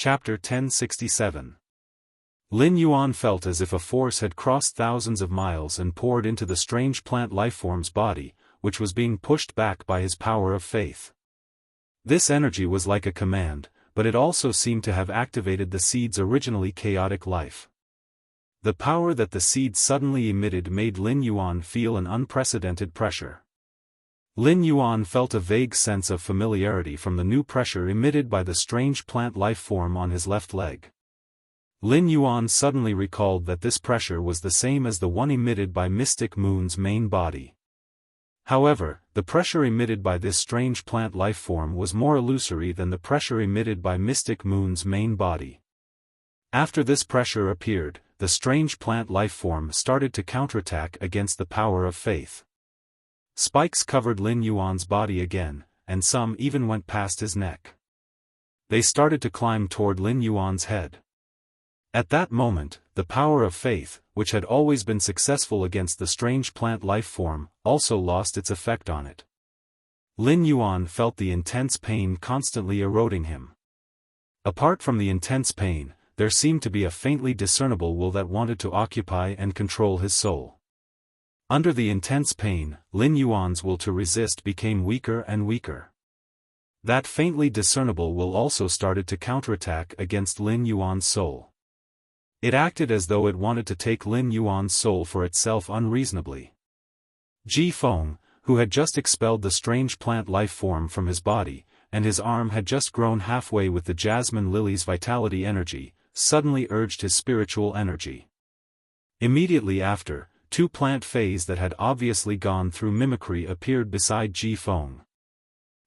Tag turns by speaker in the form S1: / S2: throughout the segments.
S1: Chapter 1067. Lin Yuan felt as if a force had crossed thousands of miles and poured into the strange plant lifeform's body, which was being pushed back by his power of faith. This energy was like a command, but it also seemed to have activated the seed's originally chaotic life. The power that the seed suddenly emitted made Lin Yuan feel an unprecedented pressure. Lin Yuan felt a vague sense of familiarity from the new pressure emitted by the strange plant life form on his left leg. Lin Yuan suddenly recalled that this pressure was the same as the one emitted by Mystic Moon's main body. However, the pressure emitted by this strange plant life form was more illusory than the pressure emitted by Mystic Moon's main body. After this pressure appeared, the strange plant life form started to counterattack against the power of faith. Spikes covered Lin Yuan's body again, and some even went past his neck. They started to climb toward Lin Yuan's head. At that moment, the power of faith, which had always been successful against the strange plant life form, also lost its effect on it. Lin Yuan felt the intense pain constantly eroding him. Apart from the intense pain, there seemed to be a faintly discernible will that wanted to occupy and control his soul. Under the intense pain, Lin Yuan's will to resist became weaker and weaker. That faintly discernible will also started to counterattack against Lin Yuan's soul. It acted as though it wanted to take Lin Yuan's soul for itself unreasonably. Ji Feng, who had just expelled the strange plant life form from his body, and his arm had just grown halfway with the jasmine lily's vitality energy, suddenly urged his spiritual energy. Immediately after, two plant fays that had obviously gone through mimicry appeared beside Ji Feng.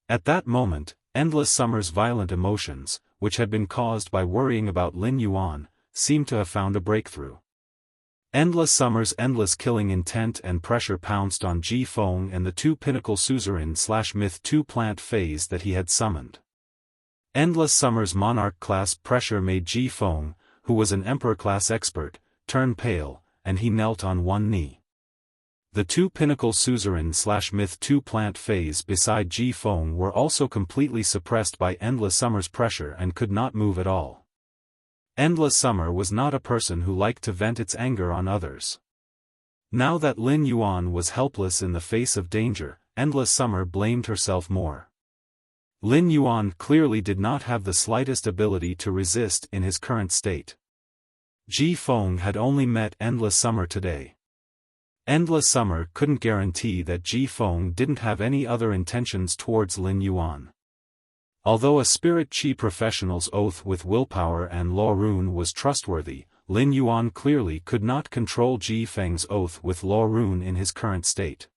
S1: At that moment, Endless Summer's violent emotions, which had been caused by worrying about Lin Yuan, seemed to have found a breakthrough. Endless Summer's endless killing intent and pressure pounced on Ji Feng and the two pinnacle suzerain/myth 2 plant fays that he had summoned. Endless Summer's monarch-class pressure made Ji Feng, who was an emperor-class expert, turn pale, and he knelt on one knee. The two pinnacle suzerain/myth 2 plant fays beside Ji Feng were also completely suppressed by Endless Summer's pressure and could not move at all. Endless Summer was not a person who liked to vent its anger on others. Now that Lin Yuan was helpless in the face of danger, Endless Summer blamed herself more. Lin Yuan clearly did not have the slightest ability to resist in his current state. Ji Feng had only met Endless Summer today. Endless Summer couldn't guarantee that Ji Feng didn't have any other intentions towards Lin Yuan. Although a spirit chi professional's oath with willpower and law rune was trustworthy, Lin Yuan clearly could not control Ji Feng's oath with law rune in his current state.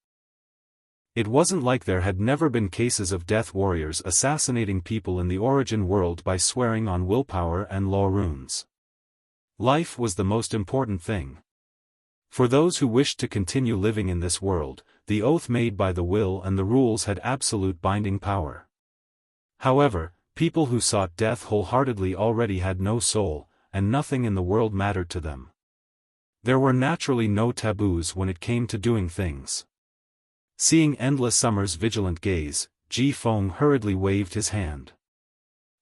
S1: It wasn't like there had never been cases of death warriors assassinating people in the origin world by swearing on willpower and law runes. Life was the most important thing. For those who wished to continue living in this world, the oath made by the will and the rules had absolute binding power. However, people who sought death wholeheartedly already had no soul, and nothing in the world mattered to them. There were naturally no taboos when it came to doing things. Seeing Endless Summer's vigilant gaze, Ji Feng hurriedly waved his hand.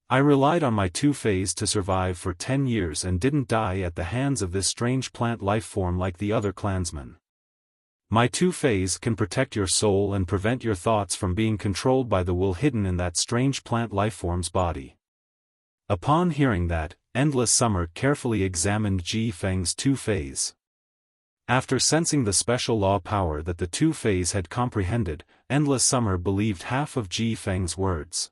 S1: I relied on my two fays to survive for 10 years and didn't die at the hands of this strange plant life form like the other clansmen. My two fays can protect your soul and prevent your thoughts from being controlled by the will hidden in that strange plant lifeform's body. Upon hearing that, Endless Summer carefully examined Ji Feng's two fays. After sensing the special law power that the two fays had comprehended, Endless Summer believed half of Ji Feng's words.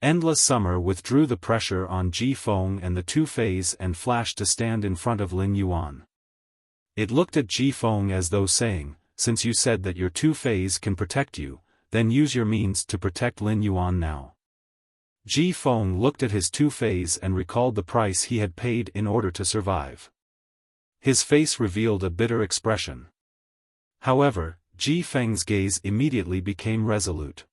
S1: Endless Summer withdrew the pressure on Ji Feng and the two fays and flashed to stand in front of Lin Yuan. It looked at Ji Feng as though saying, since you said that your two fays can protect you, then use your means to protect Lin Yuan now. Ji Feng looked at his two fays and recalled the price he had paid in order to survive. His face revealed a bitter expression. However, Ji Feng's gaze immediately became resolute.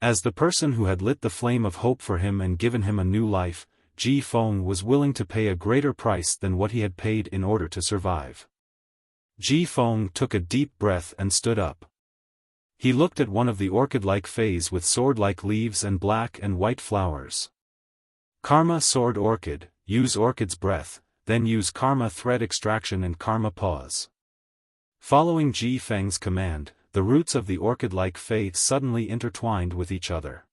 S1: As the person who had lit the flame of hope for him and given him a new life, Ji Feng was willing to pay a greater price than what he had paid in order to survive. Ji Feng took a deep breath and stood up. He looked at one of the orchid-like fays with sword-like leaves and black and white flowers. Karma Sword Orchid, use Orchid's breath, then use Karma Thread Extraction and Karma Pause. Following Ji Feng's command, the roots of the orchid-like faith suddenly intertwined with each other.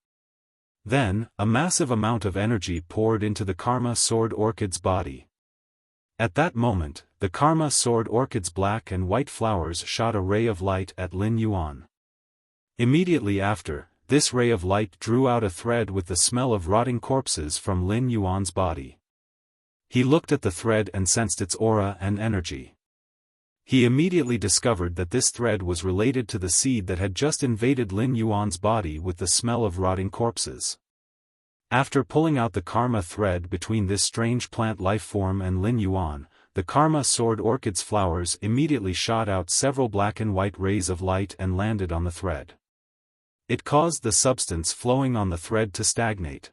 S1: Then, a massive amount of energy poured into the Karma Sword Orchid's body. At that moment, the Karma Sword Orchid's black and white flowers shot a ray of light at Lin Yuan. Immediately after, this ray of light drew out a thread with the smell of rotting corpses from Lin Yuan's body. He looked at the thread and sensed its aura and energy. He immediately discovered that this thread was related to the seed that had just invaded Lin Yuan's body with the smell of rotting corpses. After pulling out the karma thread between this strange plant life form and Lin Yuan, the Karma Sword Orchid's flowers immediately shot out several black and white rays of light and landed on the thread. It caused the substance flowing on the thread to stagnate.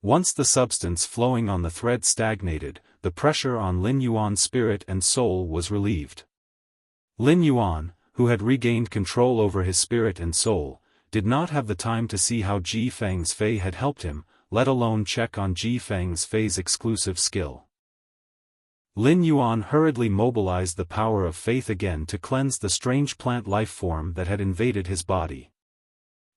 S1: Once the substance flowing on the thread stagnated, the pressure on Lin Yuan's spirit and soul was relieved. Lin Yuan, who had regained control over his spirit and soul, did not have the time to see how Ji Feng's Fei had helped him, let alone check on Ji Feng's Fei's exclusive skill. Lin Yuan hurriedly mobilized the power of faith again to cleanse the strange plant life form that had invaded his body.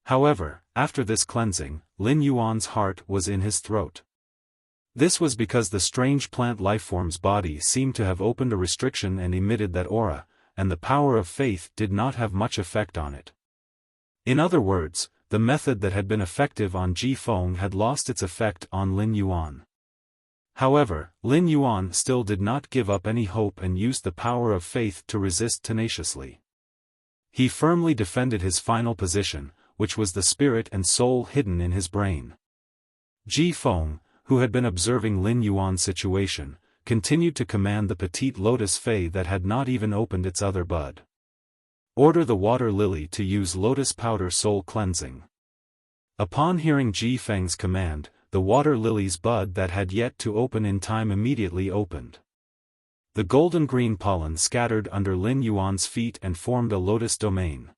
S1: However, after this cleansing, Lin Yuan's heart was in his throat. This was because the strange plant lifeform's body seemed to have opened a restriction and emitted that aura, and the power of faith did not have much effect on it. In other words, the method that had been effective on Ji Feng had lost its effect on Lin Yuan. However, Lin Yuan still did not give up any hope and used the power of faith to resist tenaciously. He firmly defended his final position, which was the spirit and soul hidden in his brain. Ji Feng, who had been observing Lin Yuan's situation, continued to command the petite lotus fei that had not even opened its other bud. Order the water lily to use lotus powder soul cleansing. Upon hearing Ji Feng's command, the water lily's bud that had yet to open in time immediately opened. The golden-green pollen scattered under Lin Yuan's feet and formed a lotus domain.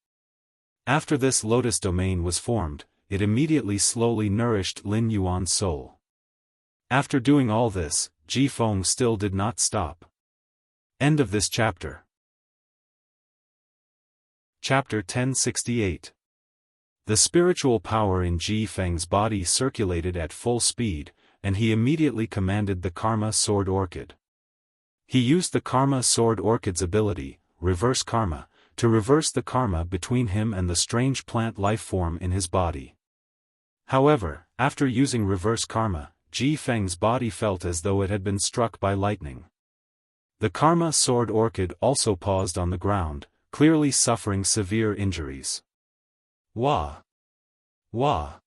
S1: After this lotus domain was formed, it immediately slowly nourished Lin Yuan's soul. After doing all this, Ji Feng still did not stop. End of this chapter. Chapter 1068. The spiritual power in Ji Feng's body circulated at full speed, and he immediately commanded the Karma Sword Orchid. He used the Karma Sword Orchid's ability, Reverse Karma, to reverse the karma between him and the strange plant life form in his body. However, after using Reverse Karma, Ji Feng's body felt as though it had been struck by lightning. The Karma Sword Orchid also paused on the ground, clearly suffering severe injuries. Wah! Wah!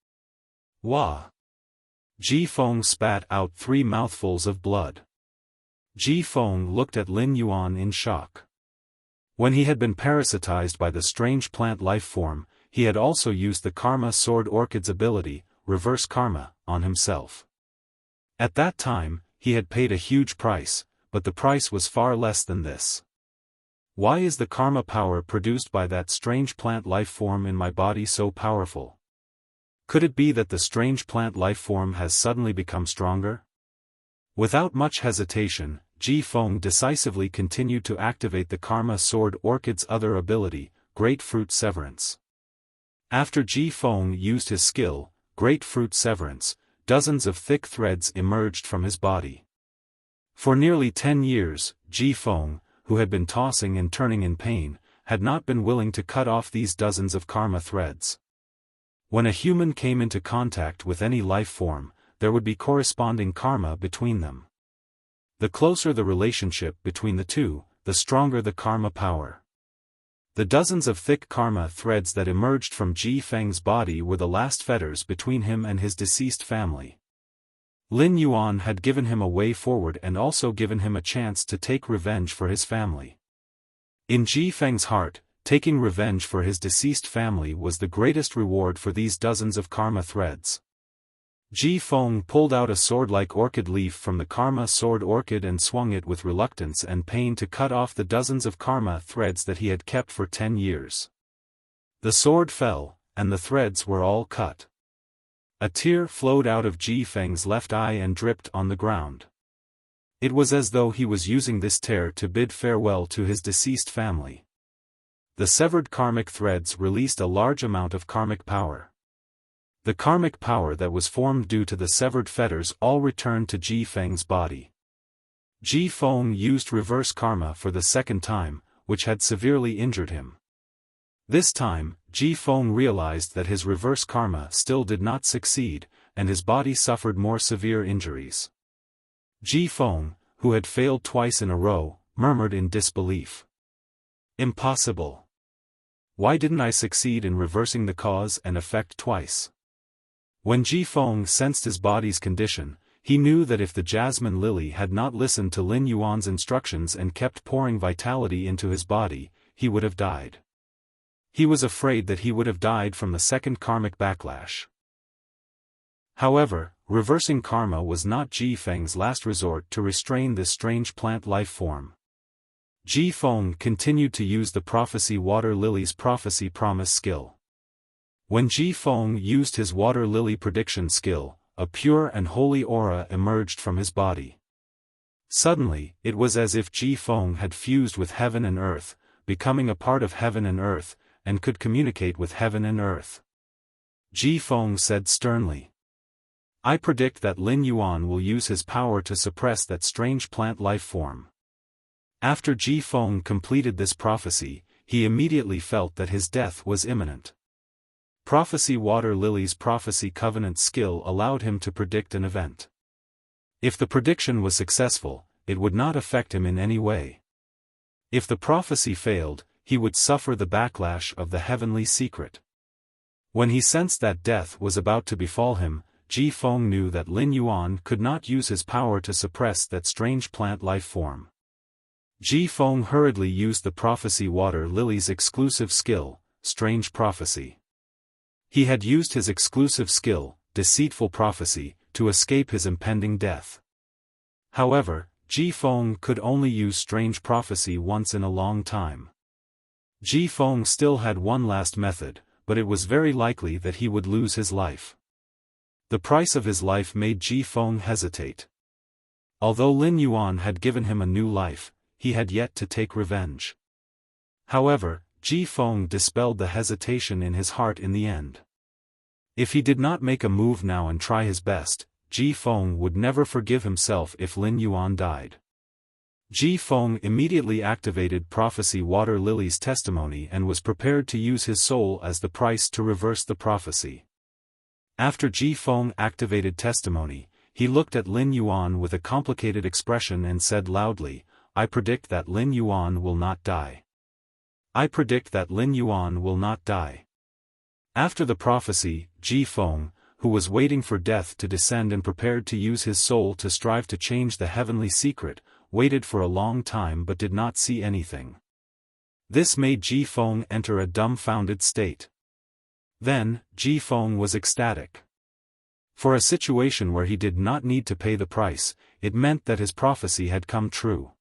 S1: Wah! Ji Feng spat out 3 mouthfuls of blood. Ji Feng looked at Lin Yuan in shock. When he had been parasitized by the strange plant life form, he had also used the Karma Sword Orchid's ability, Reverse Karma, on himself. At that time, he had paid a huge price, but the price was far less than this. Why is the karma power produced by that strange plant life form in my body so powerful? Could it be that the strange plant life form has suddenly become stronger? Without much hesitation, Ji Feng decisively continued to activate the Karma Sword Orchid's other ability, Grapefruit Severance. After Ji Feng used his skill, Grapefruit Severance, dozens of thick threads emerged from his body. For nearly 10 years, Ji Feng, who had been tossing and turning in pain, had not been willing to cut off these dozens of karma threads. When a human came into contact with any life form, there would be corresponding karma between them. The closer the relationship between the two, the stronger the karma power. The dozens of thick karma threads that emerged from Ji Feng's body were the last fetters between him and his deceased family. Lin Yuan had given him a way forward and also given him a chance to take revenge for his family. In Ji Feng's heart, taking revenge for his deceased family was the greatest reward for these dozens of karma threads. Ji Feng pulled out a sword-like orchid leaf from the Karma Sword Orchid and swung it with reluctance and pain to cut off the dozens of karma threads that he had kept for 10 years. The sword fell, and the threads were all cut. A tear flowed out of Ji Feng's left eye and dripped on the ground. It was as though he was using this tear to bid farewell to his deceased family. The severed karmic threads released a large amount of karmic power. The karmic power that was formed due to the severed fetters all returned to Ji Feng's body. Ji Feng used reverse karma for the second time, which had severely injured him. This time, Ji Feng realized that his reverse karma still did not succeed, and his body suffered more severe injuries. Ji Feng, who had failed twice in a row, murmured in disbelief. Impossible. Why didn't I succeed in reversing the cause and effect twice? When Ji Feng sensed his body's condition, he knew that if the jasmine lily had not listened to Lin Yuan's instructions and kept pouring vitality into his body, he would have died. He was afraid that he would have died from the second karmic backlash. However, reversing karma was not Ji Feng's last resort to restrain this strange plant life form. Ji Feng continued to use the prophecy water lily's prophecy promise skill. When Ji Feng used his water lily prediction skill, a pure and holy aura emerged from his body. Suddenly, it was as if Ji Feng had fused with heaven and earth, becoming a part of heaven and earth, and could communicate with heaven and earth. Ji Feng said sternly, "I predict that Lin Yuan will use his power to suppress that strange plant life form." After Ji Feng completed this prophecy, he immediately felt that his death was imminent. Prophecy Water Lily's prophecy covenant skill allowed him to predict an event. If the prediction was successful, it would not affect him in any way. If the prophecy failed, he would suffer the backlash of the heavenly secret. When he sensed that death was about to befall him, Ji Feng knew that Lin Yuan could not use his power to suppress that strange plant life form. Ji Feng hurriedly used the prophecy Water Lily's exclusive skill, Strange Prophecy. He had used his exclusive skill, Deceitful Prophecy, to escape his impending death. However, Ji Feng could only use Strange Prophecy once in a long time. Ji Feng still had one last method, but it was very likely that he would lose his life. The price of his life made Ji Feng hesitate. Although Lin Yuan had given him a new life, he had yet to take revenge. However, Ji Feng dispelled the hesitation in his heart in the end. If he did not make a move now and try his best, Ji Feng would never forgive himself if Lin Yuan died. Ji Feng immediately activated Prophecy Water Lily's testimony and was prepared to use his soul as the price to reverse the prophecy. After Ji Feng activated testimony, he looked at Lin Yuan with a complicated expression and said loudly, "I predict that Lin Yuan will not die. I predict that Lin Yuan will not die." After the prophecy, Ji Feng, who was waiting for death to descend and prepared to use his soul to strive to change the heavenly secret, waited for a long time but did not see anything. This made Ji Feng enter a dumbfounded state. Then, Ji Feng was ecstatic. For a situation where he did not need to pay the price, it meant that his prophecy had come true.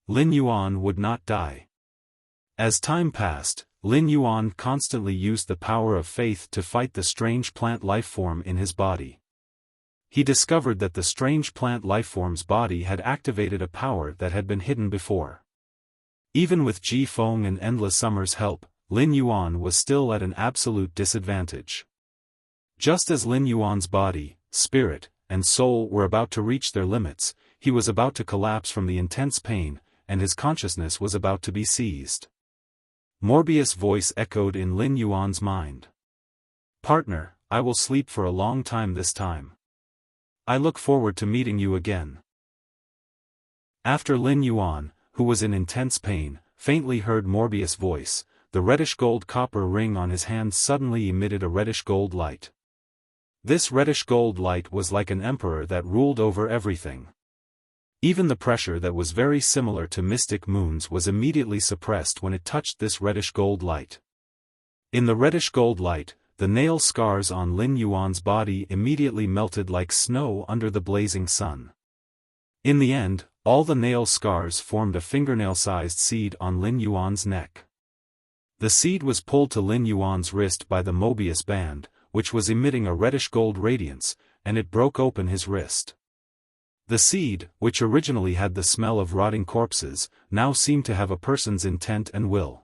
S1: Lin Yuan would not die. As time passed, Lin Yuan constantly used the power of faith to fight the strange plant life form in his body. He discovered that the strange plant lifeform's body had activated a power that had been hidden before. Even with Ji Feng and Endless Summer's help, Lin Yuan was still at an absolute disadvantage. Just as Lin Yuan's body, spirit, and soul were about to reach their limits, he was about to collapse from the intense pain, and his consciousness was about to be seized. Morbius' voice echoed in Lin Yuan's mind. "Partner, I will sleep for a long time this time. I look forward to meeting you again." After Lin Yuan, who was in intense pain, faintly heard Morbius' voice, the reddish-gold copper ring on his hand suddenly emitted a reddish-gold light. This reddish-gold light was like an emperor that ruled over everything. Even the pressure that was very similar to mystic moons was immediately suppressed when it touched this reddish-gold light. In the reddish-gold light, the nail scars on Lin Yuan's body immediately melted like snow under the blazing sun. In the end, all the nail scars formed a fingernail-sized seed on Lin Yuan's neck. The seed was pulled to Lin Yuan's wrist by the Mobius band, which was emitting a reddish-gold radiance, and it broke open his wrist. The seed, which originally had the smell of rotting corpses, now seemed to have a person's intent and will.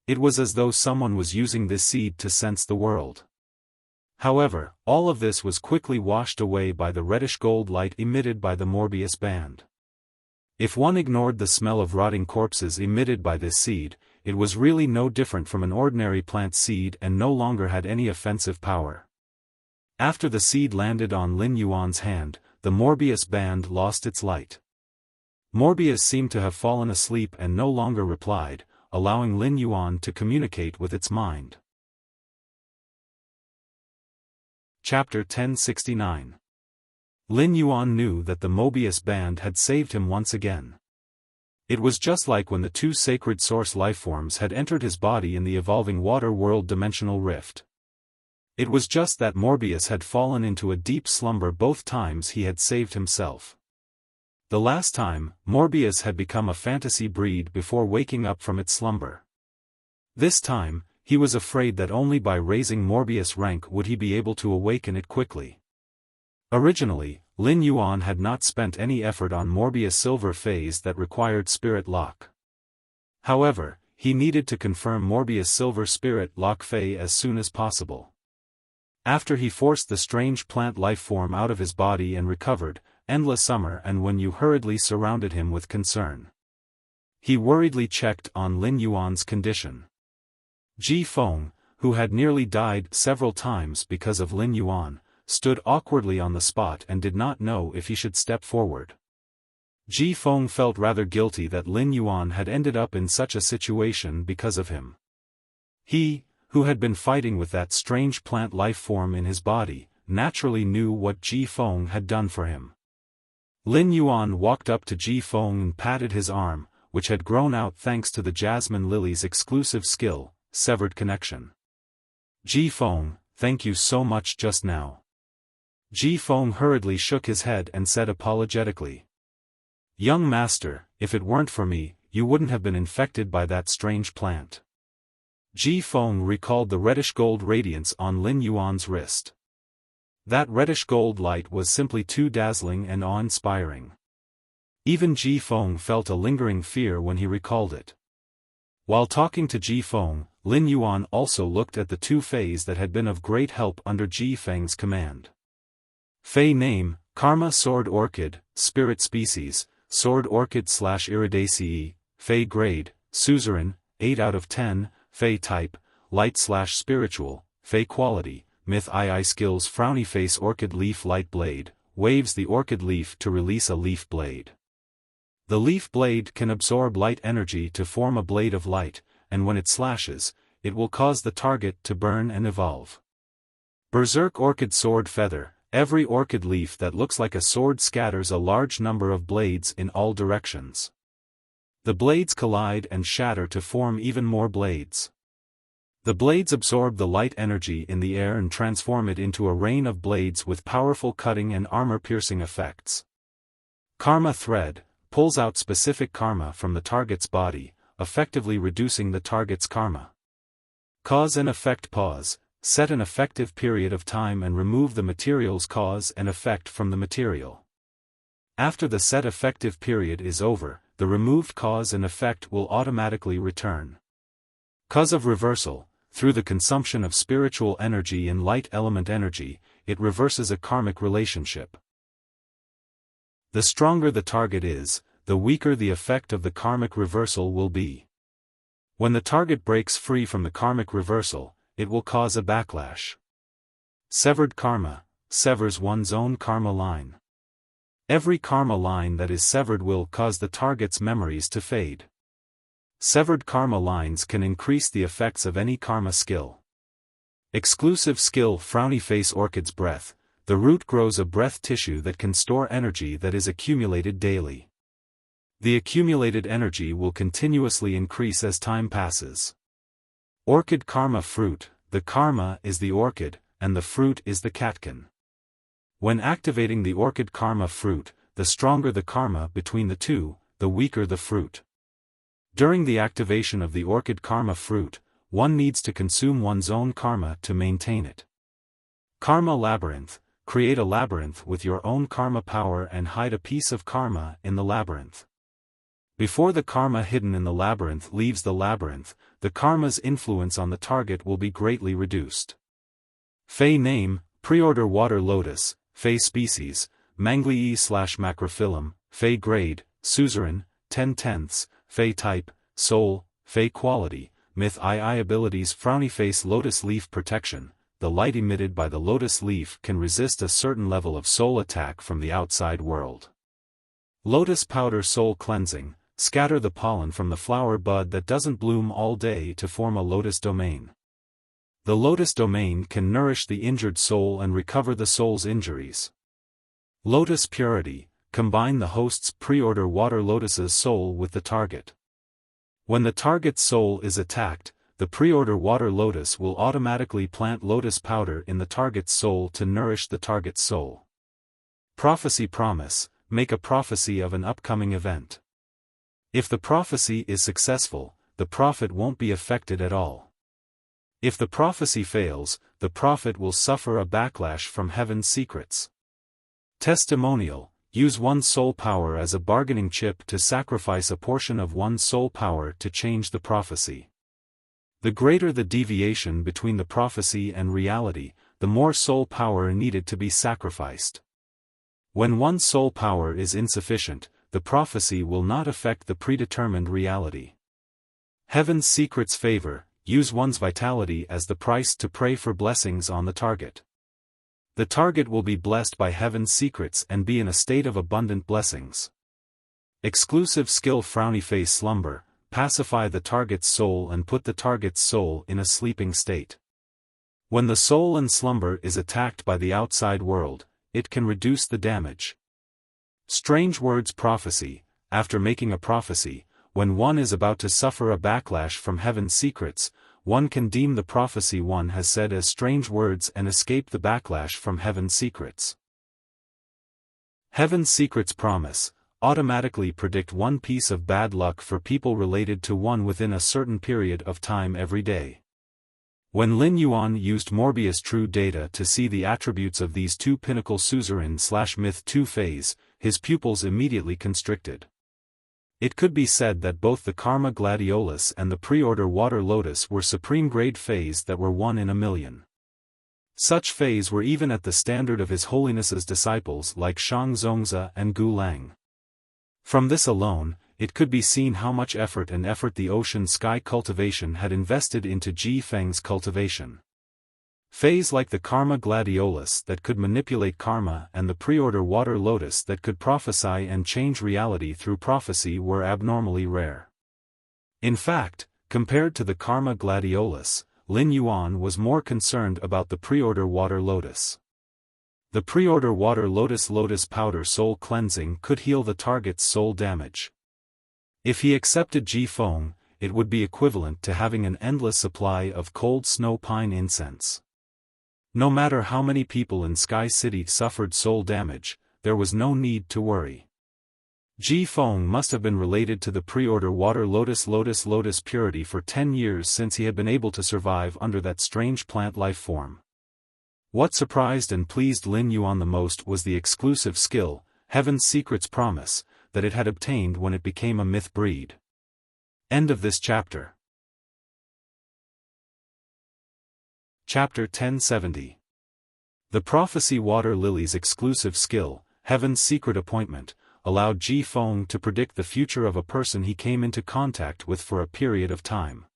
S1: It was as though someone was using this seed to sense the world. However, all of this was quickly washed away by the reddish-gold light emitted by the Morbius band. If one ignored the smell of rotting corpses emitted by this seed, it was really no different from an ordinary plant seed and no longer had any offensive power. After the seed landed on Lin Yuan's hand, the Morbius band lost its light. Morbius seemed to have fallen asleep and no longer replied, allowing Lin Yuan to communicate with its mind. Chapter 1069. Lin Yuan knew that the Mobius band had saved him once again. It was just like when the two sacred source lifeforms had entered his body in the evolving water world dimensional rift. It was just that Morbius had fallen into a deep slumber both times he had saved himself. The last time, Morbius had become a fantasy breed before waking up from its slumber. This time, he was afraid that only by raising Morbius' rank would he be able to awaken it quickly. Originally, Lin Yuan had not spent any effort on Morbius' silver phase that required spirit lock. However, he needed to confirm Morbius' silver spirit lock phase as soon as possible. After he forced the strange plant life form out of his body and recovered, Endless Summer and When You hurriedly surrounded him with concern. He worriedly checked on Lin Yuan's condition. Ji Feng, who had nearly died several times because of Lin Yuan, stood awkwardly on the spot and did not know if he should step forward. Ji Feng felt rather guilty that Lin Yuan had ended up in such a situation because of him. He, who had been fighting with that strange plant life form in his body, naturally knew what Ji Feng had done for him. Lin Yuan walked up to Ji Feng and patted his arm, which had grown out thanks to the Jasmine Lily's exclusive skill, Severed Connection. Ji Feng, thank you so much just now. Ji Feng hurriedly shook his head and said apologetically. Young master, if it weren't for me, you wouldn't have been infected by that strange plant. Ji Feng recalled the reddish-gold radiance on Lin Yuan's wrist. That reddish-gold light was simply too dazzling and awe-inspiring. Even Ji Feng felt a lingering fear when he recalled it. While talking to Ji Feng, Lin Yuan also looked at the two Feis that had been of great help under Ji Feng's command. Fei name, Karma Sword Orchid, Spirit Species, Sword Orchid/Iridaceae, Fei grade, Suzerain, 8 out of 10, Fei type, Light/Spiritual, Fei quality, Myth II skills Frowny Face Orchid Leaf Light Blade, waves the orchid leaf to release a leaf blade. The leaf blade can absorb light energy to form a blade of light, and when it slashes, it will cause the target to burn and evolve. Berserk Orchid Sword Feather, every orchid leaf that looks like a sword scatters a large number of blades in all directions. The blades collide and shatter to form even more blades. The blades absorb the light energy in the air and transform it into a rain of blades with powerful cutting and armor-piercing effects. Karma Thread pulls out specific karma from the target's body, effectively reducing the target's karma. Cause and effect pause, set an effective period of time and remove the material's cause and effect from the material. After the set effective period is over, the removed cause and effect will automatically return. Cause of reversal, through the consumption of spiritual energy and light element energy, it reverses a karmic relationship. The stronger the target is, the weaker the effect of the karmic reversal will be. When the target breaks free from the karmic reversal, it will cause a backlash. Severed karma, severs one's own karma line. Every karma line that is severed will cause the target's memories to fade. Severed karma lines can increase the effects of any karma skill. Exclusive skill Frowny Face Orchid's Breath, the root grows a breath tissue that can store energy that is accumulated daily. The accumulated energy will continuously increase as time passes. Orchid Karma Fruit, the karma is the orchid, and the fruit is the catkin. When activating the Orchid Karma Fruit, the stronger the karma between the two, the weaker the fruit. During the activation of the Orchid Karma Fruit, one needs to consume one's own karma to maintain it. Karma labyrinth. Create a labyrinth with your own karma power and hide a piece of karma in the labyrinth. Before the karma hidden in the labyrinth leaves the labyrinth, the karma's influence on the target will be greatly reduced. Fey name, pre-order water lotus, Fey species, Manglii/macrophyllum, Fey grade, suzerain, 10/10, Fey type, soul, Fey quality, myth II abilities frowny face lotus leaf protection. The light emitted by the lotus leaf can resist a certain level of soul attack from the outside world. Lotus powder soul cleansing. Scatter the pollen from the flower bud that doesn't bloom all day to form a lotus domain. The lotus domain can nourish the injured soul and recover the soul's injuries. Lotus purity. Combine the host's pre-order water lotus's soul with the target. When the target's soul is attacked, the pre-order water lotus will automatically plant lotus powder in the target's soul to nourish the target's soul. Prophecy promise. Make a prophecy of an upcoming event. If the prophecy is successful, the prophet won't be affected at all. If the prophecy fails, the prophet will suffer a backlash from heaven's secrets. Testimonial. Use one's soul power as a bargaining chip to sacrifice a portion of one's soul power to change the prophecy. The greater the deviation between the prophecy and reality, the more soul power needed to be sacrificed. When one's soul power is insufficient, the prophecy will not affect the predetermined reality. Heaven's secrets favor. Use one's vitality as the price to pray for blessings on the target. The target will be blessed by heaven's secrets and be in a state of abundant blessings. Exclusive skill frowny face slumber. Pacify the target's soul and put the target's soul in a sleeping state. When the soul in slumber is attacked by the outside world, it can reduce the damage. Strange words prophecy. After making a prophecy, when one is about to suffer a backlash from heaven's secrets, one can deem the prophecy one has said as strange words and escape the backlash from heaven's secrets. Heaven's secrets promise. Automatically predict one piece of bad luck for people related to one within a certain period of time every day. When Lin Yuan used Morbius True data to see the attributes of these two pinnacle suzerain/myth 2 Feys, his pupils immediately constricted. It could be said that both the Karma Gladiolus and the Pre-order Water Lotus were supreme grade Feys that were 1 in a million. Such Feys were even at the standard of His Holiness's disciples like Shang Zongzi and Gu Lang. From this alone, it could be seen how much effort the ocean sky cultivation had invested into Ji Feng's cultivation. Feys like the Karma Gladiolus that could manipulate karma and the Pre-order Water Lotus that could prophesy and change reality through prophecy were abnormally rare. In fact, compared to the Karma Gladiolus, Lin Yuan was more concerned about the Pre-order Water Lotus. The Pre-order Water Lotus powder soul cleansing could heal the target's soul damage. If he accepted Ji Feng, it would be equivalent to having an endless supply of cold snow pine incense. No matter how many people in Sky City suffered soul damage, there was no need to worry. Ji Feng must have been related to the Pre-order Water Lotus purity for 10 years since he had been able to survive under that strange plant life form. What surprised and pleased Lin Yuan the most was the exclusive skill, Heaven's Secrets Promise, that it had obtained when it became a myth breed. End of this chapter. Chapter 1070. The Prophecy Water Lily's exclusive skill, Heaven's Secret Appointment, allowed Ji Feng to predict the future of a person he came into contact with for a period of time.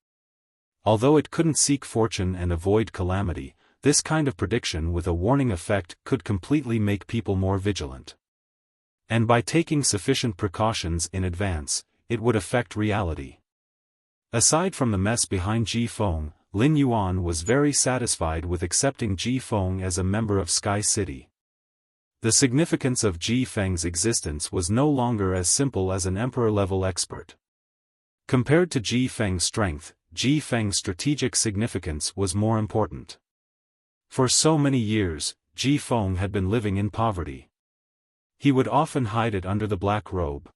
S1: Although it couldn't seek fortune and avoid calamity, this kind of prediction with a warning effect could completely make people more vigilant. And by taking sufficient precautions in advance, it would affect reality. Aside from the mess behind Ji Feng, Lin Yuan was very satisfied with accepting Ji Feng as a member of Sky City. The significance of Ji Feng's existence was no longer as simple as an emperor-level expert. Compared to Ji Feng's strength, Ji Feng's strategic significance was more important. For so many years, Ji Feng had been living in poverty. He would often hide it under the black robe.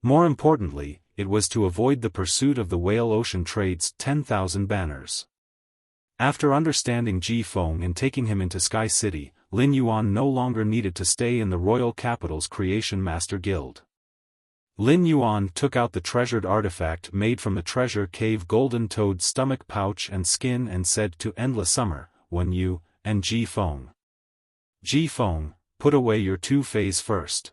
S1: More importantly, it was to avoid the pursuit of the whale ocean trade's 10,000 banners. After understanding Ji Feng and taking him into Sky City, Lin Yuan no longer needed to stay in the royal capital's Creation Master Guild. Lin Yuan took out the treasured artifact made from the treasure cave golden toad stomach pouch and skin and said to Endless Summer, Wen Yu, and Ji Feng. Ji Feng, put away your two-phase first.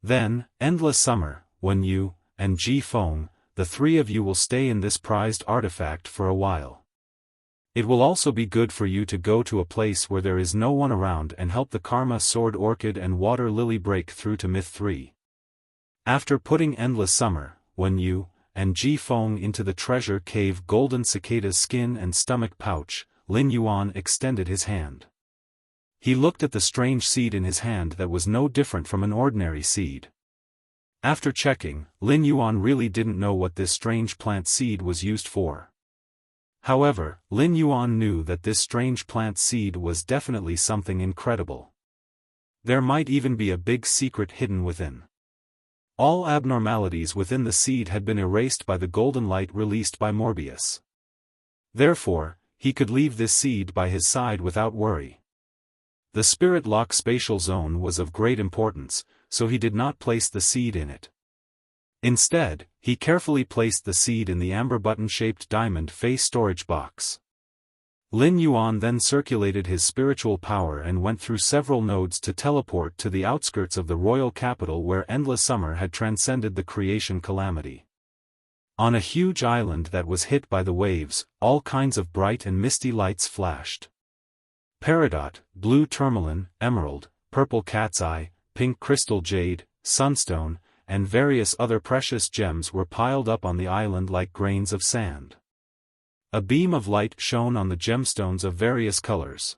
S1: Then, Endless Summer, Wen Yu, and Ji Feng, the three of you will stay in this prized artifact for a while. It will also be good for you to go to a place where there is no one around and help the Karma Sword Orchid and Water Lily break through to Myth 3. After putting Endless Summer, Wen Yu, and Ji Feng into the treasure cave golden cicada's skin and stomach pouch, Lin Yuan extended his hand. He looked at the strange seed in his hand that was no different from an ordinary seed. After checking, Lin Yuan really didn't know what this strange plant seed was used for. However, Lin Yuan knew that this strange plant seed was definitely something incredible. There might even be a big secret hidden within. All abnormalities within the seed had been erased by the golden light released by Morbius. Therefore, he could leave this seed by his side without worry. The Spirit Lock spatial zone was of great importance, so he did not place the seed in it. Instead, he carefully placed the seed in the amber button-shaped diamond face storage box. Lin Yuan then circulated his spiritual power and went through several nodes to teleport to the outskirts of the royal capital where Endless Summer had transcended the creation calamity. On a huge island that was hit by the waves, all kinds of bright and misty lights flashed. Peridot, blue tourmaline, emerald, purple cat's eye, pink crystal jade, sunstone, and various other precious gems were piled up on the island like grains of sand. A beam of light shone on the gemstones of various colors.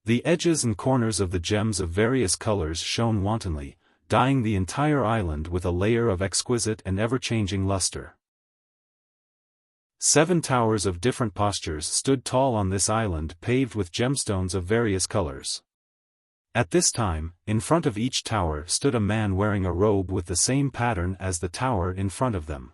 S1: The edges and corners of the gems of various colors shone wantonly, dyeing the entire island with a layer of exquisite and ever-changing luster. 7 towers of different postures stood tall on this island paved with gemstones of various colors. At this time, in front of each tower stood a man wearing a robe with the same pattern as the tower in front of them.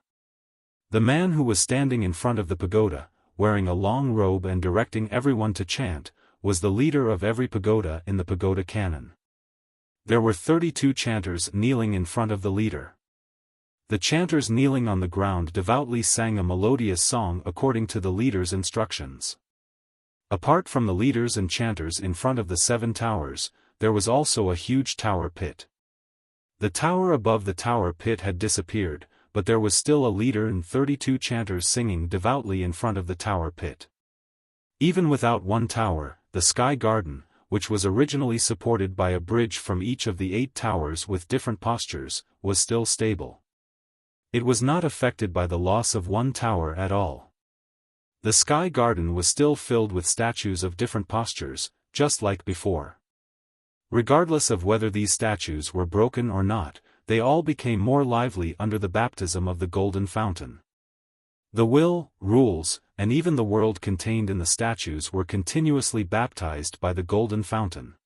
S1: The man who was standing in front of the pagoda, wearing a long robe and directing everyone to chant, was the leader of every pagoda in the pagoda canon. There were 32 chanters kneeling in front of the leader. The chanters kneeling on the ground devoutly sang a melodious song according to the leader's instructions. Apart from the leaders and chanters in front of the 7 towers, there was also a huge tower pit. The tower above the tower pit had disappeared, but there was still a leader and 32 chanters singing devoutly in front of the tower pit. Even without one tower, the Sky Garden, which was originally supported by a bridge from each of the 8 towers with different postures, was still stable. It was not affected by the loss of one tower at all. The Sky Garden was still filled with statues of different postures, just like before. Regardless of whether these statues were broken or not, they all became more lively under the baptism of the Golden Fountain. The will, rules, and even the world contained in the statues were continuously baptized by the Golden Fountain.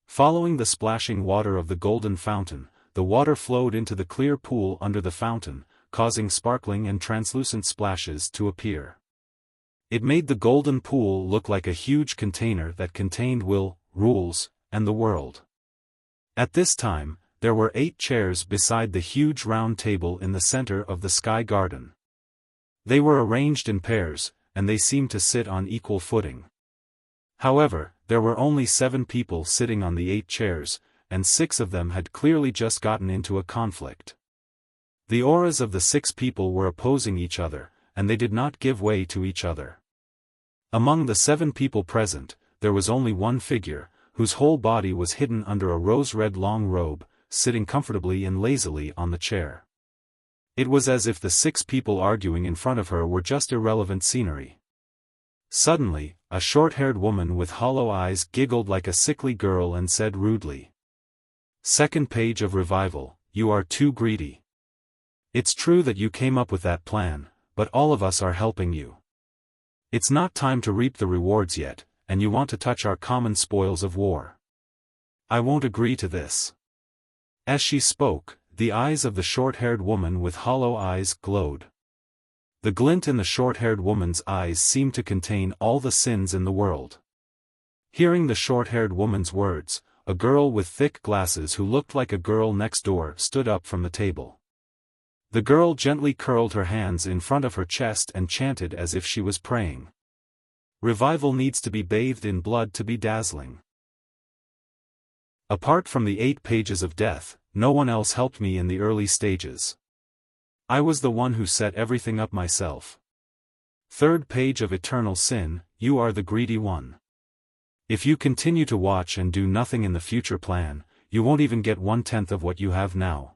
S1: Following the splashing water of the Golden Fountain, the water flowed into the clear pool under the fountain, causing sparkling and translucent splashes to appear. It made the golden pool look like a huge container that contained will, rules, and the world. At this time, there were 8 chairs beside the huge round table in the center of the Sky Garden. They were arranged in pairs, and they seemed to sit on equal footing. However, there were only 7 people sitting on the 8 chairs, and 6 of them had clearly just gotten into a conflict. The auras of the 6 people were opposing each other, and they did not give way to each other. Among the 7 people present, there was only one figure, whose whole body was hidden under a rose-red long robe, sitting comfortably and lazily on the chair. It was as if the 6 people arguing in front of her were just irrelevant scenery. Suddenly, a short-haired woman with hollow eyes giggled like a sickly girl and said rudely, "Second page of revival, you are too greedy. It's true that you came up with that plan, but all of us are helping you. It's not time to reap the rewards yet, and you want to touch our common spoils of war. I won't agree to this." As she spoke, the eyes of the short-haired woman with hollow eyes glowed. The glint in the short-haired woman's eyes seemed to contain all the sins in the world. Hearing the short-haired woman's words, a girl with thick glasses who looked like a girl next door stood up from the table. The girl gently curled her hands in front of her chest and chanted as if she was praying. Revival needs to be bathed in blood to be dazzling. Apart from the 8 pages of death, no one else helped me in the early stages. I was the one who set everything up myself. 3rd page of eternal sin, you are the greedy one. If you continue to watch and do nothing in the future plan, you won't even get 1/10 of what you have now.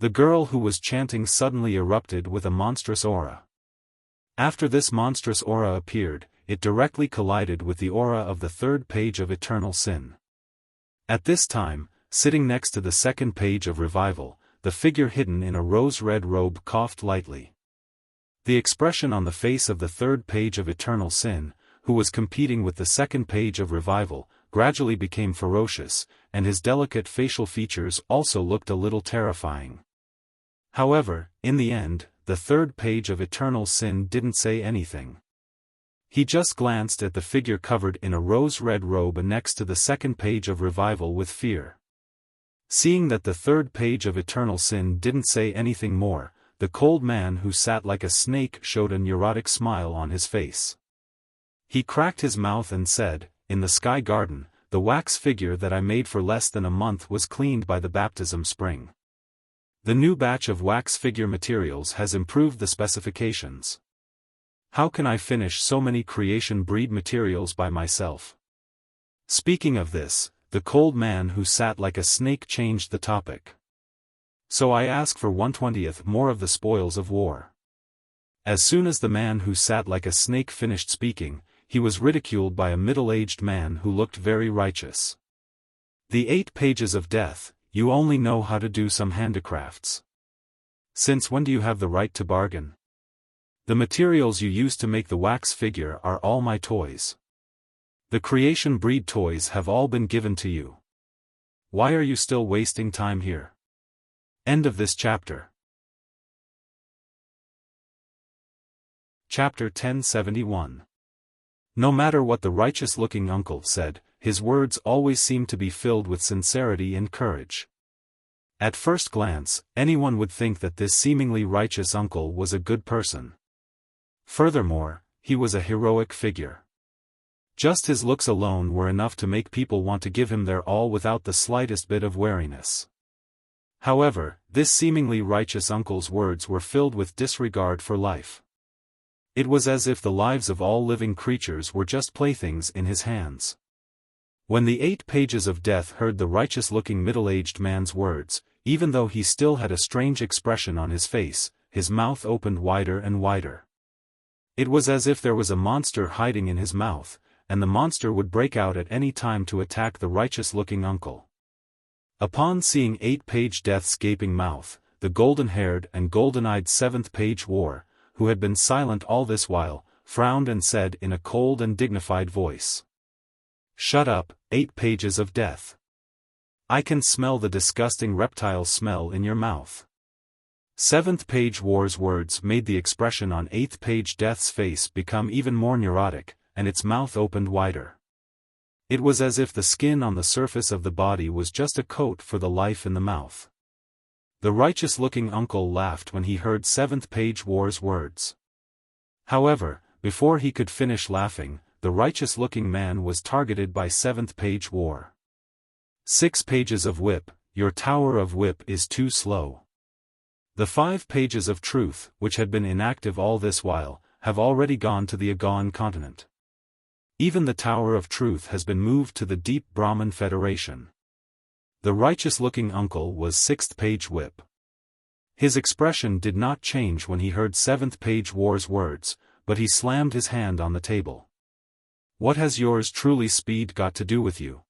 S1: The girl who was chanting suddenly erupted with a monstrous aura. After this monstrous aura appeared, it directly collided with the aura of the 3rd page of eternal sin. At this time, sitting next to the 2nd page of revival, the figure hidden in a rose-red robe coughed lightly. The expression on the face of the 3rd page of eternal sin, who was competing with the 2nd page of revival, gradually became ferocious, and his delicate facial features also looked a little terrifying. However, in the end, the 3rd page of eternal sin didn't say anything. He just glanced at the figure covered in a rose-red robe next to the 2nd page of revival with fear. Seeing that the 3rd page of eternal sin didn't say anything more, the cold man who sat like a snake showed a neurotic smile on his face. He cracked his mouth and said, "In the sky garden, the wax figure that I made for less than a month was cleaned by the baptism spring. The new batch of wax figure materials has improved the specifications. How can I finish so many creation breed materials by myself?" Speaking of this, the cold man who sat like a snake changed the topic. "So I ask for 1/20th more of the spoils of war." As soon as the man who sat like a snake finished speaking, he was ridiculed by a middle-aged man who looked very righteous. "The 8 pages of death, you only know how to do some handicrafts. Since when do you have the right to bargain? The materials you used to make the wax figure are all my toys. The creation breed toys have all been given to you. Why are you still wasting time here?" End of this chapter. Chapter 1071. No matter what the righteous-looking uncle said, his words always seemed to be filled with sincerity and courage. At first glance, anyone would think that this seemingly righteous uncle was a good person. Furthermore, he was a heroic figure. Just his looks alone were enough to make people want to give him their all without the slightest bit of wariness. However, this seemingly righteous uncle's words were filled with disregard for life. It was as if the lives of all living creatures were just playthings in his hands. When the 8 pages of death heard the righteous-looking middle-aged man's words, even though he still had a strange expression on his face, his mouth opened wider and wider. It was as if there was a monster hiding in his mouth, and the monster would break out at any time to attack the righteous-looking uncle. Upon seeing 8-page death's gaping mouth, the golden-haired and golden-eyed 7th page war, who had been silent all this while, frowned and said in a cold and dignified voice, "Shut up, 8 pages of death. I can smell the disgusting reptile smell in your mouth." 7th page war's words made the expression on 8th page death's face become even more neurotic, and its mouth opened wider. It was as if the skin on the surface of the body was just a coat for the life in the mouth. The righteous-looking uncle laughed when he heard 7th page war's words. However, before he could finish laughing, the righteous-looking man was targeted by 7th page war. 6 pages of whip, your tower of whip is too slow. The 5 pages of truth, which had been inactive all this while, have already gone to the Agon continent. Even the Tower of Truth has been moved to the Deep Brahman Federation. The righteous-looking uncle was 6th page whip. His expression did not change when he heard 7th page war's words, but he slammed his hand on the table. "What has yours truly speed got to do with you?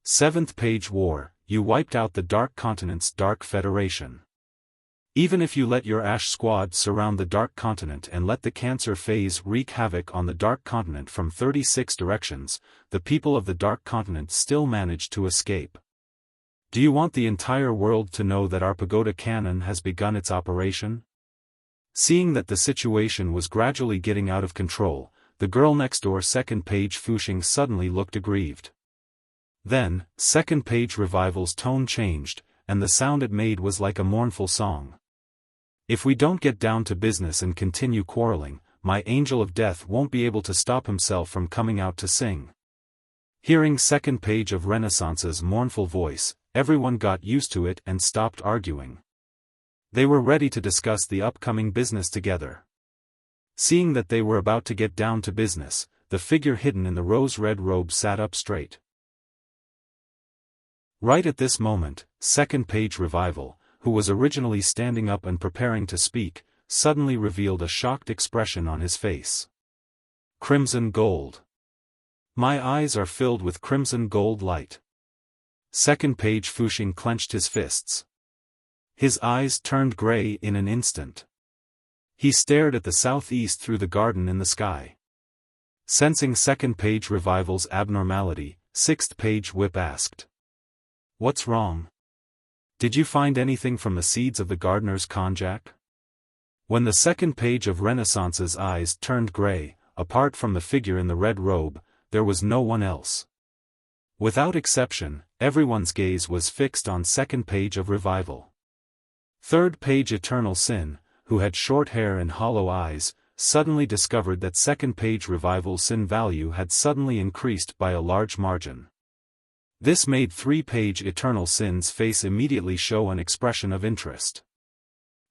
S1: 7th page war, you wiped out the Dark Continent's Dark Federation. Even if you let your Ash Squad surround the Dark Continent and let the Cancer Phase wreak havoc on the Dark Continent from 36 directions, the people of the Dark Continent still managed to escape. Do you want the entire world to know that our pagoda cannon has begun its operation? Seeing that the situation was gradually getting out of control, the girl next door second page Fuxing suddenly looked aggrieved. Then, second page Revival's tone changed, and the sound it made was like a mournful song. If we don't get down to business and continue quarreling, my angel of death won't be able to stop himself from coming out to sing. Hearing second page of Renaissance's mournful voice, everyone got used to it and stopped arguing. They were ready to discuss the upcoming business together. Seeing that they were about to get down to business, the figure hidden in the rose-red robe sat up straight. Right at this moment, second page Revival, who was originally standing up and preparing to speak, suddenly revealed a shocked expression on his face. Crimson gold. My eyes are filled with crimson gold light. Second page Fuxing clenched his fists. His eyes turned gray in an instant. He stared at the southeast through the garden in the sky. Sensing second page Revival's abnormality, sixth page Whip asked. What's wrong? Did you find anything from the seeds of the gardener's konjac? When the second page of Renaissance's eyes turned gray, apart from the figure in the red robe, there was no one else. Without exception, everyone's gaze was fixed on second page of Revival. Third page Eternal Sin, who had short hair and hollow eyes, suddenly discovered that second page Revival's sin value had suddenly increased by a large margin. This made 3-page Eternal Sin's face immediately show an expression of interest.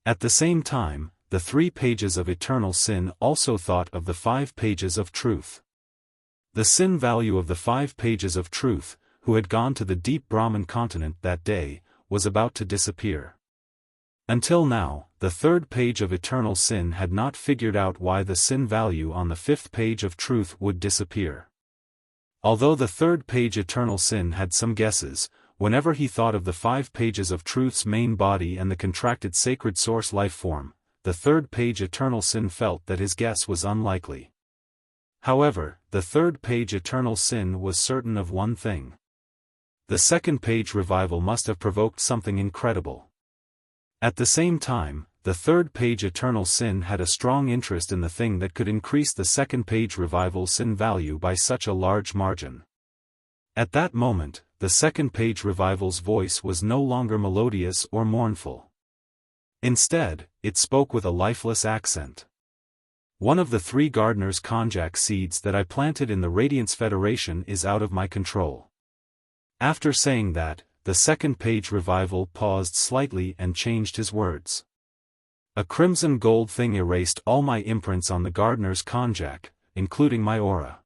S1: At the same time, the 3 pages of Eternal Sin also thought of the 5 pages of Truth. The sin value of the 5 pages of Truth, who had gone to the deep Brahman continent that day, was about to disappear. Until now, the 3rd page of Eternal Sin had not figured out why the sin value on the 5th page of Truth would disappear. Although the 3rd page Eternal Sin had some guesses, whenever he thought of the 5 pages of Truth's main body and the contracted sacred source life form, the 3rd page Eternal Sin felt that his guess was unlikely. However, the 3rd page Eternal Sin was certain of one thing. The 2nd page Revival must have provoked something incredible. At the same time, the 3rd page Eternal Sin had a strong interest in the thing that could increase the 2nd page Revival's sin value by such a large margin. At that moment, the 2nd page Revival's voice was no longer melodious or mournful. Instead, it spoke with a lifeless accent. One of the 3 gardener's konjac seeds that I planted in the Radiance Federation is out of my control. After saying that, the 2nd page Revival paused slightly and changed his words. A crimson gold thing erased all my imprints on the gardener's konjac, including my aura.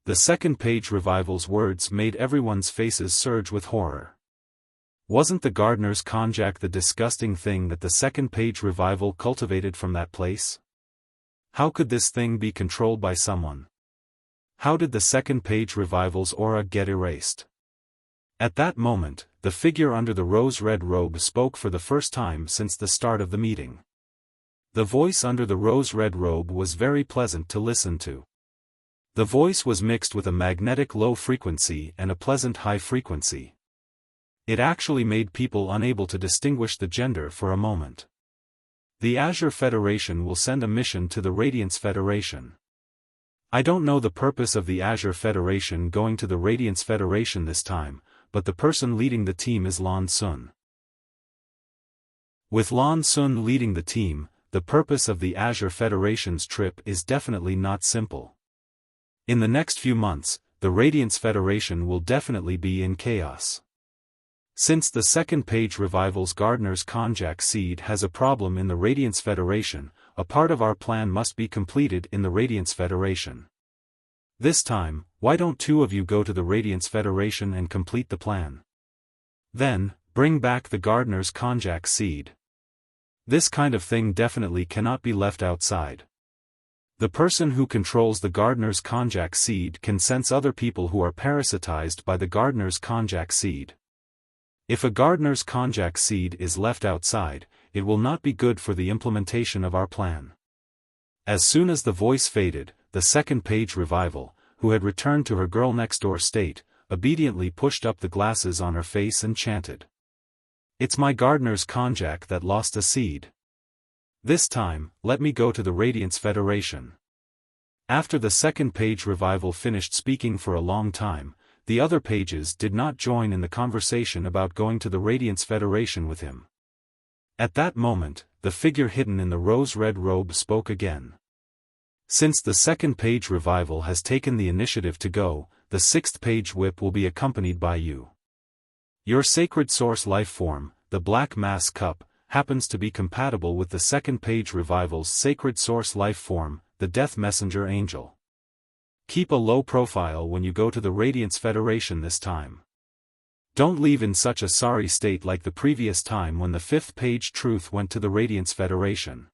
S1: The 2nd page Revival's words made everyone's faces surge with horror. Wasn't the gardener's konjac the disgusting thing that the 2nd page Revival cultivated from that place? How could this thing be controlled by someone? How did the 2nd page Revival's aura get erased? At that moment, the figure under the rose-red robe spoke for the first time since the start of the meeting. The voice under the rose-red robe was very pleasant to listen to. The voice was mixed with a magnetic low frequency and a pleasant high frequency. It actually made people unable to distinguish the gender for a moment. The Azure Federation will send a mission to the Radiance Federation. I don't know the purpose of the Azure Federation going to the Radiance Federation this time, but the person leading the team is Lan Sun. With Lan Sun leading the team, the purpose of the Azure Federation's trip is definitely not simple. In the next few months, the Radiance Federation will definitely be in chaos. Since the 2nd page Revival's gardener's konjac seed has a problem in the Radiance Federation, a part of our plan must be completed in the Radiance Federation. This time, why don't 2 of you go to the Radiance Federation and complete the plan? Then, bring back the gardener's konjac seed. This kind of thing definitely cannot be left outside. The person who controls the gardener's konjac seed can sense other people who are parasitized by the gardener's konjac seed. If a gardener's konjac seed is left outside, it will not be good for the implementation of our plan. As soon as the voice faded, the 2nd page Revival, who had returned to her girl-next-door state, obediently pushed up the glasses on her face and chanted. It's my gardener's konjac that lost a seed. This time, let me go to the Radiance Federation. After the second page revival finished speaking for a long time, the other pages did not join in the conversation about going to the Radiance Federation with him. At that moment, the figure hidden in the rose-red robe spoke again. Since the second page revival has taken the initiative to go, the sixth page whip will be accompanied by you. Your sacred source life form, the Black Mass Cup, happens to be compatible with the second page revival's sacred source life form, the Death Messenger Angel. Keep a low profile when you go to the Radiance Federation this time. Don't leave in such a sorry state like the previous time when the fifth page truth went to the Radiance Federation.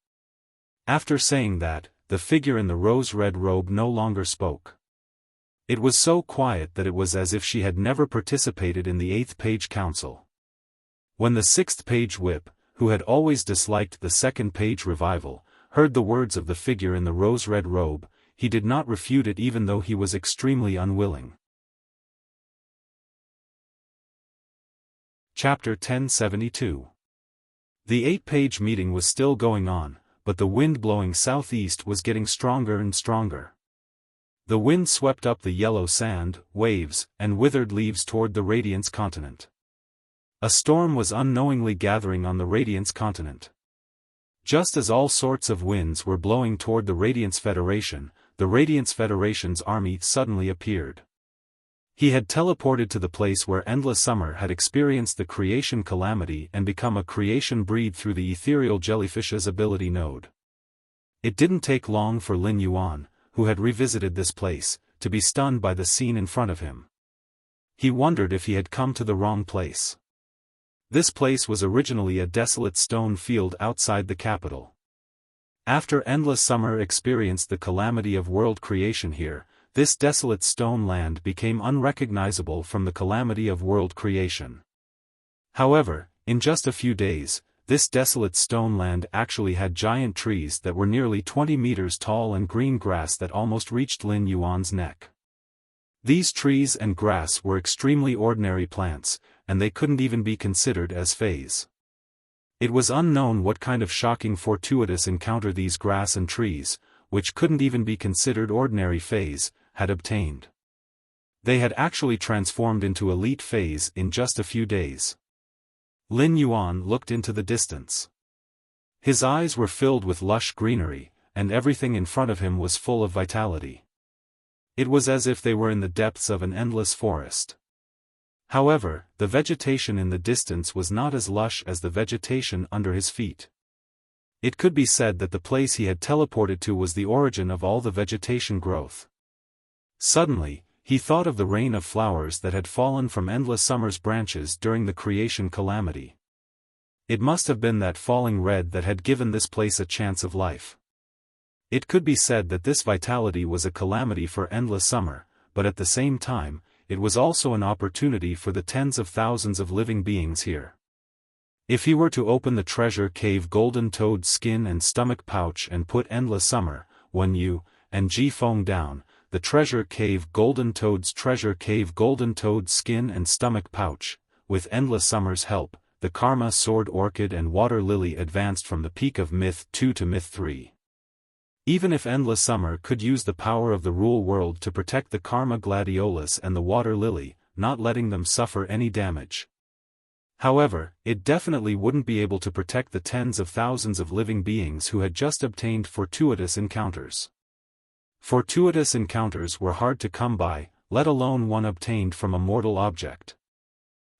S1: After saying that, the figure in the rose-red robe no longer spoke. It was so quiet that it was as if she had never participated in the eighth page council. When the sixth page whip, who had always disliked the second page revival, heard the words of the figure in the rose-red robe, he did not refute it even though he was extremely unwilling. Chapter 1072. The 8-page meeting was still going on, but the wind blowing southeast was getting stronger and stronger. The wind swept up the yellow sand, waves, and withered leaves toward the Radiance continent. A storm was unknowingly gathering on the Radiance continent. Just as all sorts of winds were blowing toward the Radiance Federation's army suddenly appeared. He had teleported to the place where Endless Summer had experienced the creation calamity and become a creation breed through the ethereal jellyfish's ability node. It didn't take long for Lin Yuan, who had revisited this place, to be stunned by the scene in front of him. He wondered if he had come to the wrong place. This place was originally a desolate stone field outside the capital. After Endless Summer experienced the calamity of world creation here, this desolate stone land became unrecognizable from the calamity of world creation. However, in just a few days, this desolate stone land actually had giant trees that were nearly 20 meters tall and green grass that almost reached Lin Yuan's neck. These trees and grass were extremely ordinary plants, and they couldn't even be considered as phase. It was unknown what kind of shocking fortuitous encounter these grass and trees, which couldn't even be considered ordinary phase, had obtained. They had actually transformed into elite phase in just a few days. Lin Yuan looked into the distance. His eyes were filled with lush greenery, and everything in front of him was full of vitality. It was as if they were in the depths of an endless forest. However, the vegetation in the distance was not as lush as the vegetation under his feet. It could be said that the place he had teleported to was the origin of all the vegetation growth. Suddenly, he thought of the rain of flowers that had fallen from Endless Summer's branches during the creation calamity. It must have been that falling red that had given this place a chance of life. It could be said that this vitality was a calamity for Endless Summer, but at the same time, it was also an opportunity for the tens of thousands of living beings here. If he were to open the treasure cave golden toad skin and stomach pouch and put Endless Summer, Wen Yu, and Ji Feng down, the treasure cave golden toad's skin and stomach pouch, with Endless Summer's help, the Karma Sword Orchid and Water Lily advanced from the peak of Myth 2 to Myth 3. Even if Endless Summer could use the power of the Rule World to protect the Karma Gladiolus and the Water Lily, not letting them suffer any damage. However, it definitely wouldn't be able to protect the tens of thousands of living beings who had just obtained fortuitous encounters. Fortuitous encounters were hard to come by, let alone one obtained from a mortal object.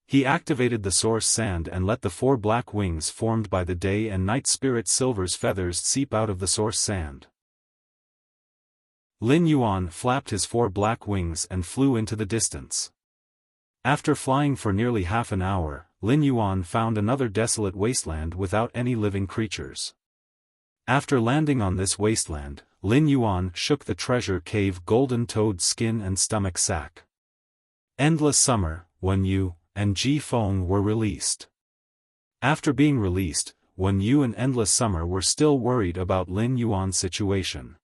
S1: He activated the source sand and let the 4 black wings formed by the day and night spirit Silver's feathers seep out of the source sand. Lin Yuan flapped his 4 black wings and flew into the distance. After flying for nearly half an hour, Lin Yuan found another desolate wasteland without any living creatures. After landing on this wasteland, Lin Yuan shook the treasure cave golden toad skin and stomach sack. Endless Summer, Wen Yu, and Ji Feng were released. After being released, Wen Yu and Endless Summer were still worried about Lin Yuan's situation.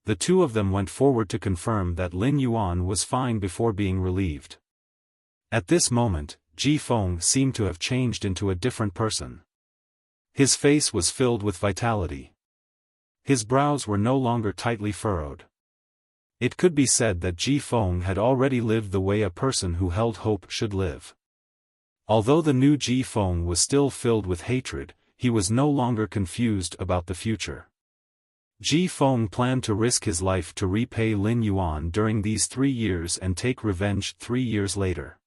S1: The two of them went forward to confirm that Lin Yuan was fine before being relieved. At this moment, Ji Feng seemed to have changed into a different person. His face was filled with vitality. His brows were no longer tightly furrowed. It could be said that Ji Feng had already lived the way a person who held hope should live. Although the new Ji Feng was still filled with hatred, he was no longer confused about the future. Ji Feng planned to risk his life to repay Lin Yuan during these 3 years and take revenge 3 years later.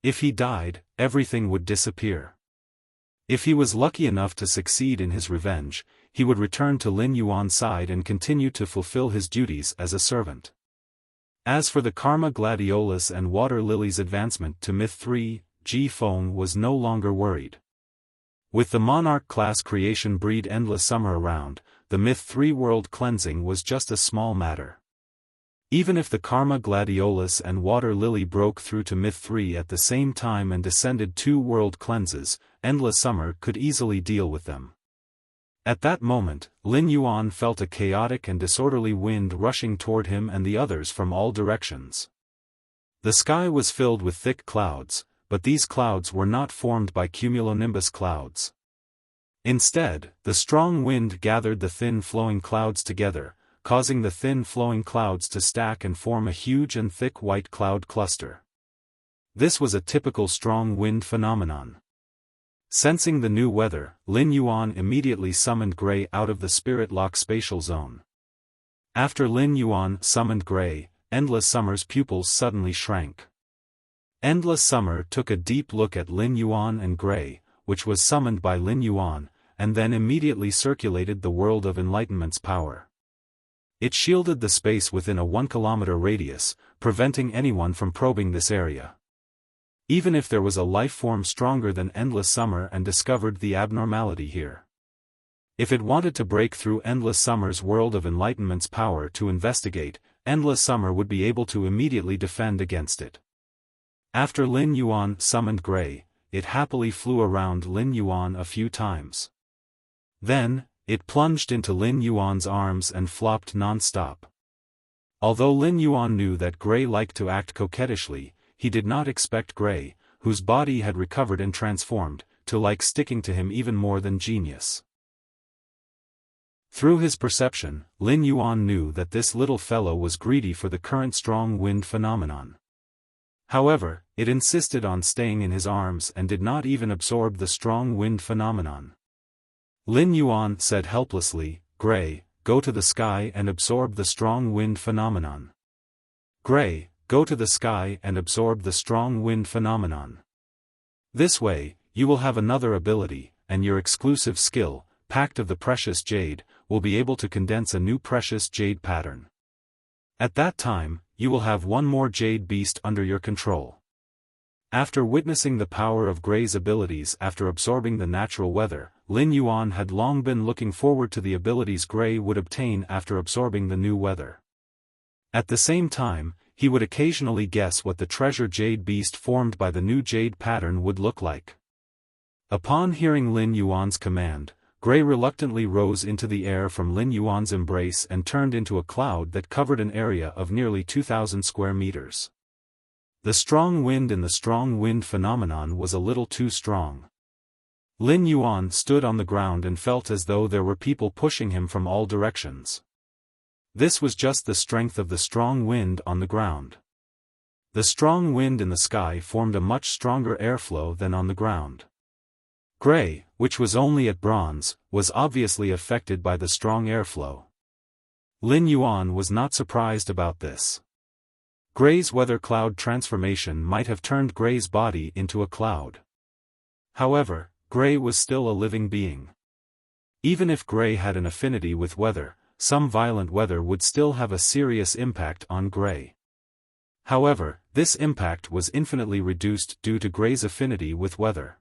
S1: If he died, everything would disappear. If he was lucky enough to succeed in his revenge, he would return to Lin Yuan's side and continue to fulfill his duties as a servant. As for the Karma Gladiolus and Water Lily's advancement to Myth 3, Ji Feng was no longer worried. With the Monarch class creation breed Endless Summer around, the Myth 3 world cleansing was just a small matter. Even if the Karma Gladiolus and Water Lily broke through to Myth 3 at the same time and descended 2 world cleanses, Endless Summer could easily deal with them. At that moment, Lin Yuan felt a chaotic and disorderly wind rushing toward him and the others from all directions. The sky was filled with thick clouds, but these clouds were not formed by cumulonimbus clouds. Instead, the strong wind gathered the thin flowing clouds together, causing the thin flowing clouds to stack and form a huge and thick white cloud cluster. This was a typical strong wind phenomenon. Sensing the new weather, Lin Yuan immediately summoned Gray out of the Spirit Lock spatial zone. After Lin Yuan summoned Gray, Endless Summer's pupils suddenly shrank. Endless Summer took a deep look at Lin Yuan and Gray, which was summoned by Lin Yuan, and then immediately circulated the world of Enlightenment's power. It shielded the space within a 1-kilometer radius, preventing anyone from probing this area. Even if there was a life form stronger than Endless Summer and discovered the abnormality here. If it wanted to break through Endless Summer's world of Enlightenment's power to investigate, Endless Summer would be able to immediately defend against it. After Lin Yuan summoned Gray, it happily flew around Lin Yuan a few times. Then, it plunged into Lin Yuan's arms and flopped non-stop. Although Lin Yuan knew that Gray liked to act coquettishly, he did not expect Gray, whose body had recovered and transformed, to like sticking to him even more than Genius. Through his perception, Lin Yuan knew that this little fellow was greedy for the current strong wind phenomenon. However, it insisted on staying in his arms and did not even absorb the strong wind phenomenon. Lin Yuan said helplessly, "Gray, go to the sky and absorb the strong wind phenomenon. Gray, go to the sky and absorb the strong wind phenomenon. This way, you will have another ability, and your exclusive skill, Pact of the Precious Jade, will be able to condense a new precious jade pattern. At that time, you will have one more jade beast under your control." After witnessing the power of Gray's abilities after absorbing the natural weather, Lin Yuan had long been looking forward to the abilities Gray would obtain after absorbing the new weather. At the same time, he would occasionally guess what the treasure jade beast formed by the new jade pattern would look like. Upon hearing Lin Yuan's command, Gray reluctantly rose into the air from Lin Yuan's embrace and turned into a cloud that covered an area of nearly 2,000 square meters. The strong wind in the strong wind phenomenon was a little too strong. Lin Yuan stood on the ground and felt as though there were people pushing him from all directions. This was just the strength of the strong wind on the ground. The strong wind in the sky formed a much stronger airflow than on the ground. Gray, which was only at bronze, was obviously affected by the strong airflow. Lin Yuan was not surprised about this. Gray's weather cloud transformation might have turned Gray's body into a cloud. However, Gray was still a living being. Even if Gray had an affinity with weather, some violent weather would still have a serious impact on Gray. However, this impact was infinitely reduced due to Gray's affinity with weather.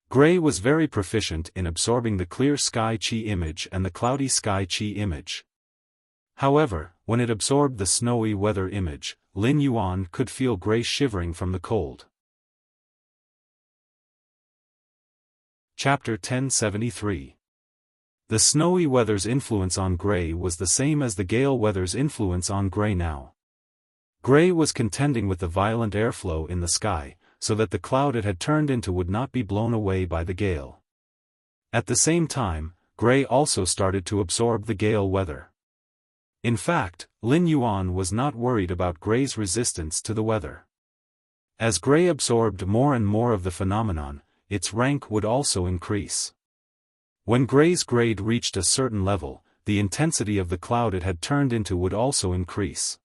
S1: Gray was very proficient in absorbing the clear sky chi image and the cloudy sky chi image. However, when it absorbed the snowy weather image, Lin Yuan could feel Gray shivering from the cold. Chapter 1073. The snowy weather's influence on Gray was the same as the gale weather's influence on Gray now. Gray was contending with the violent airflow in the sky, so that the cloud it had turned into would not be blown away by the gale. At the same time, Gray also started to absorb the gale weather. In fact, Lin Yuan was not worried about Gray's resistance to the weather. As Gray absorbed more and more of the phenomenon, its rank would also increase. When Gray's grade reached a certain level, the intensity of the cloud it had turned into would also increase.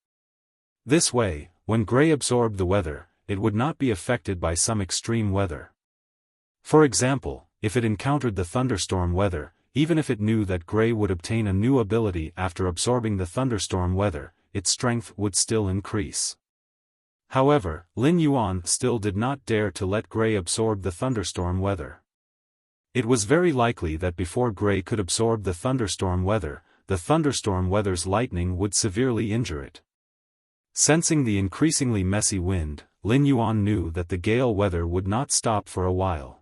S1: This way, when Gray absorbed the weather, it would not be affected by some extreme weather. For example, if it encountered the thunderstorm weather, even if it knew that Gray would obtain a new ability after absorbing the thunderstorm weather, its strength would still increase. However, Lin Yuan still did not dare to let Gray absorb the thunderstorm weather. It was very likely that before Gray could absorb the thunderstorm weather's lightning would severely injure it. Sensing the increasingly messy wind, Lin Yuan knew that the gale weather would not stop for a while.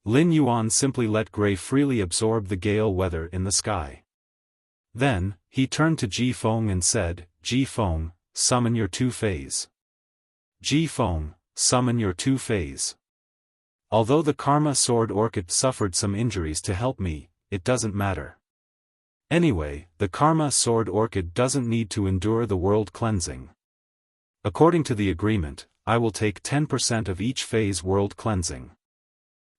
S1: Lin Yuan simply let Gray freely absorb the gale weather in the sky. Then, he turned to Ji Feng and said, "Ji Feng, summon your two-phase. Ji Feng, summon your two-phase. Although the Karma Sword Orchid suffered some injuries to help me, it doesn't matter. Anyway, the Karma Sword Orchid doesn't need to endure the world cleansing. According to the agreement, I will take 10% of each phase world cleansing.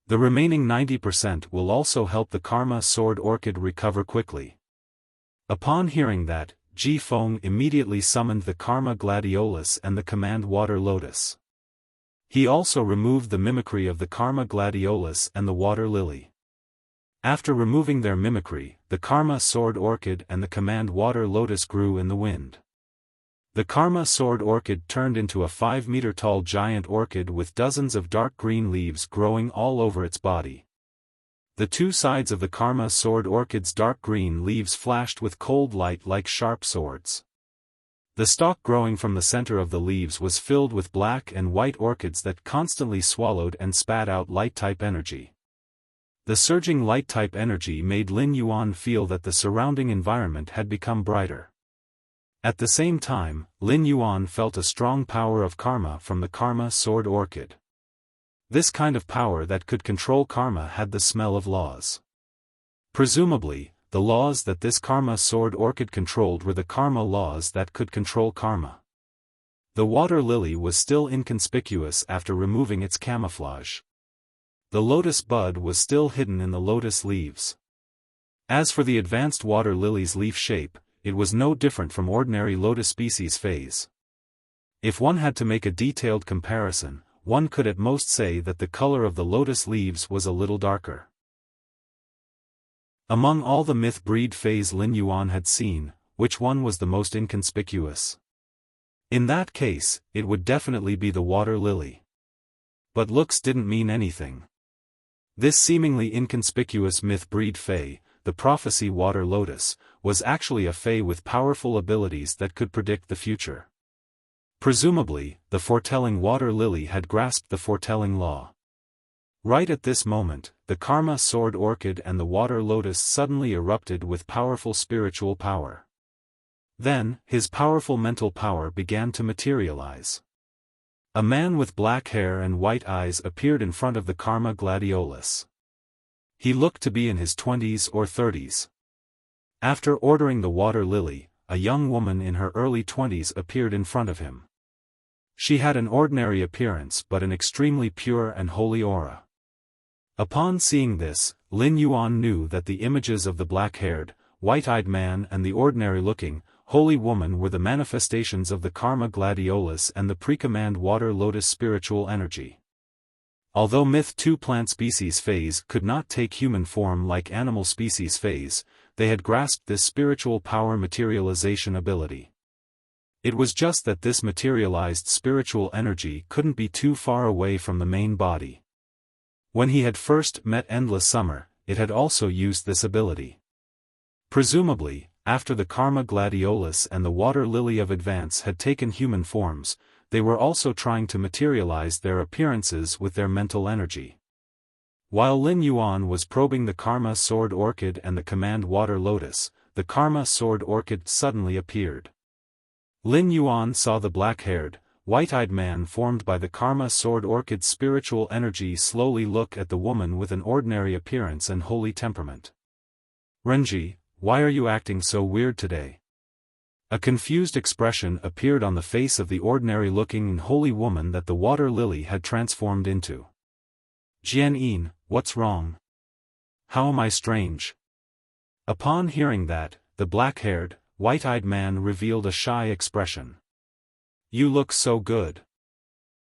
S1: The remaining 90% will also help the Karma Sword Orchid recover quickly." Upon hearing that, Ji Feng immediately summoned the Karma Gladiolus and the Command Water Lotus. He also removed the mimicry of the Karma Gladiolus and the Water Lily. After removing their mimicry, the Karma Sword Orchid and the Command Water Lotus grew in the wind. The Karma Sword Orchid turned into a 5-meter-tall giant orchid with dozens of dark green leaves growing all over its body. The two sides of the Karma Sword Orchid's dark green leaves flashed with cold light like sharp swords. The stalk growing from the center of the leaves was filled with black and white orchids that constantly swallowed and spat out light-type energy. The surging light-type energy made Lin Yuan feel that the surrounding environment had become brighter. At the same time, Lin Yuan felt a strong power of karma from the Karma Sword Orchid. This kind of power that could control karma had the smell of laws. Presumably, the laws that this Karma Sword Orchid controlled were the karma laws that could control karma. The water lily was still inconspicuous after removing its camouflage. The lotus bud was still hidden in the lotus leaves. As for the advanced water lily's leaf shape, it was no different from ordinary lotus species phase. If one had to make a detailed comparison, one could at most say that the color of the lotus leaves was a little darker. Among all the myth breed phase Lin Yuan had seen, which one was the most inconspicuous? In that case, it would definitely be the water lily. But looks didn't mean anything. This seemingly inconspicuous myth breed fae, the prophecy water lotus, was actually a fae with powerful abilities that could predict the future. Presumably, the foretelling water lily had grasped the foretelling law. Right at this moment, the Karma Sword Orchid and the water lotus suddenly erupted with powerful spiritual power. Then, his powerful mental power began to materialize. A man with black hair and white eyes appeared in front of the Karma Gladiolus. He looked to be in his 20s or 30s. After ordering the water lily, a young woman in her early 20s appeared in front of him. She had an ordinary appearance but an extremely pure and holy aura. Upon seeing this, Lin Yuan knew that the images of the black-haired, white-eyed man and the ordinary-looking, holy woman were the manifestations of the Karma Gladiolus and the pre-command water lotus spiritual energy. Although Myth 2 plant species phase could not take human form like animal species phase, they had grasped this spiritual power materialization ability. It was just that this materialized spiritual energy couldn't be too far away from the main body. When he had first met Endless Summer, it had also used this ability. Presumably, after the Karma Gladiolus and the Water Lily of Advance had taken human forms, they were also trying to materialize their appearances with their mental energy. While Lin Yuan was probing the Karma Sword Orchid and the Command Water Lotus, the Karma Sword Orchid suddenly appeared. Lin Yuan saw the black-haired, white-eyed man formed by the Karma Sword Orchid's spiritual energy slowly looked at the woman with an ordinary appearance and holy temperament. "Renji, why are you acting so weird today?" A confused expression appeared on the face of the ordinary-looking and holy woman that the water lily had transformed into. "Jian-yin, what's wrong? How am I strange?" Upon hearing that, the black-haired, white-eyed man revealed a shy expression. "You look so good."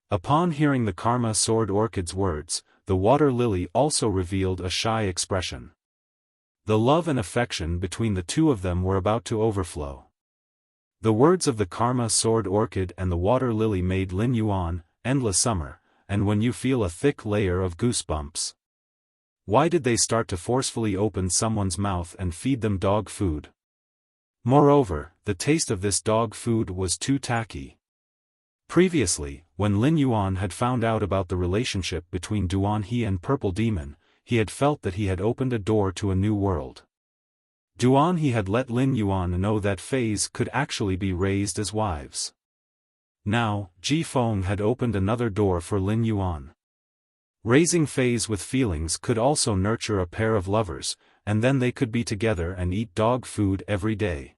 S1: Upon hearing the Karma Sword Orchid's words, the water lily also revealed a shy expression. The love and affection between the two of them were about to overflow. The words of the Karma Sword Orchid and the water lily made Lin Yuan, endless summer, and when you feel a thick layer of goosebumps. Why did they start to forcefully open someone's mouth and feed them dog food? Moreover, the taste of this dog food was too tacky. Previously, when Lin Yuan had found out about the relationship between Duan He and Purple Demon, he had felt that he had opened a door to a new world. Duan He had let Lin Yuan know that fays could actually be raised as wives. Now, Ji Feng had opened another door for Lin Yuan. Raising fays with feelings could also nurture a pair of lovers, and then they could be together and eat dog food every day.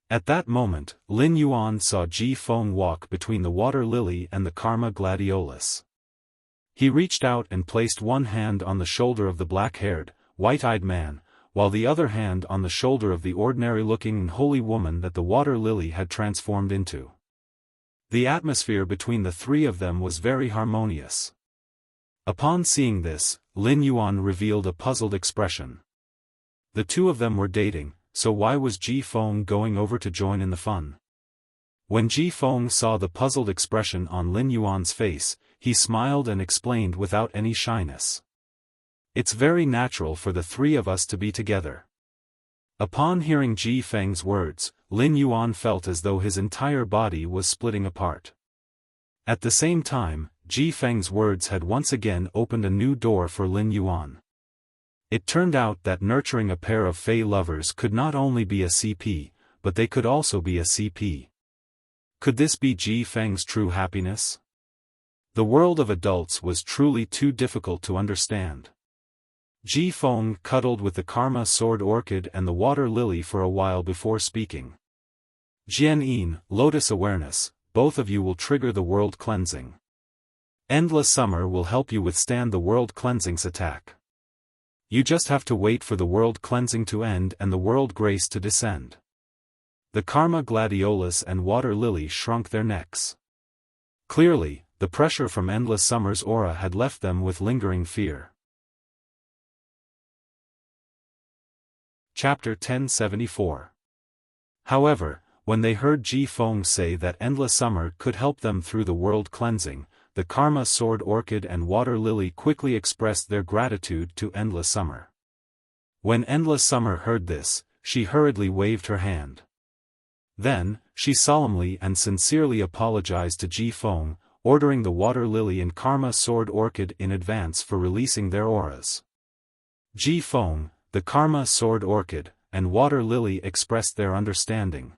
S1: At that moment, Lin Yuan saw Ji Feng walk between the water lily and the Karma gladiolus. He reached out and placed one hand on the shoulder of the black-haired, white-eyed man, while the other hand on the shoulder of the ordinary-looking and holy woman that the water lily had transformed into. The atmosphere between the three of them was very harmonious. Upon seeing this, Lin Yuan revealed a puzzled expression. The two of them were dating, so why was Ji Feng going over to join in the fun? When Ji Feng saw the puzzled expression on Lin Yuan's face, he smiled and explained without any shyness. "It's very natural for the three of us to be together." Upon hearing Ji Feng's words, Lin Yuan felt as though his entire body was splitting apart. At the same time, Ji Feng's words had once again opened a new door for Lin Yuan. It turned out that nurturing a pair of fey lovers could not only be a CP, but they could also be a CP. Could this be Ji Feng's true happiness? The world of adults was truly too difficult to understand. Ji Feng cuddled with the Karma Sword Orchid and the water lily for a while before speaking. "Jian-yin, Lotus Awareness, both of you will trigger the world cleansing. Endless summer will help you withstand the world cleansing's attack. You just have to wait for the world cleansing to end and the world grace to descend." The Karma gladiolus and water lily shrunk their necks. Clearly, the pressure from endless summer's aura had left them with lingering fear. Chapter 1074. However, when they heard Ji Feng say that endless summer could help them through the world cleansing, the Karma Sword Orchid and water lily quickly expressed their gratitude to endless summer. When endless summer heard this, she hurriedly waved her hand. Then, she solemnly and sincerely apologized to Ji Feng, ordering the water lily and Karma Sword Orchid in advance for releasing their auras. Ji Feng, the Karma Sword Orchid, and water lily expressed their understanding.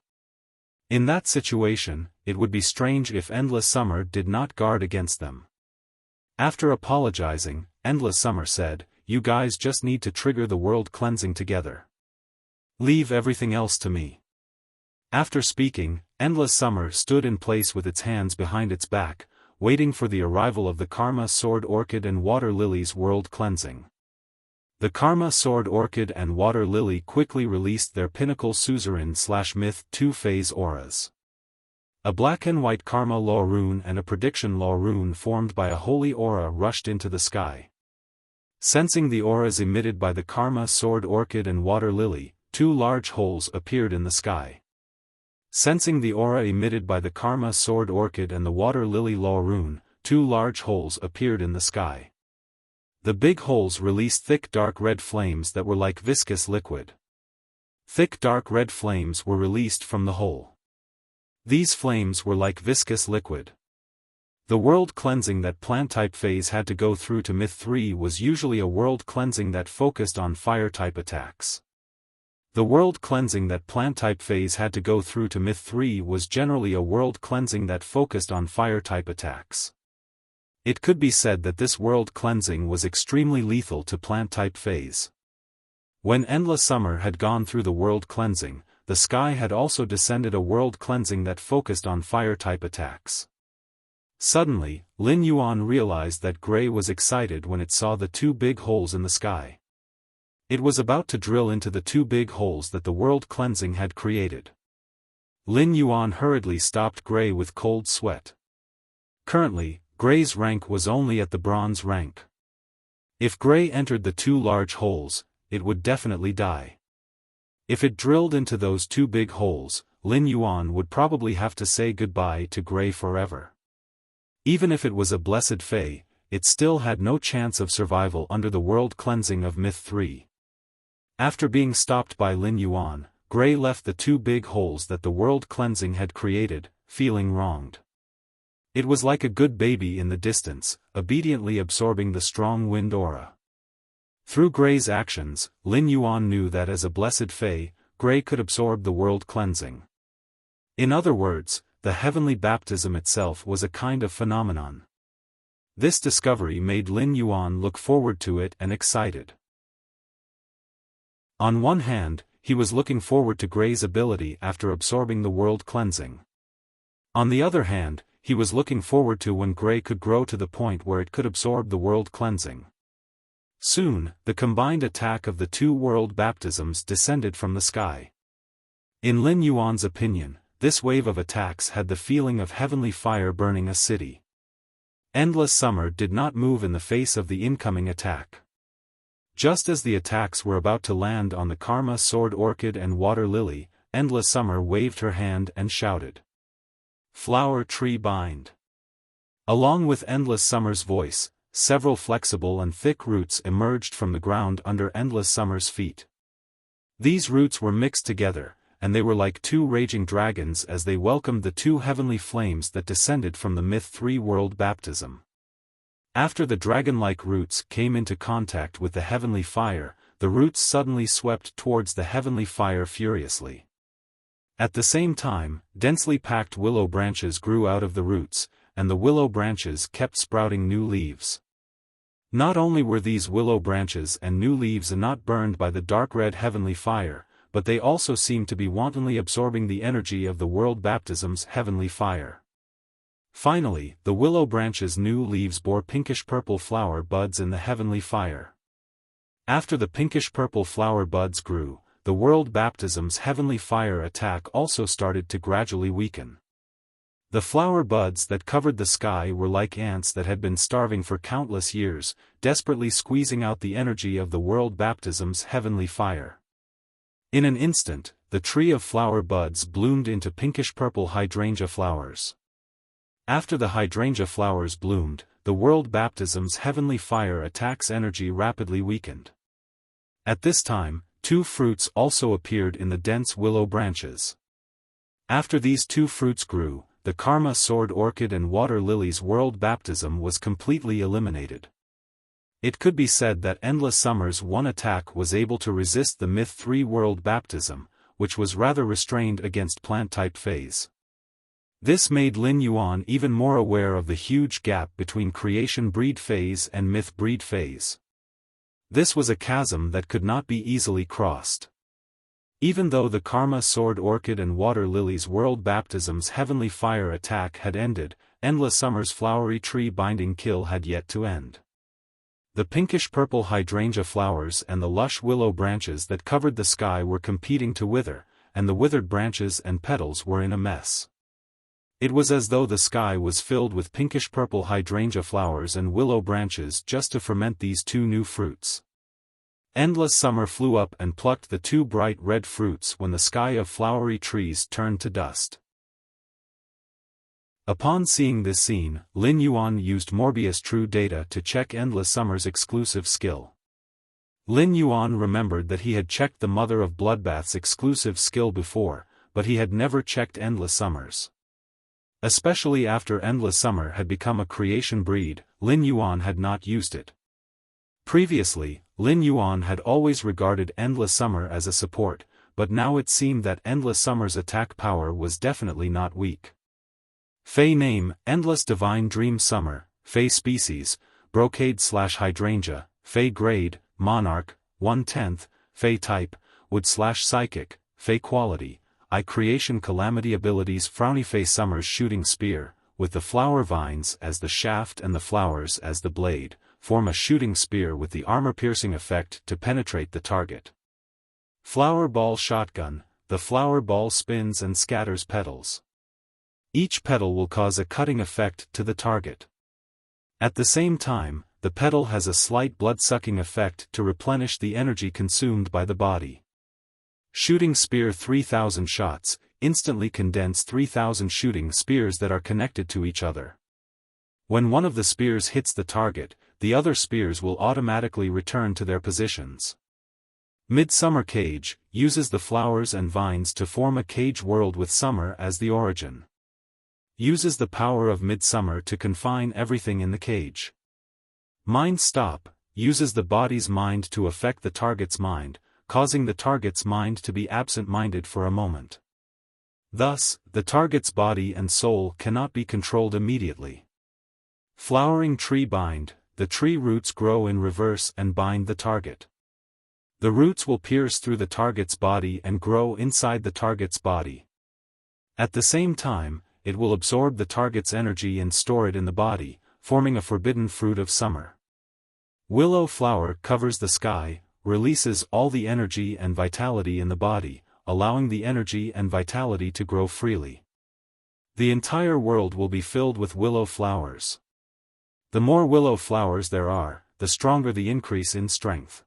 S1: In that situation, it would be strange if endless summer did not guard against them. After apologizing, endless summer said, "You guys just need to trigger the world cleansing together. Leave everything else to me." After speaking, endless summer stood in place with its hands behind its back, waiting for the arrival of the Karma Sword Orchid and water lily's world cleansing. The Karma Sword Orchid and water lily quickly released their pinnacle suzerain/myth 2-phase auras. A black and white Karma Law rune and a prediction law rune formed by a holy aura rushed into the sky. Sensing the auras emitted by the Karma Sword Orchid and water lily, 2 large holes appeared in the sky. Sensing the aura emitted by the Karma Sword Orchid and the water lily law rune, 2 large holes appeared in the sky. The big holes released thick dark red flames that were like viscous liquid. Thick dark red flames were released from the hole. These flames were like viscous liquid. The world cleansing that plant-type phase had to go through to Myth 3 was usually a world cleansing that focused on fire-type attacks. The world cleansing that plant-type phase had to go through to Myth 3 was generally a world cleansing that focused on fire-type attacks. It could be said that this world cleansing was extremely lethal to plant-type phase. When Endless Summer had gone through the world cleansing, the sky had also descended a world cleansing that focused on fire-type attacks. Suddenly, Lin Yuan realized that Gray was excited when it saw the two big holes in the sky. It was about to drill into the two big holes that the world cleansing had created. Lin Yuan hurriedly stopped Gray with cold sweat. Currently, Gray's rank was only at the bronze rank. If Gray entered the two large holes, it would definitely die. If it drilled into those two big holes, Lin Yuan would probably have to say goodbye to Gray forever. Even if it was a blessed Fae, it still had no chance of survival under the world cleansing of Myth 3. After being stopped by Lin Yuan, Gray left the two big holes that the world cleansing had created, feeling wronged. It was like a good baby in the distance, obediently absorbing the strong wind aura. Through Gray's actions, Lin Yuan knew that as a blessed Fae, Gray could absorb the world cleansing. In other words, the heavenly baptism itself was a kind of phenomenon. This discovery made Lin Yuan look forward to it and excited. On one hand, he was looking forward to Gray's ability after absorbing the world cleansing. On the other hand, he was looking forward to when Gray could grow to the point where it could absorb the world cleansing. Soon, the combined attack of the two world baptisms descended from the sky. In Lin Yuan's opinion, this wave of attacks had the feeling of heavenly fire burning a city. Endless Summer did not move in the face of the incoming attack. Just as the attacks were about to land on the Karma Sword Orchid and Water Lily, Endless Summer waved her hand and shouted, "Flower Tree Bind!" Along with Endless Summer's voice, several flexible and thick roots emerged from the ground under Endless Summer's feet. These roots were mixed together, and they were like two raging dragons as they welcomed the two heavenly flames that descended from the Myth 3 world baptism. After the dragon-like roots came into contact with the heavenly fire, the roots suddenly swept towards the heavenly fire furiously. At the same time, densely packed willow branches grew out of the roots, and the willow branches kept sprouting new leaves. Not only were these willow branches and new leaves not burned by the dark red heavenly fire, but they also seemed to be wantonly absorbing the energy of the world baptism's heavenly fire. Finally, the willow branch's new leaves bore pinkish-purple flower buds in the heavenly fire. After the pinkish-purple flower buds grew, the world baptism's heavenly fire attack also started to gradually weaken. The flower buds that covered the sky were like ants that had been starving for countless years, desperately squeezing out the energy of the world baptism's heavenly fire. In an instant, the tree of flower buds bloomed into pinkish-purple hydrangea flowers. After the hydrangea flowers bloomed, the world baptism's heavenly fire attack's energy rapidly weakened. At this time, two fruits also appeared in the dense willow branches. After these two fruits grew, the Karma Sword Orchid and Water Lily's world baptism was completely eliminated. It could be said that Endless Summer's one attack was able to resist the Myth 3 world baptism, which was rather restrained against plant-type phase. This made Lin Yuan even more aware of the huge gap between creation breed phase and myth breed phase. This was a chasm that could not be easily crossed. Even though the Karma Sword Orchid and Water Lily's world baptism's heavenly fire attack had ended, Endless Summer's flowery tree binding kill had yet to end. The pinkish-purple hydrangea flowers and the lush willow branches that covered the sky were competing to wither, and the withered branches and petals were in a mess. It was as though the sky was filled with pinkish-purple hydrangea flowers and willow branches just to ferment these two new fruits. Endless Summer flew up and plucked the two bright red fruits when the sky of flowery trees turned to dust. Upon seeing this scene, Lin Yuan used Morbius True Data to check Endless Summer's exclusive skill. Lin Yuan remembered that he had checked the Mother of Bloodbath's exclusive skill before, but he had never checked Endless Summer's. Especially after Endless Summer had become a creation breed, Lin Yuan had not used it. Previously, Lin Yuan had always regarded Endless Summer as a support, but now it seemed that Endless Summer's attack power was definitely not weak. Fey name, Endless Divine Dream Summer, Fey species, Brocade/Hydrangea, Fey grade, Monarch, 1/10, Fey type, Wood/Psychic, Fey quality, I Creation Calamity abilities Frowny Fey Summer's Shooting Spear, with the flower vines as the shaft and the flowers as the blade, form a shooting spear with the armor-piercing effect to penetrate the target. Flower Ball Shotgun, the flower ball spins and scatters petals. Each petal will cause a cutting effect to the target. At the same time, the petal has a slight blood-sucking effect to replenish the energy consumed by the body. Shooting Spear 3000 shots, instantly condense 3000 shooting spears that are connected to each other. When one of the spears hits the target, the other spears will automatically return to their positions. Midsummer Cage, uses the flowers and vines to form a cage world with summer as the origin. Uses the power of midsummer to confine everything in the cage. Mind Stop, uses the body's mind to affect the target's mind, causing the target's mind to be absent-minded for a moment. Thus, the target's body and soul cannot be controlled immediately. Flowering Tree Bind, the tree roots grow in reverse and bind the target. The roots will pierce through the target's body and grow inside the target's body. At the same time, it will absorb the target's energy and store it in the body, forming a forbidden fruit of summer. Willow Flower covers the sky, releases all the energy and vitality in the body, allowing the energy and vitality to grow freely. The entire world will be filled with willow flowers. The more willow flowers there are, the stronger the increase in strength.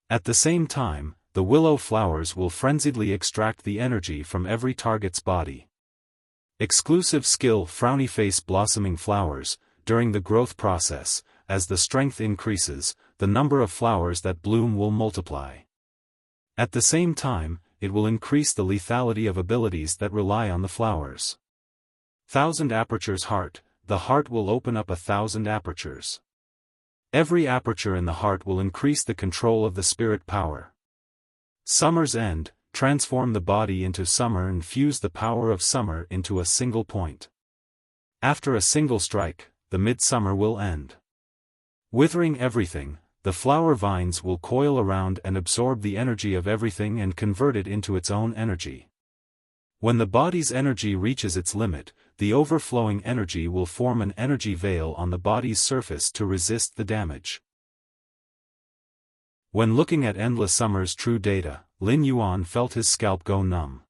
S1: At the same time, the willow flowers will frenziedly extract the energy from every target's body. Exclusive skill Frowny Face Blossoming Flowers, during the growth process, as the strength increases, the number of flowers that bloom will multiply. At the same time, it will increase the lethality of abilities that rely on the flowers. 1000 Apertures Heart, the heart will open up 1000 apertures. Every aperture in the heart will increase the control of the spirit power. Summer's End, transform the body into summer and fuse the power of summer into a single point. After a single strike, the midsummer will end. Withering Everything, the flower vines will coil around and absorb the energy of everything and convert it into its own energy. When the body's energy reaches its limit, the overflowing energy will form an energy veil on the body's surface to resist the damage. When looking at Endless Summer's true data, Lin Yuan felt his scalp go numb.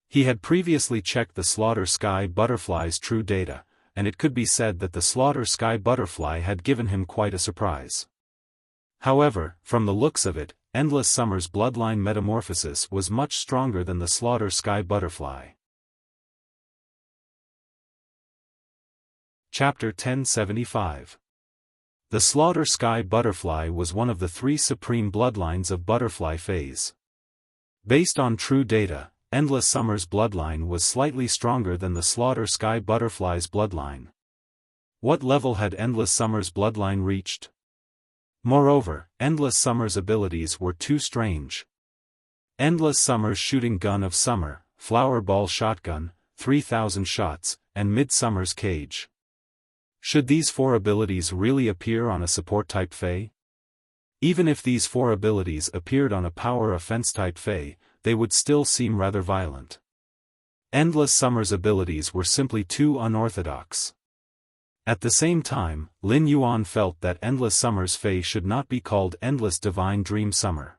S1: He had previously checked the Slaughter Sky Butterfly's true data, and it could be said that the Slaughter Sky Butterfly had given him quite a surprise. However, from the looks of it, Endless Summer's bloodline metamorphosis was much stronger than the Slaughter Sky Butterfly. Chapter 1075. The Slaughter Sky Butterfly was one of the 3 supreme bloodlines of butterfly phase. Based on true data, Endless Summer's bloodline was slightly stronger than the Slaughter Sky Butterfly's bloodline. What level had Endless Summer's bloodline reached? Moreover, Endless Summer's abilities were too strange. Endless Summer's Shooting Gun of Summer, Flower Ball Shotgun, 3000 shots, and Midsummer's Cage. Should these 4 abilities really appear on a support-type Fey? Even if these 4 abilities appeared on a power offense-type Fey, they would still seem rather violent. Endless Summer's abilities were simply too unorthodox. At the same time, Lin Yuan felt that Endless Summer's Fey should not be called Endless Divine Dream Summer.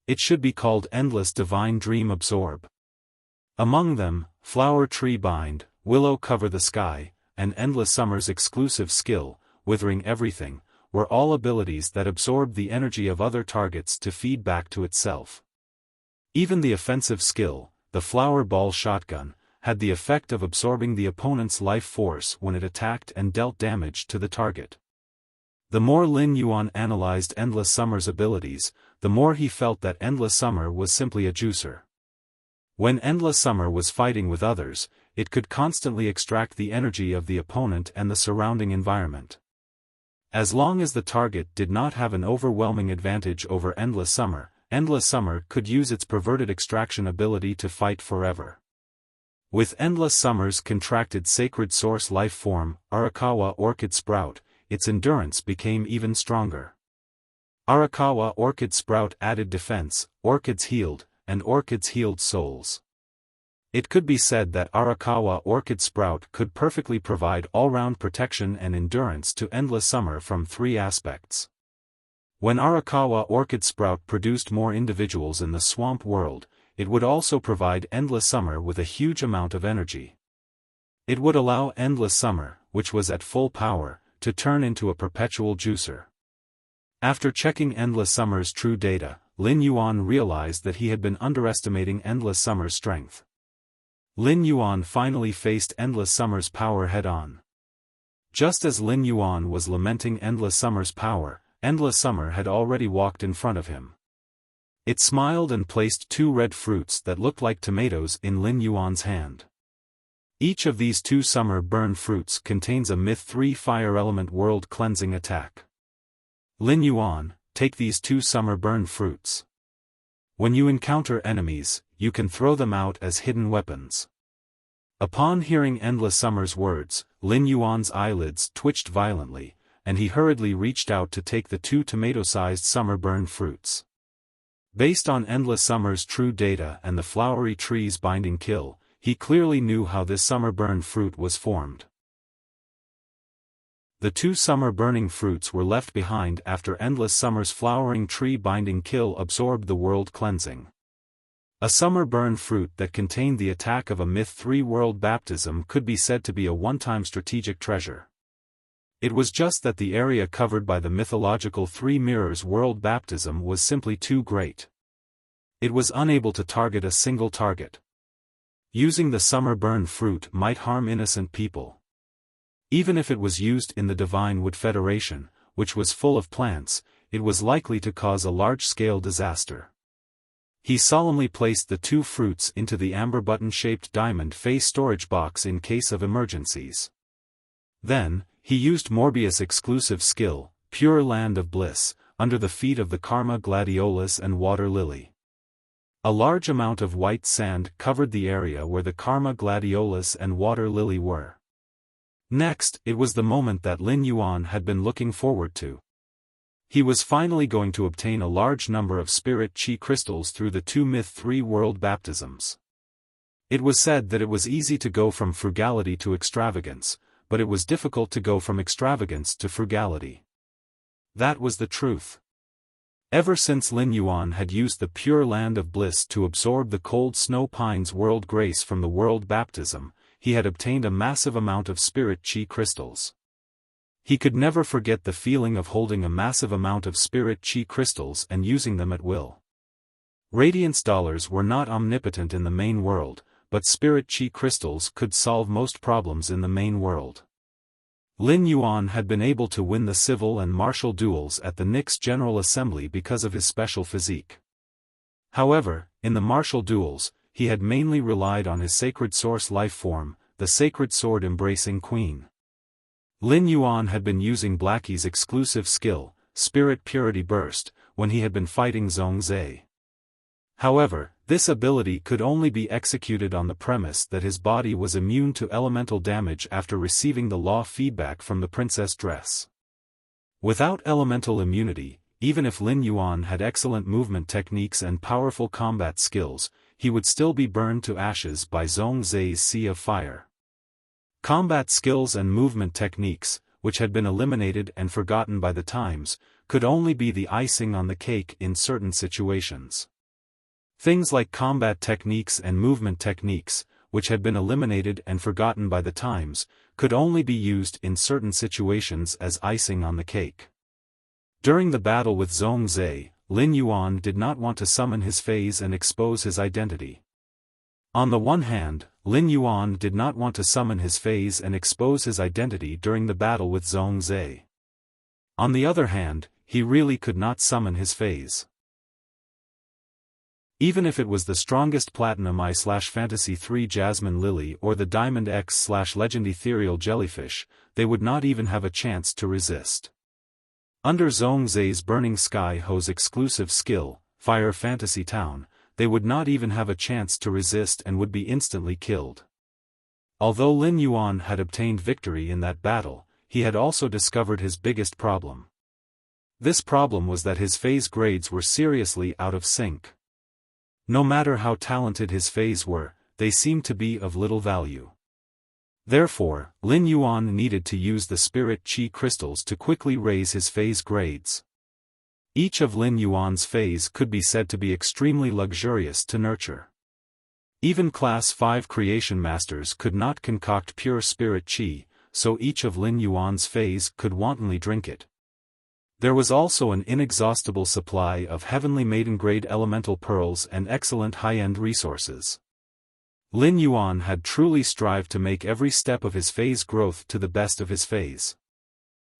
S1: It should be called Endless Divine Dream Absorb. Among them, Flower Tree Bind, Willow Cover the Sky, and Endless Summer's exclusive skill, Withering Everything, were all abilities that absorbed the energy of other targets to feed back to itself. Even the offensive skill, the Flower Ball Shotgun, had the effect of absorbing the opponent's life force when it attacked and dealt damage to the target. The more Lin Yuan analyzed Endless Summer's abilities, the more he felt that Endless Summer was simply a juicer. When Endless Summer was fighting with others, it could constantly extract the energy of the opponent and the surrounding environment. As long as the target did not have an overwhelming advantage over Endless Summer, Endless Summer could use its perverted extraction ability to fight forever. With Endless Summer's contracted sacred source life form, Arakawa Orchid Sprout, its endurance became even stronger. Arakawa Orchid Sprout added defense, orchids healed, and orchids healed souls. It could be said that Arakawa Orchid Sprout could perfectly provide all-round protection and endurance to Endless Summer from three aspects. When Arakawa Orchid Sprout produced more individuals in the swamp world, it would also provide Endless Summer with a huge amount of energy. It would allow Endless Summer, which was at full power, to turn into a perpetual juicer. After checking Endless Summer's true data, Lin Yuan realized that he had been underestimating Endless Summer's strength. Lin Yuan finally faced Endless Summer's power head-on. Just as Lin Yuan was lamenting Endless Summer's power, Endless Summer had already walked in front of him. It smiled and placed two red fruits that looked like tomatoes in Lin Yuan's hand. Each of these two summer burn fruits contains a Myth 3 fire element world cleansing attack. Lin Yuan, take these two summer burn fruits. When you encounter enemies, you can throw them out as hidden weapons. Upon hearing Endless Summer's words, Lin Yuan's eyelids twitched violently, and he hurriedly reached out to take the two tomato-sized summer burn fruits. Based on Endless Summer's true data and the flowery tree's binding kill, he clearly knew how this summer burn fruit was formed. The two summer burning fruits were left behind after Endless Summer's flowering tree binding kill absorbed the world cleansing. A summer burn fruit that contained the attack of a Myth 3 world baptism could be said to be a one-time strategic treasure. It was just that the area covered by the mythological Three Mirrors world baptism was simply too great. It was unable to target a single target. Using the summer burn fruit might harm innocent people. Even if it was used in the Divine Wood Federation, which was full of plants, it was likely to cause a large-scale disaster. He solemnly placed the two fruits into the amber button-shaped diamond face storage box in case of emergencies. Then, he used Morbius' exclusive skill, Pure Land of Bliss, under the feet of the Karma Gladiolus and Water Lily. A large amount of white sand covered the area where the Karma Gladiolus and Water Lily were. Next, it was the moment that Lin Yuan had been looking forward to. He was finally going to obtain a large number of spirit chi crystals through the two Myth 3 world baptisms. It was said that it was easy to go from frugality to extravagance, but it was difficult to go from extravagance to frugality. That was the truth. Ever since Lin Yuan had used the Pure Land of Bliss to absorb the Cold Snow Pines world grace from the world baptism, he had obtained a massive amount of spirit chi crystals. He could never forget the feeling of holding a massive amount of spirit chi crystals and using them at will. Radiance dollars were not omnipotent in the main world, but spirit chi crystals could solve most problems in the main world. Lin Yuan had been able to win the civil and martial duels at the Nyx General Assembly because of his special physique. However, in the martial duels, he had mainly relied on his sacred source life form, the sacred sword embracing queen. Lin Yuan had been using Blackie's exclusive skill, Spirit Purity Burst, when he had been fighting Zhongzhe. However, this ability could only be executed on the premise that his body was immune to elemental damage after receiving the law feedback from the princess dress. Without elemental immunity, even if Lin Yuan had excellent movement techniques and powerful combat skills, he would still be burned to ashes by Zhongzhe's sea of fire. Combat skills and movement techniques, which had been eliminated and forgotten by the times, could only be the icing on the cake in certain situations. Things like combat techniques and movement techniques, which had been eliminated and forgotten by the times, could only be used in certain situations as icing on the cake. During the battle with Zhongzhe, Lin Yuan did not want to summon his phase and expose his identity. On the one hand, Lin Yuan did not want to summon his phase and expose his identity during the battle with Zhongzhe. On the other hand, he really could not summon his phase. Even if it was the strongest Platinum I/Fantasy 3 Jasmine Lily or the Diamond X/Legend Ethereal Jellyfish, they would not even have a chance to resist. Under Zhongzhe's Burning Sky Ho's exclusive skill, Fire Fantasy Town, they would not even have a chance to resist and would be instantly killed. Although Lin Yuan had obtained victory in that battle, he had also discovered his biggest problem. This problem was that his phase grades were seriously out of sync. No matter how talented his phase were, they seemed to be of little value. Therefore, Lin Yuan needed to use the spirit chi crystals to quickly raise his phase grades. Each of Lin Yuan's phase could be said to be extremely luxurious to nurture. Even Class 5 creation masters could not concoct pure spirit chi, so each of Lin Yuan's phase could wantonly drink it. There was also an inexhaustible supply of heavenly maiden-grade elemental pearls and excellent high-end resources. Lin Yuan had truly strived to make every step of his phase growth to the best of his phase.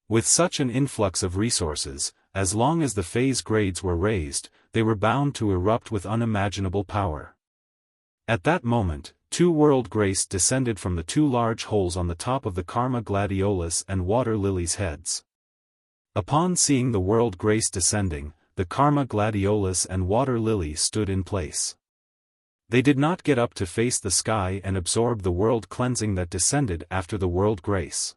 S1: With such an influx of resources, as long as the phase grades were raised, they were bound to erupt with unimaginable power. At that moment, 2 world grace descended from the 2 large holes on the top of the Karma Gladiolus and Water Lily's heads. Upon seeing the world grace descending, the Karma Gladiolus and Water Lily stood in place. They did not get up to face the sky and absorb the world cleansing that descended after the world grace.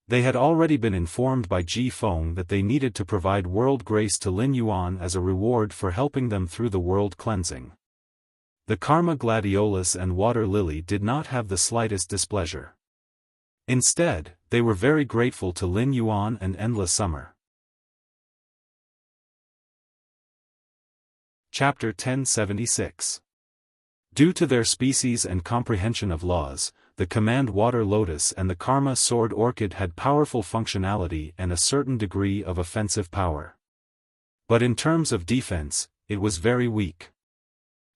S1: They had already been informed by Ji Feng that they needed to provide world grace to Lin Yuan as a reward for helping them through the world cleansing. The Karma Gladiolus and Water Lily did not have the slightest displeasure. Instead, they were very grateful to Lin Yuan and Endless Summer. Chapter 1076. Due to their species and comprehension of laws, the Command Water Lotus and the Karma Sword Orchid had powerful functionality and a certain degree of offensive power. But in terms of defense, it was very weak.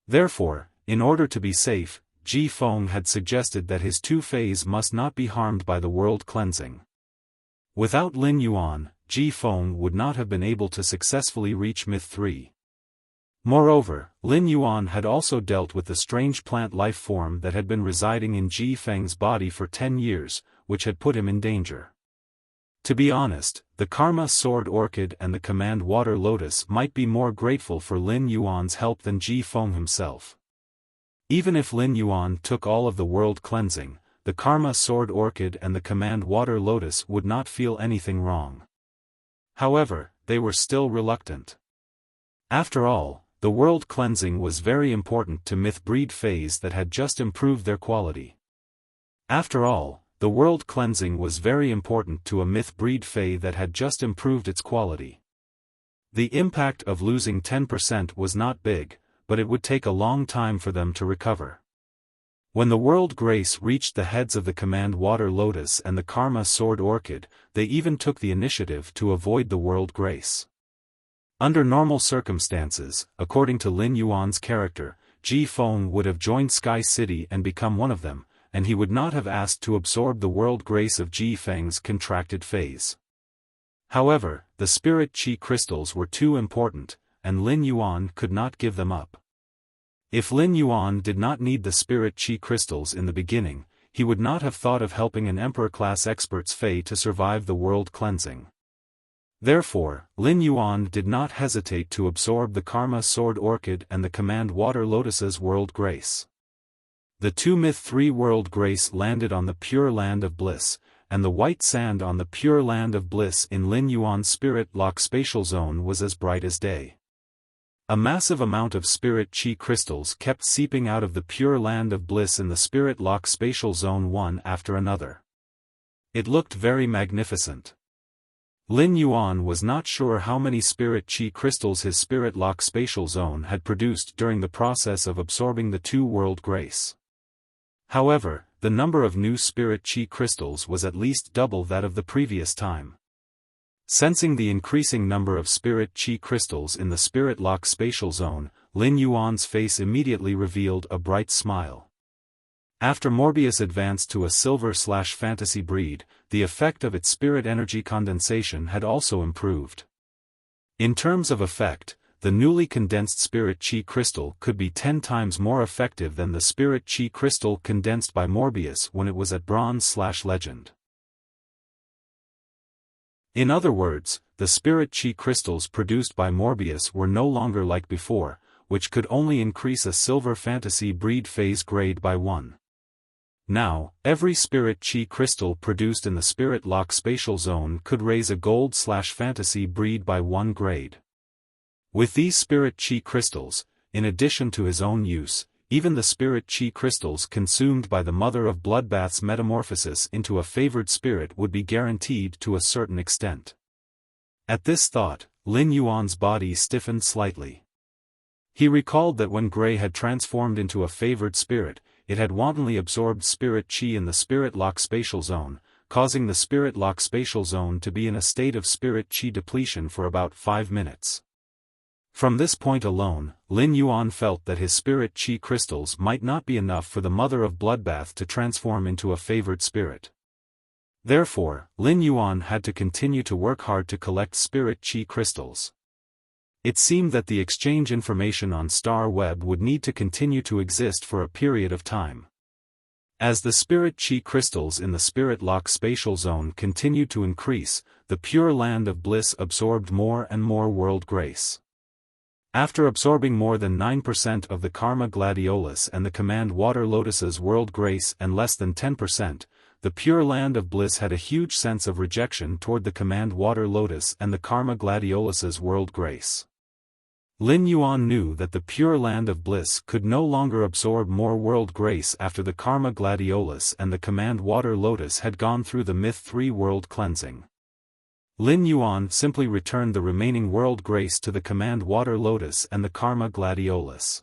S1: Therefore, in order to be safe, Ji Feng had suggested that his 2 phase must not be harmed by the world cleansing. Without Lin Yuan, Ji Feng would not have been able to successfully reach Myth 3. Moreover, Lin Yuan had also dealt with the strange plant life form that had been residing in Ji Feng's body for 10 years, which had put him in danger. To be honest, the Karma Sword Orchid and the Command Water Lotus might be more grateful for Lin Yuan's help than Ji Feng himself. Even if Lin Yuan took all of the world cleansing, the Karma Sword Orchid and the Command Water Lotus would not feel anything wrong. However, they were still reluctant. After all, the world cleansing was very important to Myth Breed phase that had just improved their quality. After all, the world cleansing was very important to a Myth Breed Fae that had just improved its quality. The impact of losing 10% was not big, but it would take a long time for them to recover. When the world grace reached the heads of the Command Water Lotus and the Karma Sword Orchid, they even took the initiative to avoid the world grace. Under normal circumstances, according to Lin Yuan's character, Ji Feng would have joined Sky City and become one of them, and he would not have asked to absorb the world grace of Ji Feng's contracted phase. However, the spirit chi crystals were too important, and Lin Yuan could not give them up. If Lin Yuan did not need the spirit chi crystals in the beginning, he would not have thought of helping an Emperor-class expert's Fae to survive the world cleansing. Therefore, Lin Yuan did not hesitate to absorb the Karma Sword Orchid and the Command Water Lotus's world grace. The 2 Myth 3 world grace landed on the Pure Land of Bliss, and the white sand on the Pure Land of Bliss in Lin Yuan's Spirit Lock Spatial Zone was as bright as day. A massive amount of spirit chi crystals kept seeping out of the Pure Land of Bliss in the Spirit Lock Spatial Zone one after another. It looked very magnificent. Lin Yuan was not sure how many spirit chi crystals his Spirit Lock Spatial Zone had produced during the process of absorbing the 2 world grace. However, the number of new spirit chi crystals was at least double that of the previous time. Sensing the increasing number of spirit chi crystals in the Spirit Lock Spatial Zone, Lin Yuan's face immediately revealed a bright smile. After Morbius advanced to a silver/fantasy breed, the effect of its spirit energy condensation had also improved. In terms of effect, the newly condensed spirit chi crystal could be 10 times more effective than the spirit chi crystal condensed by Morbius when it was at bronze/legend. In other words, the spirit chi crystals produced by Morbius were no longer like before, which could only increase a silver fantasy breed phase grade by 1. Now, every spirit chi crystal produced in the spirit lock spatial zone could raise a gold/fantasy breed by 1 grade. With these spirit chi crystals, in addition to his own use, even the spirit chi crystals consumed by the Mother of Bloodbath's metamorphosis into a favored spirit would be guaranteed to a certain extent. At this thought, Lin Yuan's body stiffened slightly. He recalled that when Gray had transformed into a favored spirit, it had wantonly absorbed spirit chi in the spirit lock spatial zone, causing the spirit lock spatial zone to be in a state of spirit chi depletion for about 5 minutes. From this point alone, Lin Yuan felt that his spirit chi crystals might not be enough for the Mother of Bloodbath to transform into a favored spirit. Therefore, Lin Yuan had to continue to work hard to collect spirit chi crystals. It seemed that the exchange information on Star Web would need to continue to exist for a period of time. As the spirit chi crystals in the spirit lock spatial zone continued to increase, the Pure Land of Bliss absorbed more and more world grace. After absorbing more than 9% of the Karma Gladiolus and the Command Water Lotus's world grace and less than 10%, the Pure Land of Bliss had a huge sense of rejection toward the Command Water Lotus and the Karma Gladiolus's world grace. Lin Yuan knew that the Pure Land of Bliss could no longer absorb more world grace after the Karma Gladiolus and the Command Water Lotus had gone through the Myth 3 world cleansing. Lin Yuan simply returned the remaining world grace to the Command Water Lotus and the Karma Gladiolus.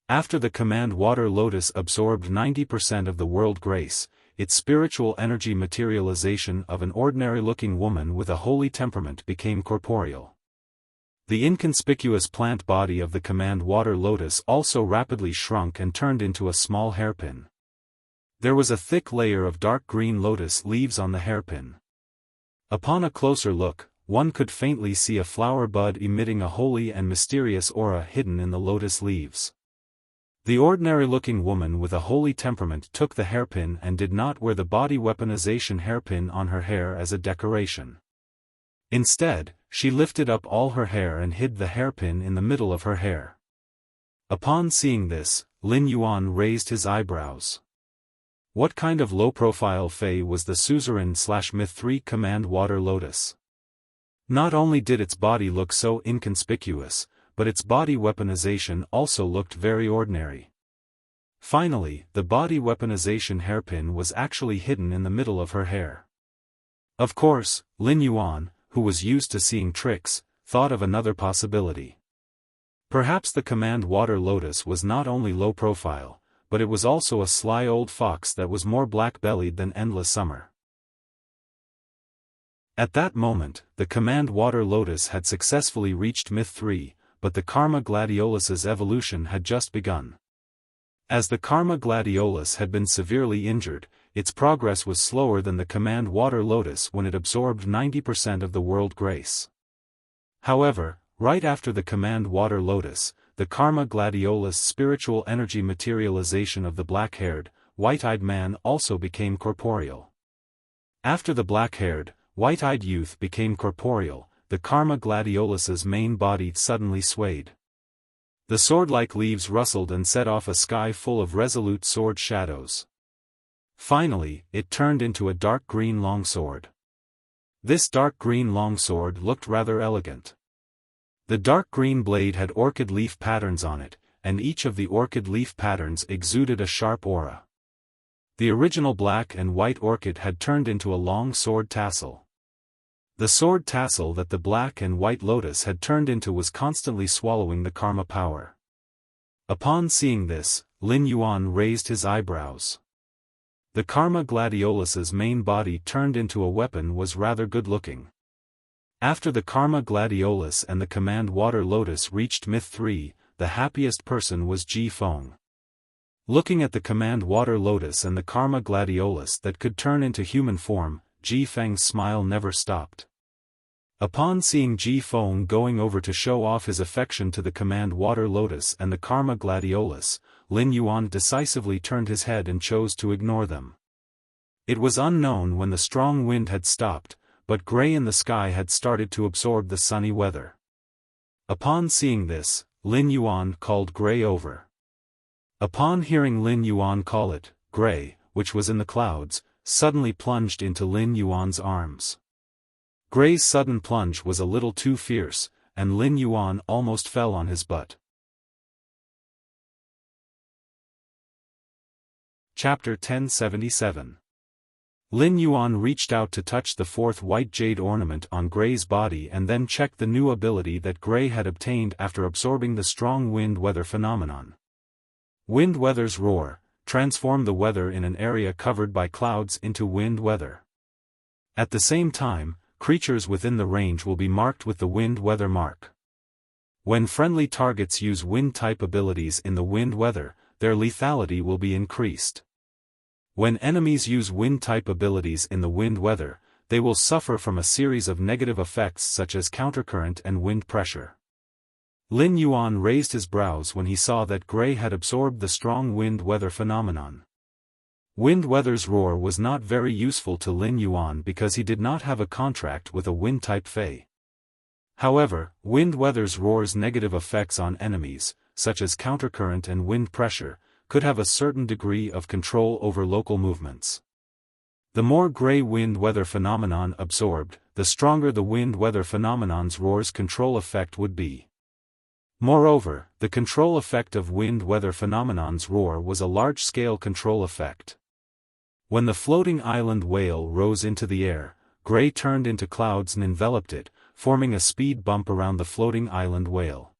S1: After the Command Water Lotus absorbed 90% of the world grace, its spiritual energy materialization of an ordinary-looking woman with a holy temperament became corporeal. The inconspicuous plant body of the Command Water Lotus also rapidly shrunk and turned into a small hairpin. There was a thick layer of dark green lotus leaves on the hairpin. Upon a closer look, one could faintly see a flower bud emitting a holy and mysterious aura hidden in the lotus leaves. The ordinary-looking woman with a holy temperament took the hairpin and did not wear the body weaponization hairpin on her hair as a decoration. Instead, she lifted up all her hair and hid the hairpin in the middle of her hair. Upon seeing this, Lin Yuan raised his eyebrows. What kind of low-profile fae was the Suzerain/Myth 3 Command Water Lotus? Not only did its body look so inconspicuous, but its body weaponization also looked very ordinary. Finally, the body weaponization hairpin was actually hidden in the middle of her hair. Of course, Lin Yuan, who was used to seeing tricks, thought of another possibility. Perhaps the Command Water Lotus was not only low-profile, but it was also a sly old fox that was more black-bellied than endless summer. At that moment, the Command Water Lotus had successfully reached Myth 3, but the Karma Gladiolus's evolution had just begun. As the Karma Gladiolus had been severely injured, its progress was slower than the Command Water Lotus when it absorbed 90% of the world grace. However, right after the Command Water Lotus, the Karma Gladiolus spiritual energy materialization of the black-haired, white-eyed man also became corporeal. After the black-haired, white-eyed youth became corporeal, the Karma Gladiolus's main body suddenly swayed. The sword-like leaves rustled and set off a sky full of resolute sword shadows. Finally, it turned into a dark green longsword. This dark green longsword looked rather elegant. The dark green blade had orchid leaf patterns on it, and each of the orchid leaf patterns exuded a sharp aura. The original black and white orchid had turned into a long sword tassel. The sword tassel that the black and white lotus had turned into was constantly swallowing the karma power. Upon seeing this, Lin Yuan raised his eyebrows. The Karma Gladiolus's main body turned into a weapon was rather good-looking. After the Karma Gladiolus and the Command Water Lotus reached Myth 3, the happiest person was Ji Feng. Looking at the Command Water Lotus and the Karma Gladiolus that could turn into human form, Ji Feng's smile never stopped. Upon seeing Ji Feng going over to show off his affection to the Command Water Lotus and the Karma Gladiolus, Lin Yuan decisively turned his head and chose to ignore them. It was unknown when the strong wind had stopped, but gray in the sky had started to absorb the sunny weather. Upon seeing this, Lin Yuan called gray over. Upon hearing Lin Yuan call it, gray, which was in the clouds, suddenly plunged into Lin Yuan's arms. Gray's sudden plunge was a little too fierce, and Lin Yuan almost fell on his butt. Chapter 1077. Lin Yuan reached out to touch the fourth white jade ornament on Gray's body and then checked the new ability that Gray had obtained after absorbing the strong wind weather phenomenon. Wind weather's roar transformed the weather in an area covered by clouds into wind weather. At the same time, creatures within the range will be marked with the wind weather mark. When friendly targets use wind-type abilities in the wind weather, their lethality will be increased. When enemies use wind-type abilities in the wind weather, they will suffer from a series of negative effects such as countercurrent and wind pressure. Lin Yuan raised his brows when he saw that Gray had absorbed the strong wind weather phenomenon. Wind weather's roar was not very useful to Lin Yuan because he did not have a contract with a wind-type fae. However, wind weather's roar's negative effects on enemies, such as countercurrent and wind pressure, could have a certain degree of control over local movements. The more Gray wind weather phenomenon absorbed, the stronger the wind weather phenomenon's roar's control effect would be. Moreover, the control effect of wind weather phenomenon's roar was a large-scale control effect. When the floating island whale rose into the air, Gray turned into clouds and enveloped it, forming a speed bump around the floating island whale.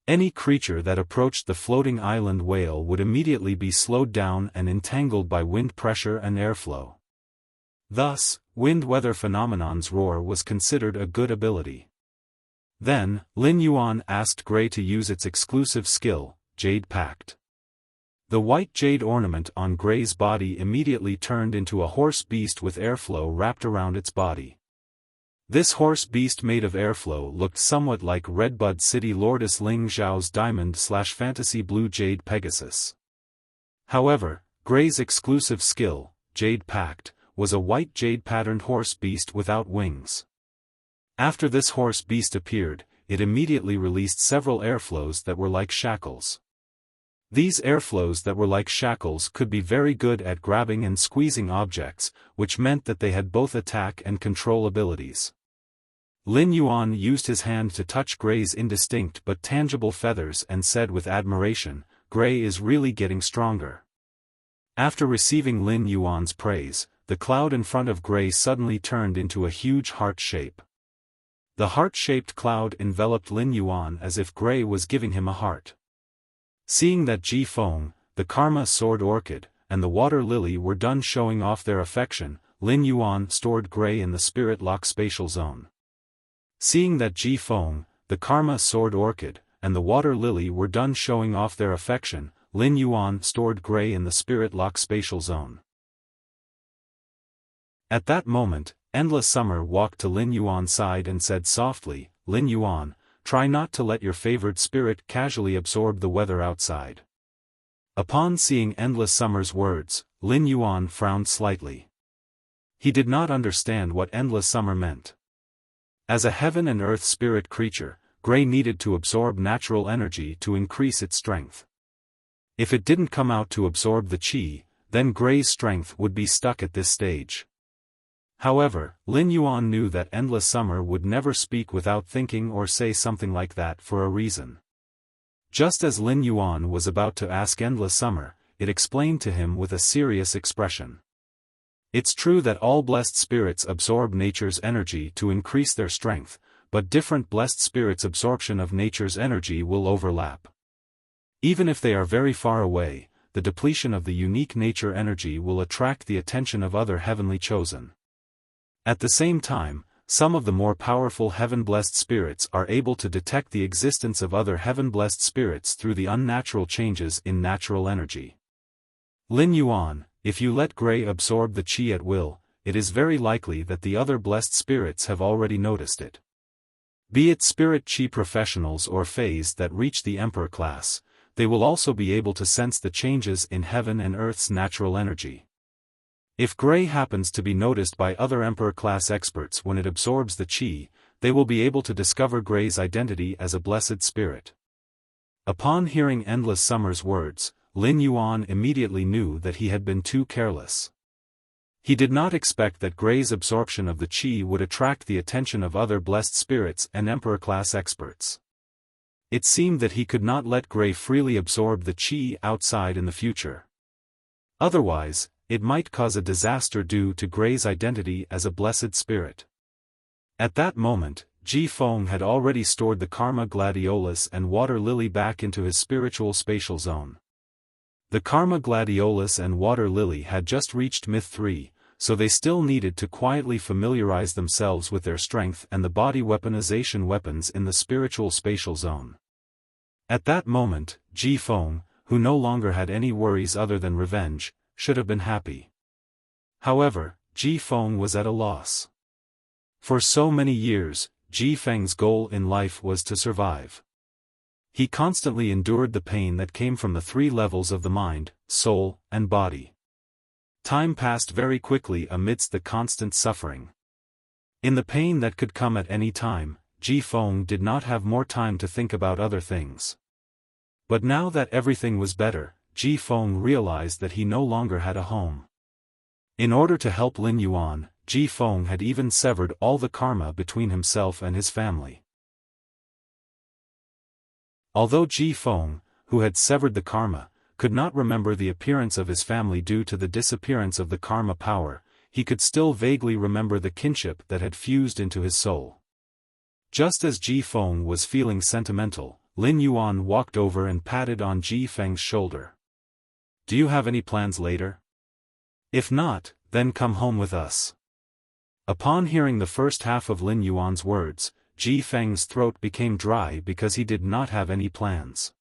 S1: Any creature that approached the floating island whale would immediately be slowed down and entangled by wind pressure and airflow. Thus, wind weather phenomenon's roar was considered a good ability. Then, Lin Yuan asked Gray to use its exclusive skill, Jade Pact. The white jade ornament on Gray's body immediately turned into a horse beast with airflow wrapped around its body. This horse beast made of airflow looked somewhat like Redbud City Lordess Ling Zhao's diamond/fantasy blue jade Pegasus. However, Gray's exclusive skill, Jade Pact, was a white jade-patterned horse beast without wings. After this horse beast appeared, it immediately released several airflows that were like shackles. These airflows that were like shackles could be very good at grabbing and squeezing objects, which meant that they had both attack and control abilities. Lin Yuan used his hand to touch Gray's indistinct but tangible feathers and said with admiration, "Gray is really getting stronger." After receiving Lin Yuan's praise, the cloud in front of Gray suddenly turned into a huge heart shape. The heart-shaped cloud enveloped Lin Yuan as if Gray was giving him a heart. Seeing that Ji Feng, the Karma Sword Orchid, and the Water Lily were done showing off their affection, Lin Yuan stored Gray in the Spirit Lock Spatial Zone. Seeing that Ji Feng, the Karma Sword Orchid, and the Water Lily were done showing off their affection, Lin Yuan stored Gray in the Spirit Lock Spatial Zone. At that moment, Endless Summer walked to Lin Yuan's side and said softly, "Lin Yuan, try not to let your favored spirit casually absorb the weather outside." Upon seeing Endless Summer's words, Lin Yuan frowned slightly. He did not understand what Endless Summer meant. As a heaven and earth spirit creature, Gray needed to absorb natural energy to increase its strength. If it didn't come out to absorb the qi, then Gray's strength would be stuck at this stage. However, Lin Yuan knew that Endless Summer would never speak without thinking or say something like that for a reason. Just as Lin Yuan was about to ask Endless Summer, it explained to him with a serious expression. It's true that all blessed spirits absorb nature's energy to increase their strength, but different blessed spirits' absorption of nature's energy will overlap. Even if they are very far away, the depletion of the unique nature energy will attract the attention of other heavenly chosen. At the same time, some of the more powerful heaven-blessed spirits are able to detect the existence of other heaven-blessed spirits through the unnatural changes in natural energy. Lin Yuan, if you let Gray absorb the qi at will, it is very likely that the other blessed spirits have already noticed it. Be it spirit qi professionals or fays that reach the Emperor class, they will also be able to sense the changes in heaven and earth's natural energy. If Gray happens to be noticed by other Emperor-class experts when it absorbs the Qi, they will be able to discover Gray's identity as a blessed spirit. Upon hearing Endless Summer's words, Lin Yuan immediately knew that he had been too careless. He did not expect that Gray's absorption of the Qi would attract the attention of other blessed spirits and Emperor-class experts. It seemed that he could not let Gray freely absorb the Qi outside in the future. Otherwise, it might cause a disaster due to Gray's identity as a blessed spirit. At that moment, Ji Feng had already stored the Karma Gladiolus and Water Lily back into his spiritual spatial zone. The Karma Gladiolus and Water Lily had just reached Myth 3, so they still needed to quietly familiarize themselves with their strength and the body weaponization weapons in the spiritual spatial zone. At that moment, Ji Feng, who no longer had any worries other than revenge, should have been happy. However, Ji Feng was at a loss. For so many years, Ji Feng's goal in life was to survive. He constantly endured the pain that came from the three levels of the mind, soul, and body. Time passed very quickly amidst the constant suffering. In the pain that could come at any time, Ji Feng did not have more time to think about other things. But now that everything was better, Ji Feng realized that he no longer had a home. In order to help Lin Yuan, Ji Feng had even severed all the karma between himself and his family. Although Ji Feng, who had severed the karma, could not remember the appearance of his family due to the disappearance of the karma power, he could still vaguely remember the kinship that had fused into his soul. Just as Ji Feng was feeling sentimental, Lin Yuan walked over and patted on Ji Feng's shoulder. "Do you have any plans later? If not, then come home with us." Upon hearing the first half of Lin Yuan's words, Ji Feng's throat became dry because he did not have any plans.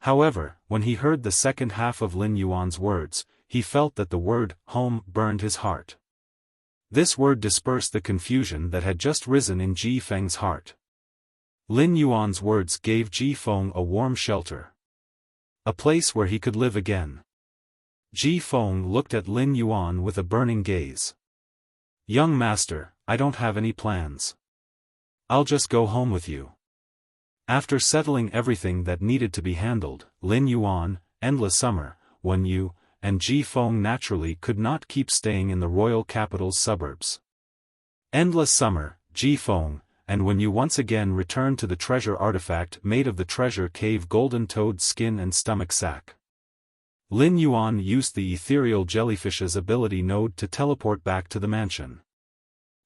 S1: However, when he heard the second half of Lin Yuan's words, he felt that the word home burned his heart. This word dispersed the confusion that had just risen in Ji Feng's heart. Lin Yuan's words gave Ji Feng a warm shelter. A place where he could live again. Ji Feng looked at Lin Yuan with a burning gaze. "Young master, I don't have any plans. I'll just go home with you." After settling everything that needed to be handled, Lin Yuan, Endless Summer, Wen Yu, and Ji Feng naturally could not keep staying in the royal capital's suburbs. Endless Summer, Ji Feng, and Wen Yu once again returned to the treasure artifact made of the treasure cave golden toad skin and stomach sac. Lin Yuan used the ethereal jellyfish's ability node to teleport back to the mansion.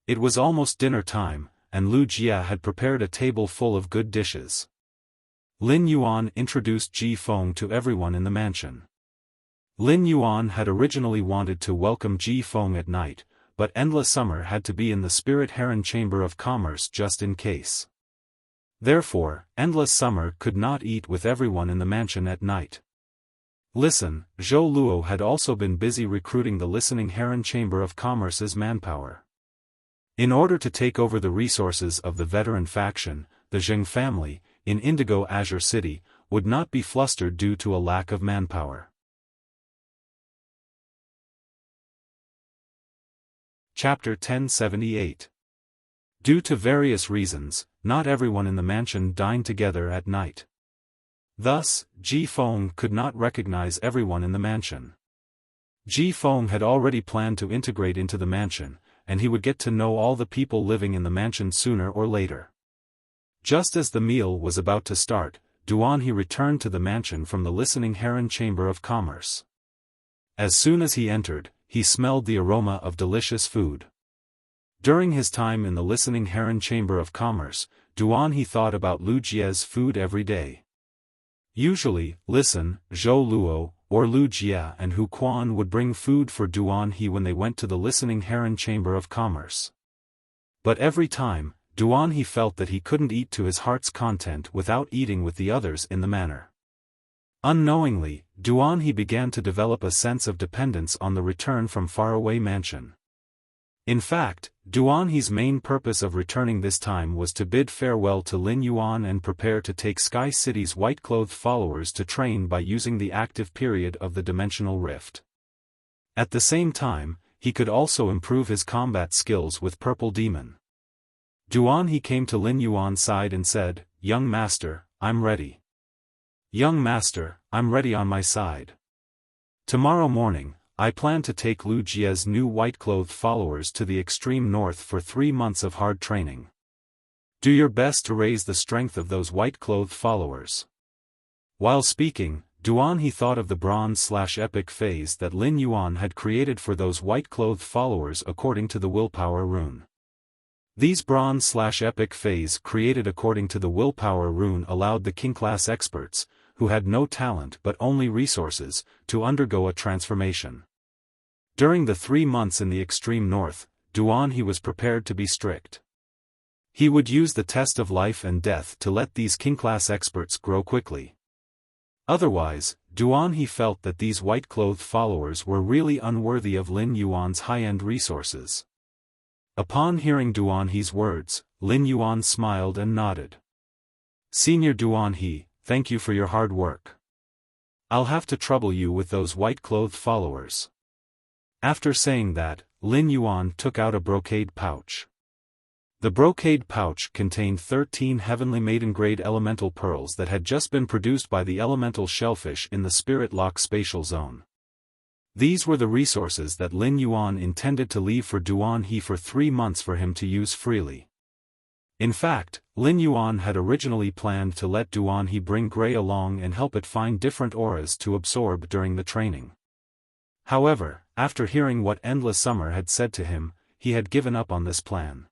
S1: It was almost dinner time, and Lu Jia had prepared a table full of good dishes. Lin Yuan introduced Ji Feng to everyone in the mansion. Lin Yuan had originally wanted to welcome Ji Feng at night, but Endless Summer had to be in the Spirit Heron Chamber of Commerce just in case. Therefore, Endless Summer could not eat with everyone in the mansion at night. Listen, Zhou Luo had also been busy recruiting the Listening Heron Chamber of Commerce's manpower. In order to take over the resources of the veteran faction, the Zheng family, in Indigo Azure City, would not be flustered due to a lack of manpower. Chapter 1078. Due to various reasons, not everyone in the mansion dined together at night. Thus, Ji Feng could not recognize everyone in the mansion. Ji Feng had already planned to integrate into the mansion, and he would get to know all the people living in the mansion sooner or later. Just as the meal was about to start, Duan-He returned to the mansion from the Listening Heron Chamber of Commerce. As soon as he entered, he smelled the aroma of delicious food. During his time in the Listening Heron Chamber of Commerce, Duan-He thought about Lu Jia's food every day. Usually, Listen, Zhou Luo, or Lu Jia and Hu Quan would bring food for Duan-He when they went to the Listening Heron Chamber of Commerce. But every time, Duan-He felt that he couldn't eat to his heart's content without eating with the others in the manor. Unknowingly, Duan-He began to develop a sense of dependence on the return from faraway mansion. In fact, Duan-He's main purpose of returning this time was to bid farewell to Lin Yuan and prepare to take Sky City's white-clothed followers to train by using the active period of the dimensional rift. At the same time, he could also improve his combat skills with Purple Demon. Duan He came to Lin Yuan's side and said, "Young master, I'm ready. Young master, I'm ready on my side. Tomorrow morning, I plan to take Lu Jie's new white-clothed followers to the extreme north for 3 months of hard training. Do your best to raise the strength of those white-clothed followers." While speaking, Duan He thought of the bronze/epic phase that Lin Yuan had created for those white-clothed followers according to the willpower rune. These bronze/epic phase created according to the willpower rune allowed the king-class experts, who had no talent but only resources, to undergo a transformation. During the 3 months in the extreme north, Duan He was prepared to be strict. He would use the test of life and death to let these king-class experts grow quickly. Otherwise, Duan He felt that these white-clothed followers were really unworthy of Lin Yuan's high-end resources. Upon hearing Duan He's words, Lin Yuan smiled and nodded. "Senior Duan He, thank you for your hard work. I'll have to trouble you with those white-clothed followers." After saying that, Lin Yuan took out a brocade pouch. The brocade pouch contained 13 heavenly maiden-grade elemental pearls that had just been produced by the elemental shellfish in the Spirit Lock spatial zone. These were the resources that Lin Yuan intended to leave for Duan He for 3 months for him to use freely. In fact, Lin Yuan had originally planned to let Duan He bring Gray along and help it find different auras to absorb during the training. However, after hearing what Endless Summer had said to him, he had given up on this plan.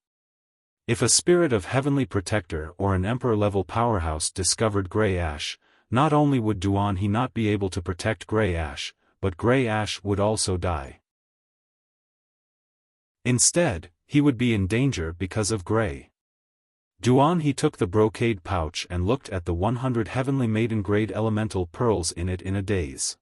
S1: If a spirit of heavenly protector or an emperor-level powerhouse discovered Gray Ash, not only would Duan He not be able to protect Gray Ash, but Gray Ash would also die. Instead, he would be in danger because of Gray. Duan He took the brocade pouch and looked at the 100 heavenly maiden-grade elemental pearls in it in a daze.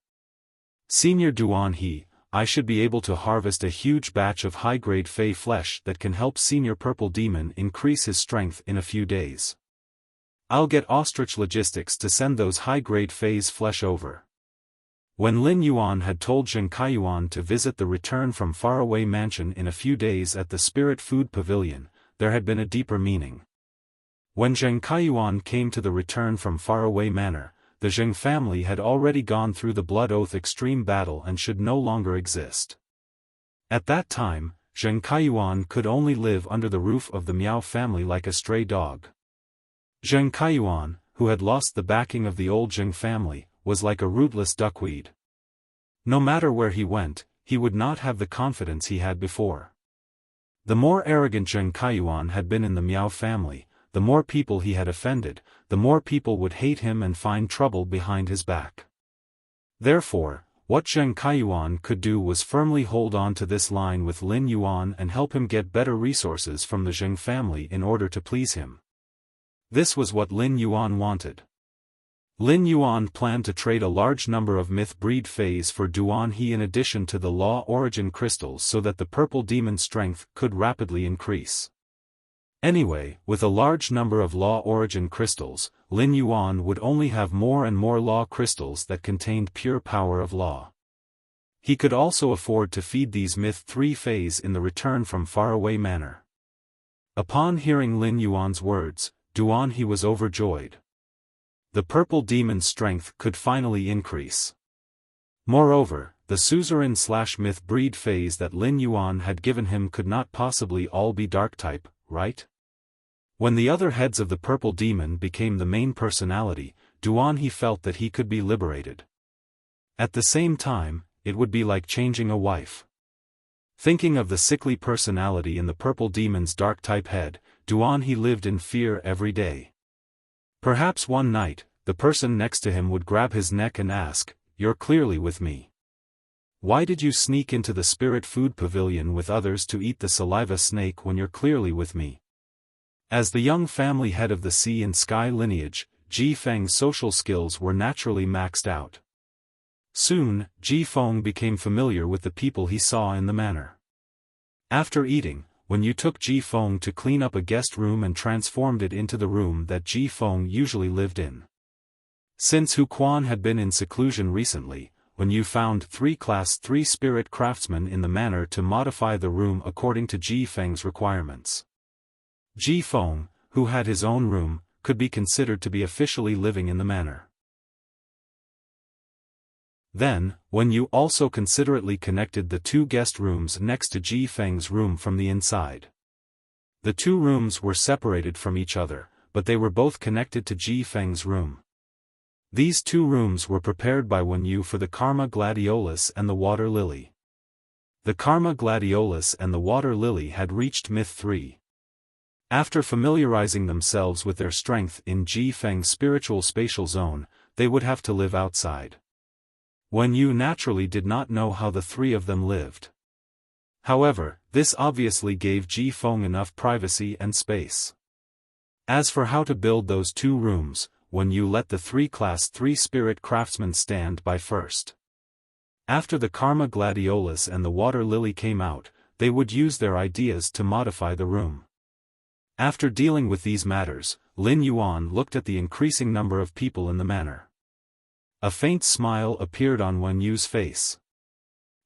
S1: "Senior Duan He, I should be able to harvest a huge batch of high-grade Fey flesh that can help Senior Purple Demon increase his strength in a few days. I'll get Ostrich Logistics to send those high-grade Fey's flesh over." When Lin Yuan had told Zheng Kaiyuan to visit the return from faraway mansion in a few days at the Spirit Food Pavilion, there had been a deeper meaning. When Zheng Kaiyuan came to the return from faraway manor, the Zheng family had already gone through the Blood Oath extreme battle and should no longer exist. At that time, Zheng Kaiyuan could only live under the roof of the Miao family like a stray dog. Zheng Kaiyuan, who had lost the backing of the old Zheng family, was like a rootless duckweed. No matter where he went, he would not have the confidence he had before. The more arrogant Zheng Kaiyuan had been in the Miao family, the more people he had offended, the more people would hate him and find trouble behind his back. Therefore, what Zheng Kaiyuan could do was firmly hold on to this line with Lin Yuan and help him get better resources from the Zheng family in order to please him. This was what Lin Yuan wanted. Lin Yuan planned to trade a large number of myth breed Feys for Duan He in addition to the law origin crystals so that the purple demon strength could rapidly increase. Anyway, with a large number of law origin crystals, Lin Yuan would only have more and more law crystals that contained pure power of law. He could also afford to feed these myth 3 Feys in the return from faraway manor. Upon hearing Lin Yuan's words, Duan He was overjoyed. The purple demon's strength could finally increase. Moreover, the suzerain/myth breed phase that Lin Yuan had given him could not possibly all be dark type, right? When the other heads of the purple demon became the main personality, Duan He felt that he could be liberated. At the same time, it would be like changing a wife. Thinking of the sickly personality in the purple demon's dark type head, Duan He lived in fear every day. Perhaps one night, the person next to him would grab his neck and ask, "You're clearly with me. Why did you sneak into the Spirit Food Pavilion with others to eat the saliva snake when you're clearly with me?" As the young family head of the sea and sky lineage, Ji Feng's social skills were naturally maxed out. Soon, Ji Feng became familiar with the people he saw in the manor. After eating, when you took Ji Feng to clean up a guest room and transformed it into the room that Ji Feng usually lived in. Since Hu Quan had been in seclusion recently, when you found 3 Class 3 spirit craftsmen in the manor to modify the room according to Ji Feng's requirements. Ji Feng, who had his own room, could be considered to be officially living in the manor. Then, when you also considerately connected the 2 guest rooms next to Ji Feng's room from the inside. The 2 rooms were separated from each other, but they were both connected to Ji Feng's room. These 2 rooms were prepared by Wen Yu for the Karma Gladiolus and the Water Lily. The Karma Gladiolus and the Water Lily had reached Myth 3. After familiarizing themselves with their strength in Ji Feng's spiritual spatial zone, they would have to live outside. Wen Yu naturally did not know how the 3 of them lived. However, this obviously gave Ji Feng enough privacy and space. As for how to build those 2 rooms, Wen Yu let the 3 Class 3 spirit craftsmen stand by first. After the Karma Gladiolus and the Water Lily came out, they would use their ideas to modify the room. After dealing with these matters, Lin Yuan looked at the increasing number of people in the manor. A faint smile appeared on Wen Yu's face.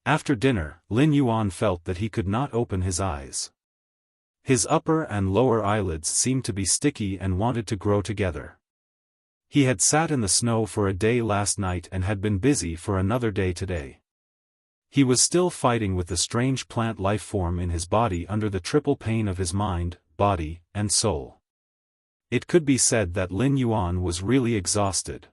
S1: After dinner, Lin Yuan felt that he could not open his eyes. His upper and lower eyelids seemed to be sticky and wanted to grow together. He had sat in the snow for a day last night and had been busy for another day today. He was still fighting with the strange plant life form in his body under the triple pain of his mind, body, and soul. It could be said that Lin Yuan was really exhausted.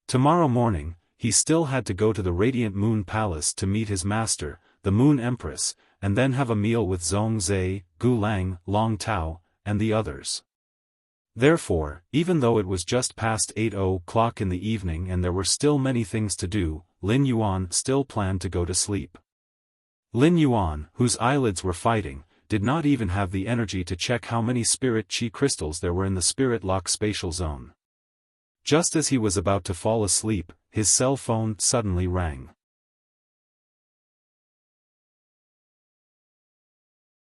S1: Tomorrow morning, he still had to go to the Radiant Moon Palace to meet his master, the Moon Empress, and then have a meal with Zhong Zhe, Gu Lang, Long Tao, and the others. Therefore, even though it was just past 8:00 in the evening and there were still many things to do, Lin Yuan still planned to go to sleep. Lin Yuan, whose eyelids were fighting, did not even have the energy to check how many spirit chi crystals there were in the spirit lock spatial zone. Just as he was about to fall asleep, his cell phone suddenly rang.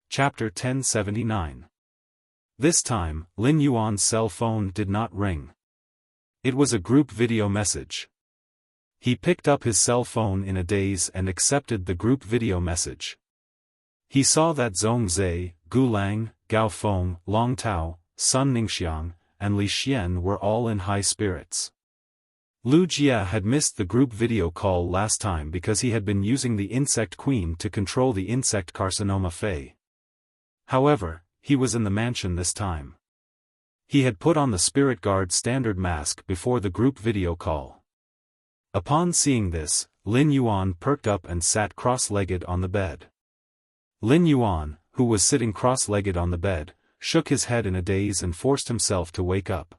S1: Chapter 1079. This time, Lin Yuan's cell phone did not ring. It was a group video message. He picked up his cell phone in a daze and accepted the group video message. He saw that Zhong Zhe, Gu Lang, Gao Feng, Long Tao, Sun Ningxiang, and Li Xian were all in high spirits. Lu Jia had missed the group video call last time because he had been using the Insect Queen to control the insect carcinoma Fei. However, he was in the mansion this time. He had put on the Spirit Guard standard mask before the group video call. Upon seeing this, Lin Yuan perked up and sat cross-legged on the bed. Lin Yuan, who was sitting cross-legged on the bed, shook his head in a daze and forced himself to wake up.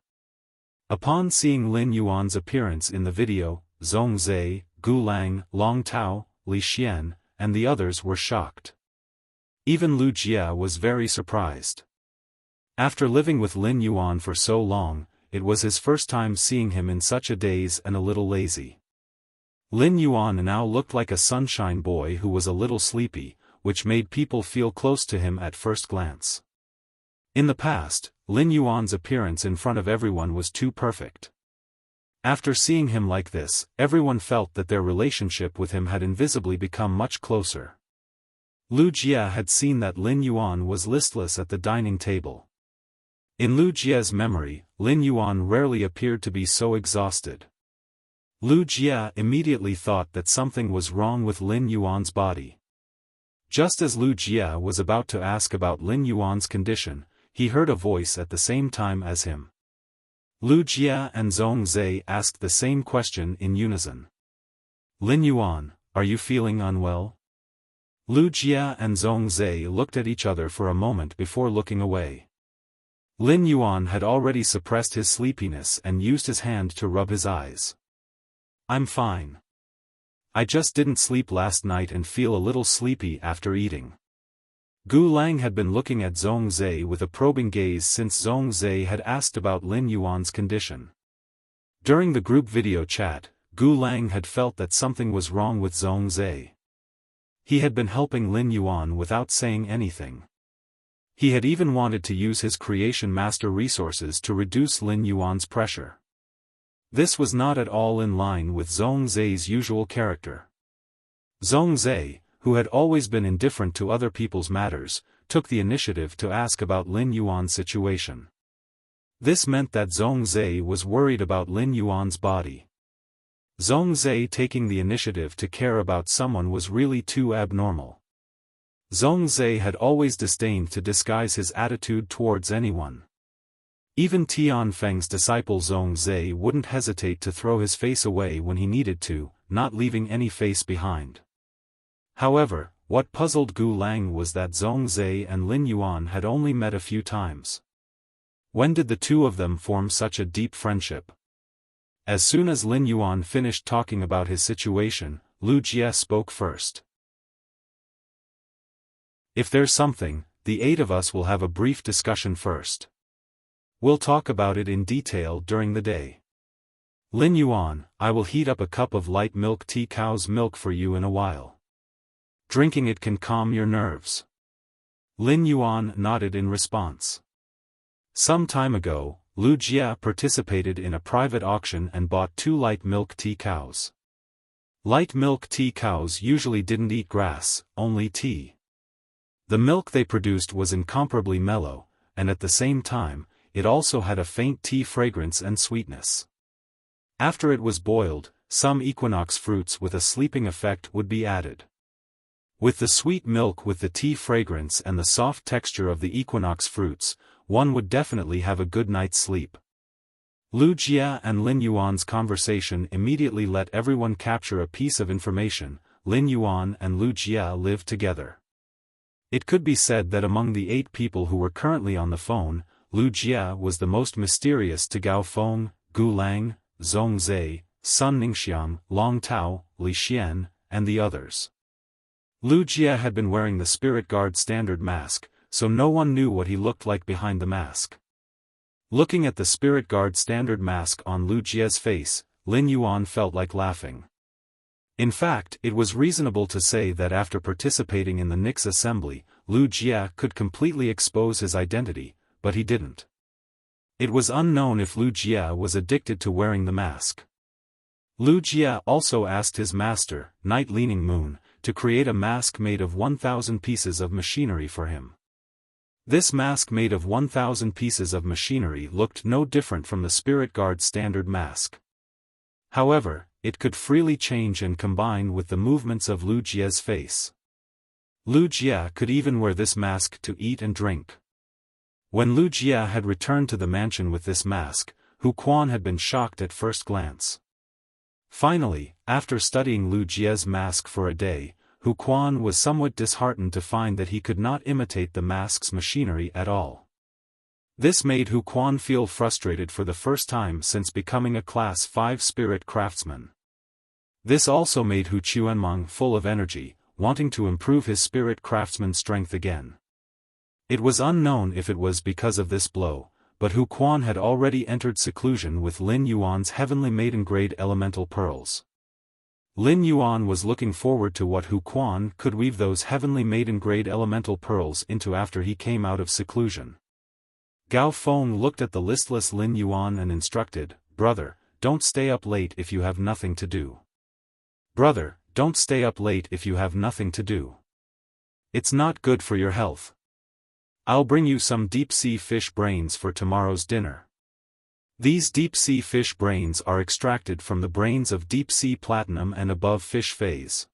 S1: Upon seeing Lin Yuan's appearance in the video, Zhong Zhe, Gu Lang, Long Tao, Li Xian, and the others were shocked. Even Lu Jia was very surprised. After living with Lin Yuan for so long, it was his first time seeing him in such a daze and a little lazy. Lin Yuan now looked like a sunshine boy who was a little sleepy, which made people feel close to him at first glance. In the past, Lin Yuan's appearance in front of everyone was too perfect. After seeing him like this, everyone felt that their relationship with him had invisibly become much closer. Lu Jia had seen that Lin Yuan was listless at the dining table. In Lu Jia's memory, Lin Yuan rarely appeared to be so exhausted. Lu Jia immediately thought that something was wrong with Lin Yuan's body. Just as Lu Jia was about to ask about Lin Yuan's condition, he heard a voice at the same time as him. Lu Jia and Zhong Zhe asked the same question in unison. Lin Yuan, are you feeling unwell? Lu Jia and Zhong Zhe looked at each other for a moment before looking away. Lin Yuan had already suppressed his sleepiness and used his hand to rub his eyes. I'm fine. I just didn't sleep last night and feel a little sleepy after eating. Gu Lang had been looking at Zhong Zhe with a probing gaze since Zhong Zhe had asked about Lin Yuan's condition. During the group video chat, Gu Lang had felt that something was wrong with Zhong Zhe. He had been helping Lin Yuan without saying anything. He had even wanted to use his creation master resources to reduce Lin Yuan's pressure. This was not at all in line with Zhongzai's usual character. Zhongzai, who had always been indifferent to other people's matters, took the initiative to ask about Lin Yuan's situation. This meant that Zhongzai was worried about Lin Yuan's body. Zhongzai taking the initiative to care about someone was really too abnormal. Zhongzai had always disdained to disguise his attitude towards anyone. Even Tianfeng's disciple Zhongzai wouldn't hesitate to throw his face away when he needed to, not leaving any face behind. However, what puzzled Gu Lang was that Zhongzai and Lin Yuan had only met a few times. When did the two of them form such a deep friendship? As soon as Lin Yuan finished talking about his situation, Lu Jie spoke first. If there's something, the 8 of us will have a brief discussion first. We'll talk about it in detail during the day. Lin Yuan, I will heat up a cup of light milk tea cow's milk for you in a while. Drinking it can calm your nerves. Lin Yuan nodded in response. Some time ago, Lu Jie participated in a private auction and bought 2 light milk tea cows. Light milk tea cows usually didn't eat grass, only tea. The milk they produced was incomparably mellow, and at the same time, it also had a faint tea fragrance and sweetness. After it was boiled, some equinox fruits with a sleeping effect would be added. With the sweet milk with the tea fragrance and the soft texture of the equinox fruits, one would definitely have a good night's sleep. Lu Jie and Lin Yuan's conversation immediately let everyone capture a piece of information. Lin Yuan and Lu Jie lived together. It could be said that among the 8 people who were currently on the phone, Lu Jie was the most mysterious to Gao Feng, Gu Lang, Zhongzai, Sun Ningxiang, Long Tao, Li Xian, and the others. Lu Jie had been wearing the Spirit Guard standard mask, so no one knew what he looked like behind the mask. Looking at the Spirit Guard standard mask on Lu Jie's face, Lin Yuan felt like laughing. In fact, it was reasonable to say that after participating in the Nix assembly, Lu Jie could completely expose his identity, but he didn't. It was unknown if Lu Jie was addicted to wearing the mask. Lu Jie also asked his master, Night Leaning Moon, to create a mask made of 1,000 pieces of machinery for him. This mask made of 1,000 pieces of machinery looked no different from the Spirit Guard standard mask. However, it could freely change and combine with the movements of Lu Jie's face. Lu Jie could even wear this mask to eat and drink. When Lu Jie had returned to the mansion with this mask, Hu Quan had been shocked at first glance. Finally, after studying Lu Jie's mask for a day, Hu Quan was somewhat disheartened to find that he could not imitate the mask's machinery at all. This made Hu Quan feel frustrated for the first time since becoming a Class 5 spirit craftsman. This also made Hu Chuanmeng full of energy, wanting to improve his spirit craftsman strength again. It was unknown if it was because of this blow, but Hu Quan had already entered seclusion with Lin Yuan's heavenly maiden-grade elemental pearls. Lin Yuan was looking forward to what Hu Quan could weave those heavenly maiden-grade elemental pearls into after he came out of seclusion. Gao Feng looked at the listless Lin Yuan and instructed, "Brother, don't stay up late if you have nothing to do. Brother, don't stay up late if you have nothing to do. It's not good for your health. I'll bring you some deep-sea fish brains for tomorrow's dinner." These deep-sea fish brains are extracted from the brains of deep-sea platinum and above fish phase.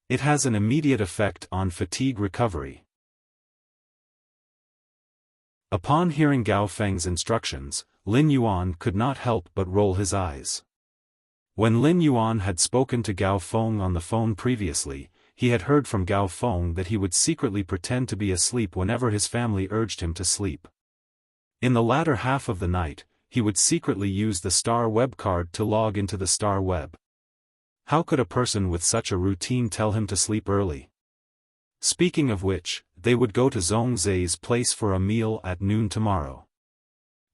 S1: It has an immediate effect on fatigue recovery. Upon hearing Gao Feng's instructions, Lin Yuan could not help but roll his eyes. When Lin Yuan had spoken to Gao Feng on the phone previously, he had heard from Gao Feng that he would secretly pretend to be asleep whenever his family urged him to sleep. In the latter half of the night, he would secretly use the Star Web card to log into the Star Web. How could a person with such a routine tell him to sleep early? Speaking of which, they would go to Zhongzai's place for a meal at noon tomorrow.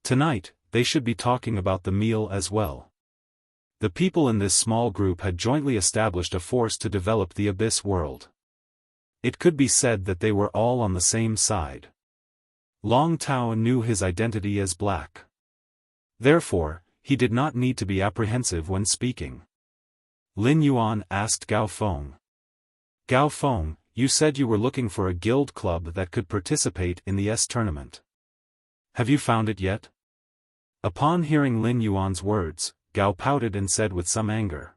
S1: Tonight, they should be talking about the meal as well. The people in this small group had jointly established a force to develop the Abyss world. It could be said that they were all on the same side. Long Tao knew his identity as Black. Therefore, he did not need to be apprehensive when speaking. Lin Yuan asked Gao Feng. Gao Feng, you said you were looking for a guild club that could participate in the S tournament. Have you found it yet? Upon hearing Lin Yuan's words, Gao pouted and said with some anger.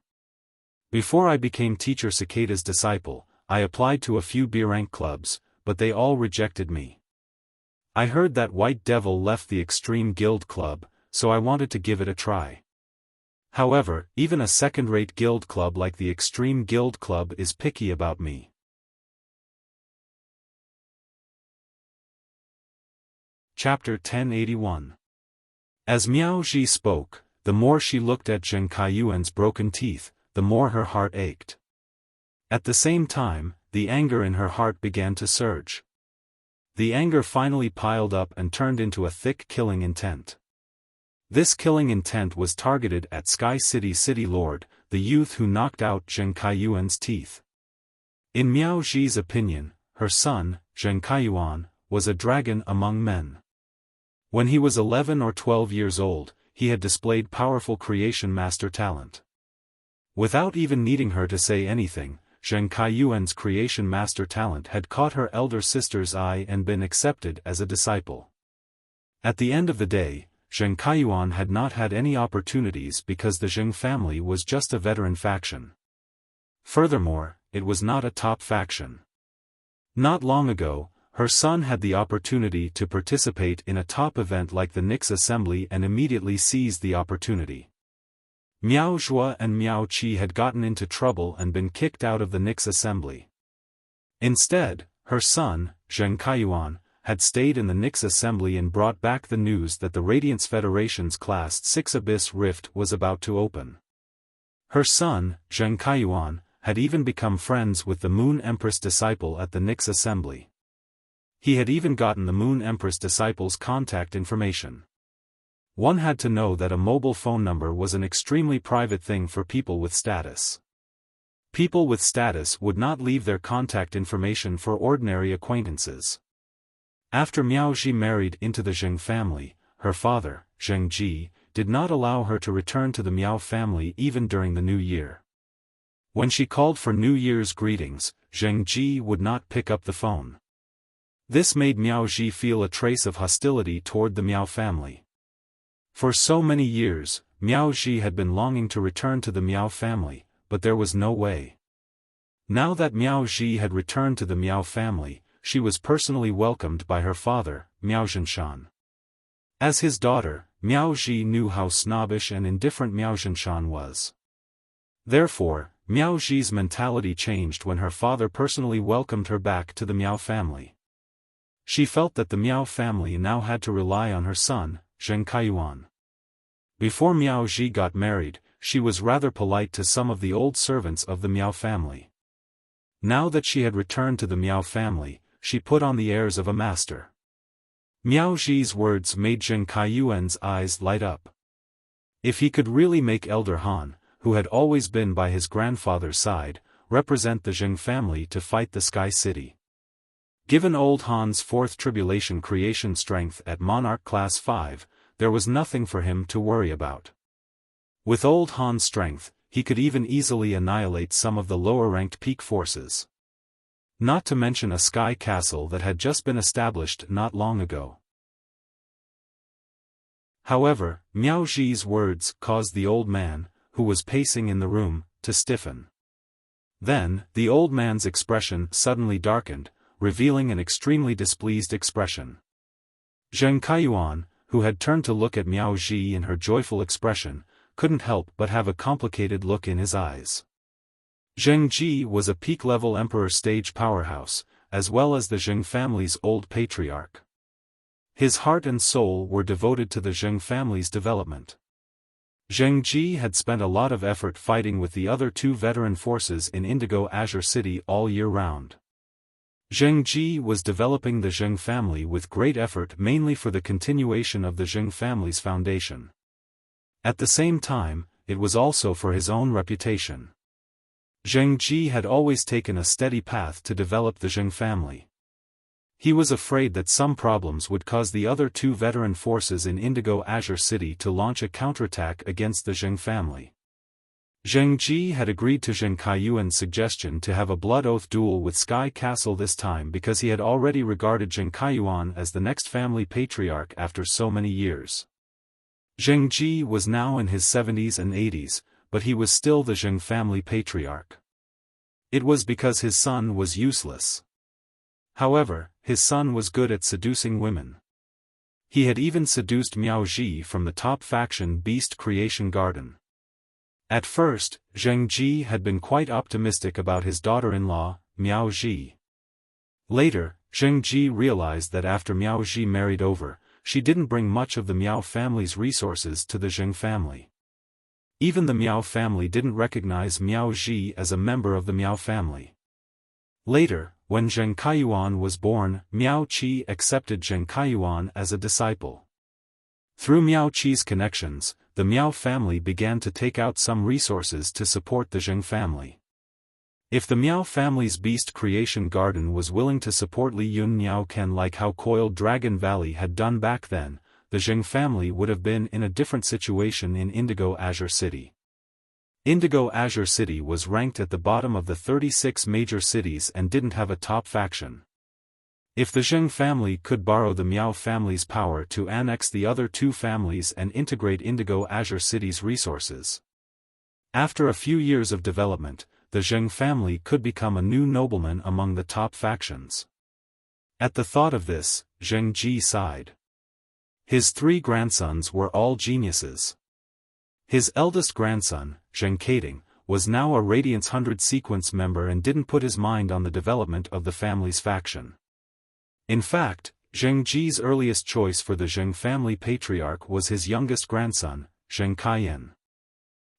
S1: Before I became Teacher Cicada's disciple, I applied to a few B-rank clubs, but they all rejected me. I heard that White Devil left the Extreme Guild Club, so I wanted to give it a try. However, even a second-rate guild club like the Extreme Guild Club is picky about me. Chapter 1081. As Miao Ji spoke, the more she looked at Zheng Kaiyuan's broken teeth, the more her heart ached. At the same time, the anger in her heart began to surge. The anger finally piled up and turned into a thick killing intent. This killing intent was targeted at Sky City City Lord, the youth who knocked out Zheng Kaiyuan's teeth. In Miao Ji's opinion, her son, Zheng Kaiyuan, was a dragon among men. When he was 11 or 12 years old, he had displayed powerful creation master talent. Without even needing her to say anything, Zheng Kaiyuan's creation master talent had caught her elder sister's eye and been accepted as a disciple. At the end of the day, Zheng Kaiyuan had not had any opportunities because the Zheng family was just a veteran faction. Furthermore, it was not a top faction. Not long ago, her son had the opportunity to participate in a top event like the Nix Assembly and immediately seized the opportunity. Miao Zhua and Miao Qi had gotten into trouble and been kicked out of the Nix Assembly. Instead, her son, Zheng Kaiyuan, had stayed in the Nix Assembly and brought back the news that the Radiance Federation's Class 6 Abyss Rift was about to open. Her son, Zheng Kaiyuan, had even become friends with the Moon Empress disciple at the Nix Assembly. He had even gotten the Moon Empress disciple's contact information. One had to know that a mobile phone number was an extremely private thing for people with status. People with status would not leave their contact information for ordinary acquaintances. After Miao Ji married into the Zheng family, her father, Zheng Ji, did not allow her to return to the Miao family even during the New Year. When she called for New Year's greetings, Zheng Ji would not pick up the phone. This made Miao Ji feel a trace of hostility toward the Miao family. For so many years, Miao Ji had been longing to return to the Miao family, but there was no way. Now that Miao Ji had returned to the Miao family, she was personally welcomed by her father, Miao Zhenshan. As his daughter, Miao Ji knew how snobbish and indifferent Miao Zhenshan was. Therefore, Miao Ji's mentality changed when her father personally welcomed her back to the Miao family. She felt that the Miao family now had to rely on her son, Zheng Kaiyuan. Before Miao Ji got married, she was rather polite to some of the old servants of the Miao family. Now that she had returned to the Miao family, she put on the airs of a master. Miao Ji's words made Zheng Kaiyuan's eyes light up. If he could really make Elder Han, who had always been by his grandfather's side, represent the Zheng family to fight the Sky City. Given Old Han's fourth tribulation creation strength at Monarch Class 5, there was nothing for him to worry about. With Old Han's strength, he could even easily annihilate some of the lower-ranked peak forces. Not to mention a sky castle that had just been established not long ago. However, Miao Ji's words caused the old man, who was pacing in the room, to stiffen. Then, the old man's expression suddenly darkened, revealing an extremely displeased expression. Zheng Kaiyuan, who had turned to look at Miao Ji in her joyful expression, couldn't help but have a complicated look in his eyes. Zheng Ji was a peak-level emperor stage powerhouse, as well as the Zheng family's old patriarch. His heart and soul were devoted to the Zheng family's development. Zheng Ji had spent a lot of effort fighting with the other two veteran forces in Indigo Azure City all year round. Zheng Ji was developing the Zheng family with great effort mainly for the continuation of the Zheng family's foundation. At the same time, it was also for his own reputation. Zheng Ji had always taken a steady path to develop the Zheng family. He was afraid that some problems would cause the other two veteran forces in Indigo Azure City to launch a counterattack against the Zheng family. Zheng Ji had agreed to Zheng Kaiyuan's suggestion to have a blood oath duel with Sky Castle this time because he had already regarded Zheng Kaiyuan as the next family patriarch after so many years. Zheng Ji was now in his 70s and 80s, but he was still the Zheng family patriarch. It was because his son was useless. However, his son was good at seducing women. He had even seduced Miao Ji from the top faction Beast Creation Garden. At first, Zheng Ji had been quite optimistic about his daughter-in-law, Miao Ji. Later, Zheng Ji realized that after Miao Ji married over, she didn't bring much of the Miao family's resources to the Zheng family. Even the Miao family didn't recognize Miao Ji as a member of the Miao family. Later, when Zheng Kaiyuan was born, Miao Qi accepted Zheng Kaiyuan as a disciple. Through Miao Qi's connections, the Miao family began to take out some resources to support the Zheng family. If the Miao family's Beast Creation Garden was willing to support Li Yun Miao Ken like how Coiled Dragon Valley had done back then, the Zheng family would have been in a different situation in Indigo Azure City. Indigo Azure City was ranked at the bottom of the 36 major cities and didn't have a top faction. If the Zheng family could borrow the Miao family's power to annex the other two families and integrate Indigo Azure City's resources. After a few years of development, the Zheng family could become a new nobleman among the top factions. At the thought of this, Zheng Ji sighed. His three grandsons were all geniuses. His eldest grandson, Zheng Kading, was now a Radiance 100 sequence member and didn't put his mind on the development of the family's faction. In fact, Zheng Ji's earliest choice for the Zheng family patriarch was his youngest grandson, Zheng Kaiyan.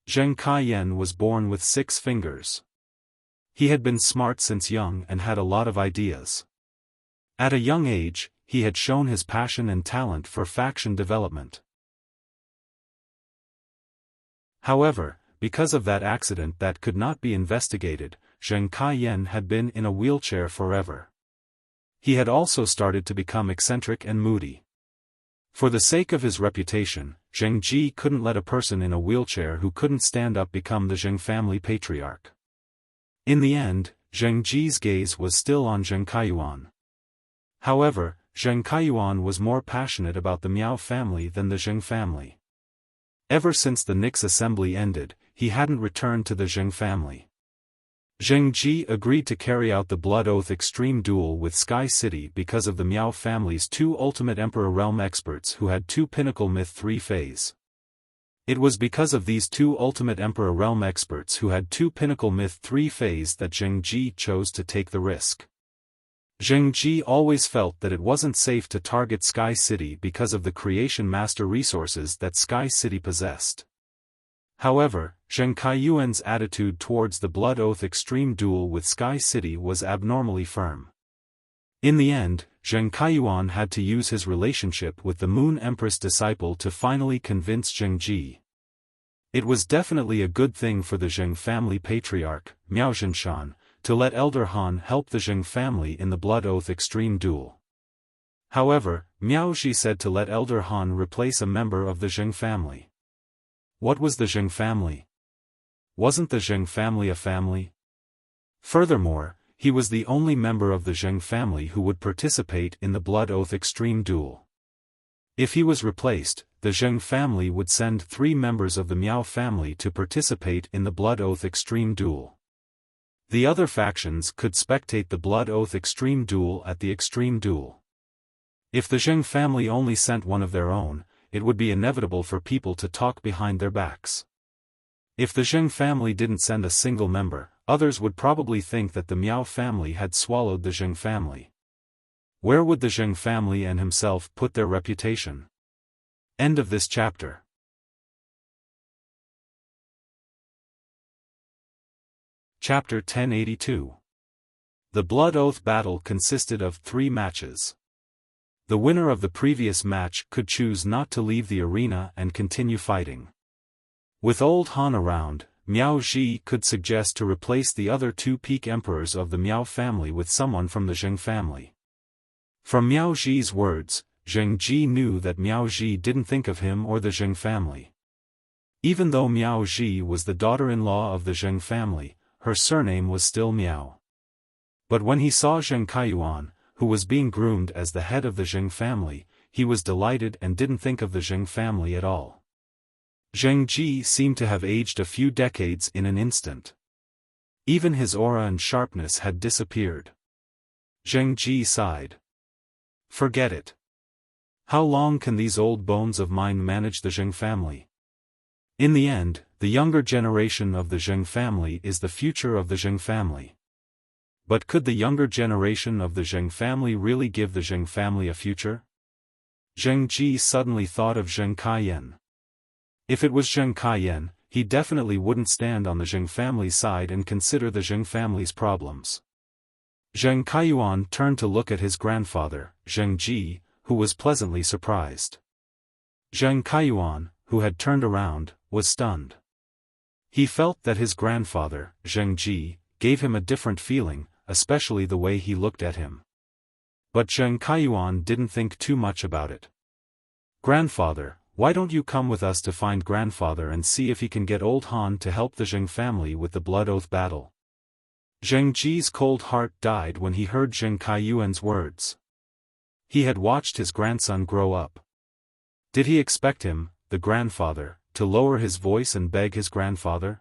S1: Zheng Kaiyan was born with 6 fingers. He had been smart since young and had a lot of ideas. At a young age, he had shown his passion and talent for faction development. However, because of that accident that could not be investigated, Zheng Kaiyan had been in a wheelchair forever. He had also started to become eccentric and moody. For the sake of his reputation, Zheng Ji couldn't let a person in a wheelchair who couldn't stand up become the Zheng family patriarch. In the end, Zheng Ji's gaze was still on Zheng Kaiyuan. However, Zheng Kaiyuan was more passionate about the Miao family than the Zheng family. Ever since the Nix assembly ended, he hadn't returned to the Zheng family. Zheng Ji agreed to carry out the Blood Oath Extreme Duel with Sky City because of the Miao family's 2 Ultimate Emperor Realm experts who had 2 Pinnacle Myth 3 phase. It was because of these 2 Ultimate Emperor Realm experts who had 2 Pinnacle Myth 3 phase that Zheng Ji chose to take the risk. Zheng Ji always felt that it wasn't safe to target Sky City because of the Creation Master resources that Sky City possessed. However, Zheng Kaiyuan's attitude towards the Blood Oath Extreme Duel with Sky City was abnormally firm. In the end, Zheng Kaiyuan had to use his relationship with the Moon Empress disciple to finally convince Zheng Ji. It was definitely a good thing for the Zheng family patriarch, Miao Zhenshan, to let Elder Han help the Zheng family in the Blood Oath Extreme Duel. However, Miao Ji said to let Elder Han replace a member of the Zheng family. What was the Zheng family? Wasn't the Zheng family a family? Furthermore, he was the only member of the Zheng family who would participate in the Blood Oath Extreme Duel. If he was replaced, the Zheng family would send 3 members of the Miao family to participate in the Blood Oath Extreme Duel. The other factions could spectate the Blood Oath Extreme Duel at the Extreme Duel. If the Zheng family only sent one of their own, it would be inevitable for people to talk behind their backs. If the Zheng family didn't send a single member, others would probably think that the Miao family had swallowed the Zheng family. Where would the Zheng family and himself put their reputation? End of this chapter. Chapter 1082. The Blood Oath battle consisted of 3 matches. The winner of the previous match could choose not to leave the arena and continue fighting. With Old Han around, Miao Ji could suggest to replace the other 2 peak emperors of the Miao family with someone from the Zheng family. From Miao Zhi's words, Zheng Ji knew that Miao Zhi didn't think of him or the Zheng family. Even though Miao Zhi was the daughter-in-law of the Zheng family, her surname was still Miao. But when he saw Zheng Kaiyuan, who was being groomed as the head of the Zheng family, he was delighted and didn't think of the Zheng family at all. Zheng Ji seemed to have aged a few decades in an instant. Even his aura and sharpness had disappeared. Zheng Ji sighed. Forget it. How long can these old bones of mine manage the Zheng family? In the end, the younger generation of the Zheng family is the future of the Zheng family. But could the younger generation of the Zheng family really give the Zheng family a future? Zheng Ji suddenly thought of Zheng Kaiyan. If it was Zheng Kaiyan, he definitely wouldn't stand on the Zheng family's side and consider the Zheng family's problems. Zheng Kaiyuan turned to look at his grandfather, Zheng Ji, who was pleasantly surprised. Zheng Kaiyuan, who had turned around, was stunned. He felt that his grandfather, Zheng Ji, gave him a different feeling, especially the way he looked at him. But Zheng Kaiyuan didn't think too much about it. Grandfather, why don't you come with us to find grandfather and see if he can get old Han to help the Zheng family with the blood oath battle? Zheng Ji's cold heart died when he heard Zheng Kaiyuan's words. He had watched his grandson grow up. Did he expect him, the grandfather, to lower his voice and beg his grandfather?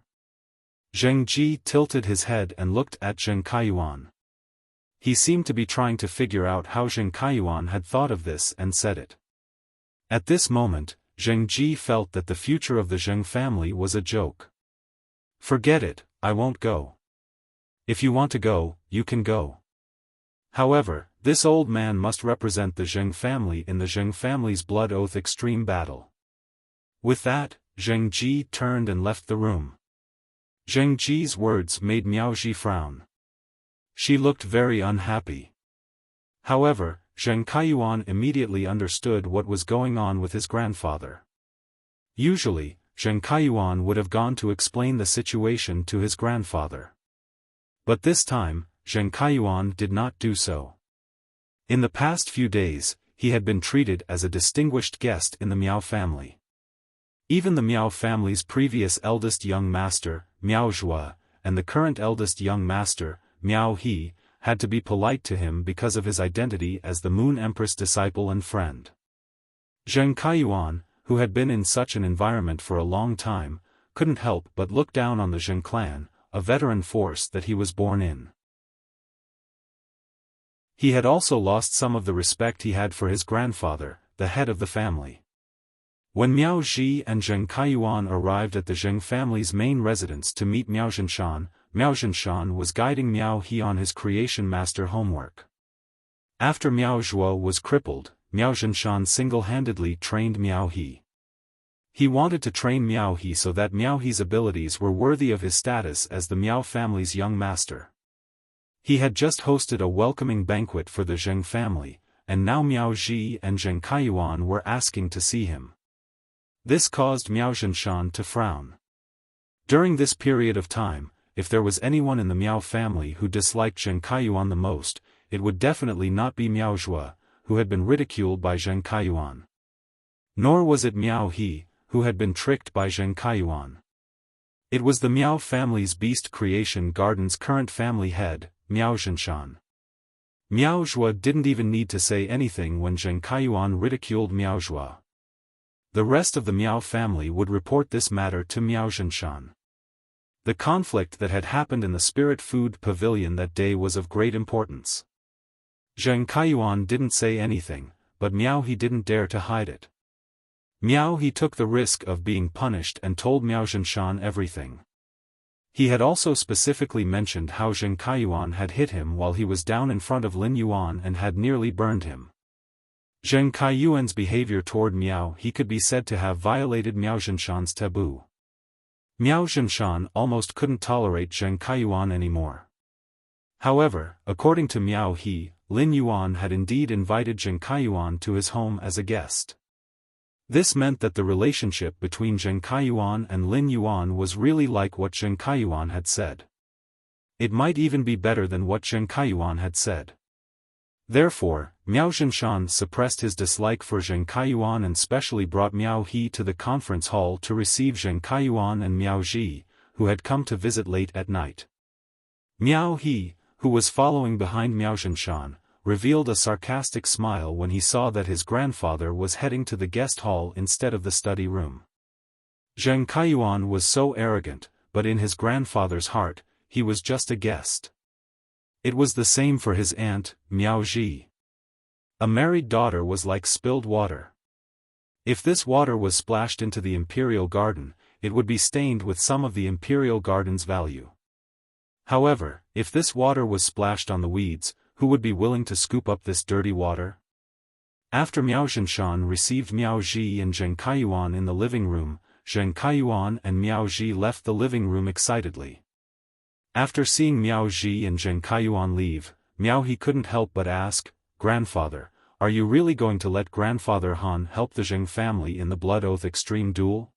S1: Zheng Ji tilted his head and looked at Zheng Kaiyuan. He seemed to be trying to figure out how Zheng Kaiyuan had thought of this and said it. At this moment, Zheng Ji felt that the future of the Zheng family was a joke. Forget it, I won't go. If you want to go, you can go. However, this old man must represent the Zheng family in the Zheng family's blood oath extreme battle. With that, Zheng Ji turned and left the room. Zheng Ji's words made Miao Zhi frown. She looked very unhappy. However, Zheng Kaiyuan immediately understood what was going on with his grandfather. Usually, Zheng Kaiyuan would have gone to explain the situation to his grandfather. But this time, Zheng Kaiyuan did not do so. In the past few days, he had been treated as a distinguished guest in the Miao family. Even the Miao family's previous eldest young master, Miao Zhua, and the current eldest young master, Miao He, had to be polite to him because of his identity as the Moon Empress disciple and friend. Zheng Kaiyuan, who had been in such an environment for a long time, couldn't help but look down on the Zheng clan, a veteran force that he was born in. He had also lost some of the respect he had for his grandfather, the head of the family. When Miao Zhi and Zheng Kaiyuan arrived at the Zheng family's main residence to meet Miao Zhinshan was guiding Miao He on his creation master homework. After Miao Zhuo was crippled, Miao Zhinshan single-handedly trained Miao He. He wanted to train Miao He so that Miao He's abilities were worthy of his status as the Miao family's young master. He had just hosted a welcoming banquet for the Zheng family, and now Miao Zhi and Zheng Kaiyuan were asking to see him. This caused Miao Zhinshan to frown. During this period of time, if there was anyone in the Miao family who disliked Zheng Kaiyuan the most, it would definitely not be Miao Zhua, who had been ridiculed by Zheng Kaiyuan. Nor was it Miao He, who had been tricked by Zheng Kaiyuan. It was the Miao family's Beast Creation Garden's current family head, Miao Zhinshan. Miao Zhua didn't even need to say anything when Zheng Kaiyuan ridiculed Miao Zhua. The rest of the Miao family would report this matter to Miao Zhinshan. The conflict that had happened in the Spirit Food Pavilion that day was of great importance. Zheng Kaiyuan didn't say anything, but Miao He didn't dare to hide it. Miao He took the risk of being punished and told Miao Zhinshan everything. He had also specifically mentioned how Zheng Kaiyuan had hit him while he was down in front of Lin Yuan and had nearly burned him. Zheng Kaiyuan's behavior toward Miao He could be said to have violated Miao Zhinshan's taboo. Miao Zhinshan almost couldn't tolerate Zheng Kaiyuan anymore. However, according to Miao He, Lin Yuan had indeed invited Zheng Kaiyuan to his home as a guest. This meant that the relationship between Zheng Kaiyuan and Lin Yuan was really like what Zheng Kaiyuan had said. It might even be better than what Zheng Kaiyuan had said. Therefore, Miao Zhinshan suppressed his dislike for Zheng Kaiyuan and specially brought Miao He to the conference hall to receive Zheng Kaiyuan and Miao Ji, who had come to visit late at night. Miao He, who was following behind Miao Zhinshan, revealed a sarcastic smile when he saw that his grandfather was heading to the guest hall instead of the study room. Zheng Kaiyuan was so arrogant, but in his grandfather's heart, he was just a guest. It was the same for his aunt, Miao Ji. A married daughter was like spilled water. If this water was splashed into the imperial garden, it would be stained with some of the imperial garden's value. However, if this water was splashed on the weeds, who would be willing to scoop up this dirty water? After Miao Zhinshan received Miao Ji and Zheng Kaiyuan in the living room, Zheng Kaiyuan and Miao Ji left the living room excitedly. After seeing Miao Ji and Zheng Kaiyuan leave, Miao He couldn't help but ask, "Grandfather, are you really going to let Grandfather Han help the Zheng family in the Blood Oath Extreme Duel?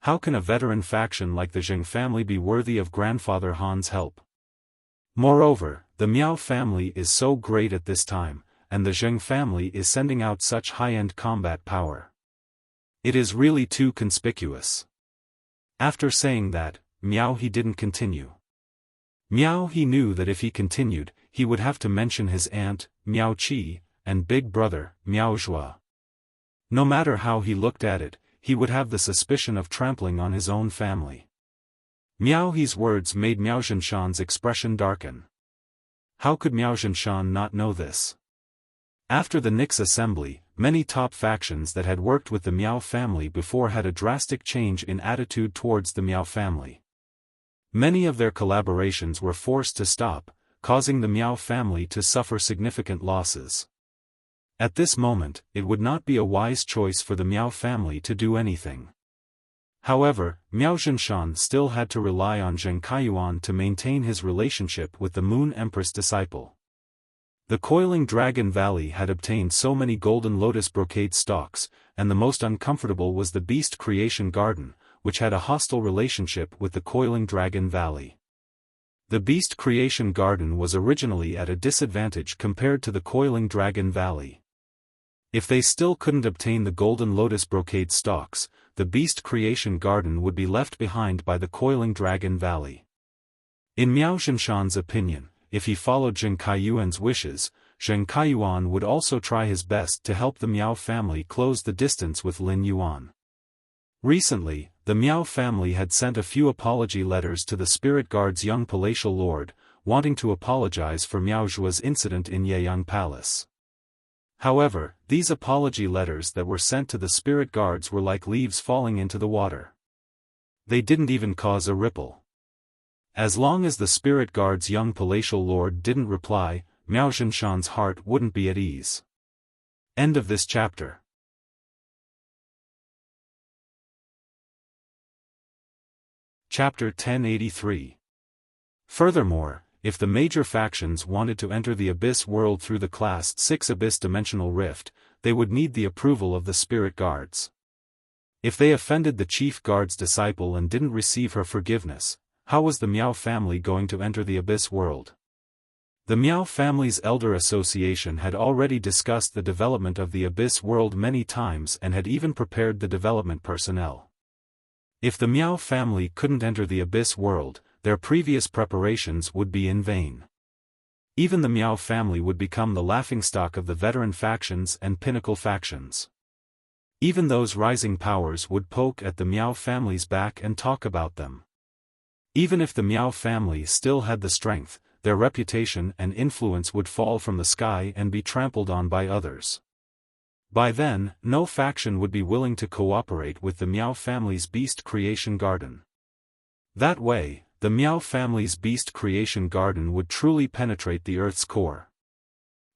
S1: How can a veteran faction like the Zheng family be worthy of Grandfather Han's help? Moreover, the Miao family is so great at this time, and the Zheng family is sending out such high-end combat power. It is really too conspicuous." After saying that, Miao He didn't continue. Miao He knew that if he continued, he would have to mention his aunt, Miao Qi, and big brother, Miao Zhua. No matter how he looked at it, he would have the suspicion of trampling on his own family. Miao He's words made Miao Zhinshan's expression darken. How could Miao Zhinshan not know this? After the Nix assembly, many top factions that had worked with the Miao family before had a drastic change in attitude towards the Miao family. Many of their collaborations were forced to stop, causing the Miao family to suffer significant losses. At this moment, it would not be a wise choice for the Miao family to do anything. However, Miao Zhinshan still had to rely on Zheng Kaiyuan to maintain his relationship with the Moon Empress disciple. The Coiling Dragon Valley had obtained so many golden lotus brocade stalks, and the most uncomfortable was the Beast Creation Garden, which had a hostile relationship with the Coiling Dragon Valley. The Beast Creation Garden was originally at a disadvantage compared to the Coiling Dragon Valley. If they still couldn't obtain the golden lotus brocade stalks, the Beast Creation Garden would be left behind by the Coiling Dragon Valley. In Miao Zhinshan's opinion, if he followed Zheng Kaiyuan's wishes, Zheng Kaiyuan would also try his best to help the Miao family close the distance with Lin Yuan. Recently, the Miao family had sent a few apology letters to the Spirit Guard's young palatial lord, wanting to apologize for Miao Zhua's incident in Yeyang Palace. However, these apology letters that were sent to the Spirit Guards were like leaves falling into the water. They didn't even cause a ripple. As long as the Spirit Guard's young palatial lord didn't reply, Miao Zhinshan's heart wouldn't be at ease. End of this chapter. Chapter 1083. Furthermore, if the major factions wanted to enter the Abyss world through the Class 6 Abyss Dimensional Rift, they would need the approval of the Spirit Guards. If they offended the Chief Guard's disciple and didn't receive her forgiveness, how was the Miao family going to enter the Abyss world? The Miao family's Elder Association had already discussed the development of the Abyss world many times and had even prepared the development personnel. If the Miao family couldn't enter the Abyss world, their previous preparations would be in vain. Even the Miao family would become the laughingstock of the veteran factions and pinnacle factions. Even those rising powers would poke at the Miao family's back and talk about them. Even if the Miao family still had the strength, their reputation and influence would fall from the sky and be trampled on by others. By then, no faction would be willing to cooperate with the Miao family's Beast Creation Garden. That way, the Miao family's Beast Creation Garden would truly penetrate the Earth's core.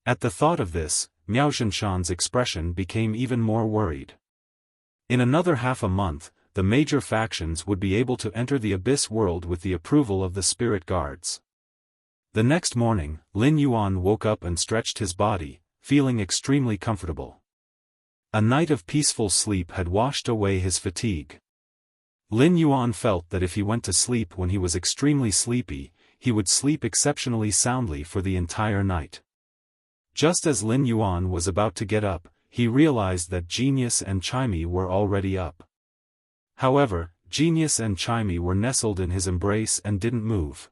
S1: At the thought of this, Miao Zhinshan's expression became even more worried. In another half a month, the major factions would be able to enter the Abyss world with the approval of the Spirit Guards. The next morning, Lin Yuan woke up and stretched his body, feeling extremely comfortable. A night of peaceful sleep had washed away his fatigue. Lin Yuan felt that if he went to sleep when he was extremely sleepy, he would sleep exceptionally soundly for the entire night. Just as Lin Yuan was about to get up, he realized that Genius and Chimey were already up. However, Genius and Chimey were nestled in his embrace and didn't move.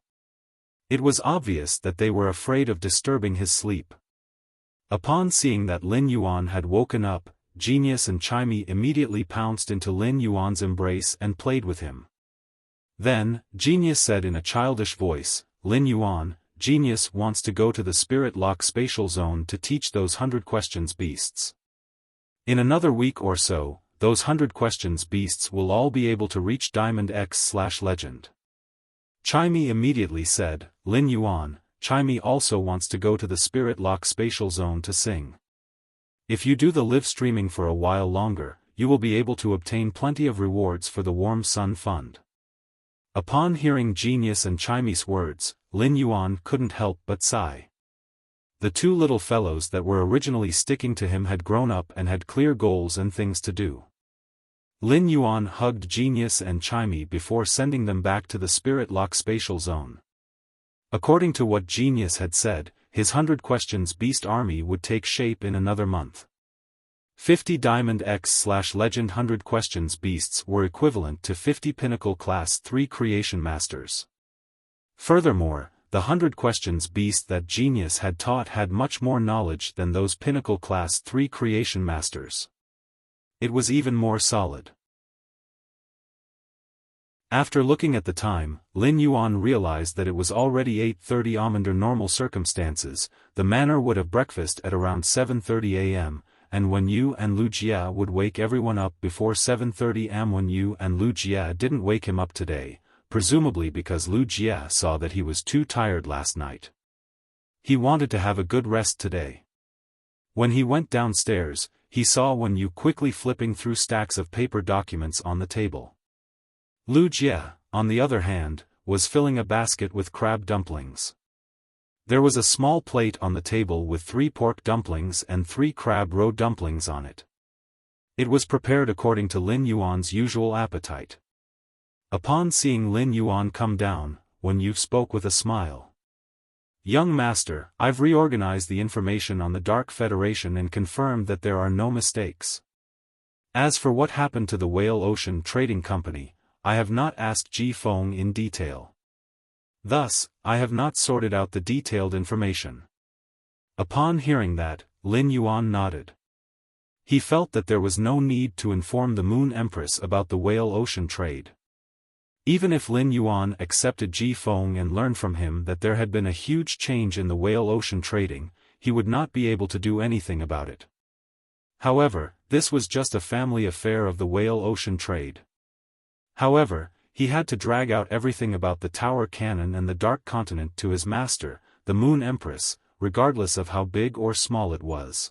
S1: It was obvious that they were afraid of disturbing his sleep. Upon seeing that Lin Yuan had woken up, Genius and Chimey immediately pounced into Lin Yuan's embrace and played with him. Then, Genius said in a childish voice, "Lin Yuan, Genius wants to go to the Spirit Lock Spatial Zone to teach those 100 questions beasts. In another week or so, those 100 questions beasts will all be able to reach Diamond X/Legend." Chimey immediately said, "Lin Yuan, Chimey also wants to go to the Spirit Lock Spatial Zone to sing. If you do the live streaming for a while longer, you will be able to obtain plenty of rewards for the Warm Sun Fund." Upon hearing Genius and Chimey's words, Lin Yuan couldn't help but sigh. The two little fellows that were originally sticking to him had grown up and had clear goals and things to do. Lin Yuan hugged Genius and Chimey before sending them back to the Spirit Lock Spatial Zone. According to what Genius had said, his 100 Questions Beast army would take shape in another month. 50 Diamond X/Legend 100 Questions Beasts were equivalent to 50 Pinnacle Class 3 Creation Masters. Furthermore, the 100 Questions Beast that Genius had taught had much more knowledge than those Pinnacle Class 3 Creation Masters. It was even more solid. After looking at the time, Lin Yuan realized that it was already 8:30 am. Under normal circumstances, the manor would have breakfast at around 7:30 am, and Wen Yu and Lu Jia would wake everyone up before 7:30 am. Wen Yu and Lu Jia didn't wake him up today, presumably because Lu Jia saw that he was too tired last night. He wanted to have a good rest today. When he went downstairs, he saw Wen Yu quickly flipping through stacks of paper documents on the table. Lu Jia, on the other hand, was filling a basket with crab dumplings. There was a small plate on the table with 3 pork dumplings and 3 crab roe dumplings on it. It was prepared according to Lin Yuan's usual appetite. Upon seeing Lin Yuan come down, Wen Yu spoke with a smile. "Young master, I've reorganized the information on the Dark Federation and confirmed that there are no mistakes. As for what happened to the Whale Ocean Trading Company, I have not asked Ji Feng in detail. Thus, I have not sorted out the detailed information." Upon hearing that, Lin Yuan nodded. He felt that there was no need to inform the Moon Empress about the Whale Ocean trade. Even if Lin Yuan accepted Ji Feng and learned from him that there had been a huge change in the Whale Ocean trading, he would not be able to do anything about it. However, this was just a family affair of the Whale Ocean trade. However, he had to drag out everything about the Tower Cannon and the Dark Continent to his master, the Moon Empress, regardless of how big or small it was.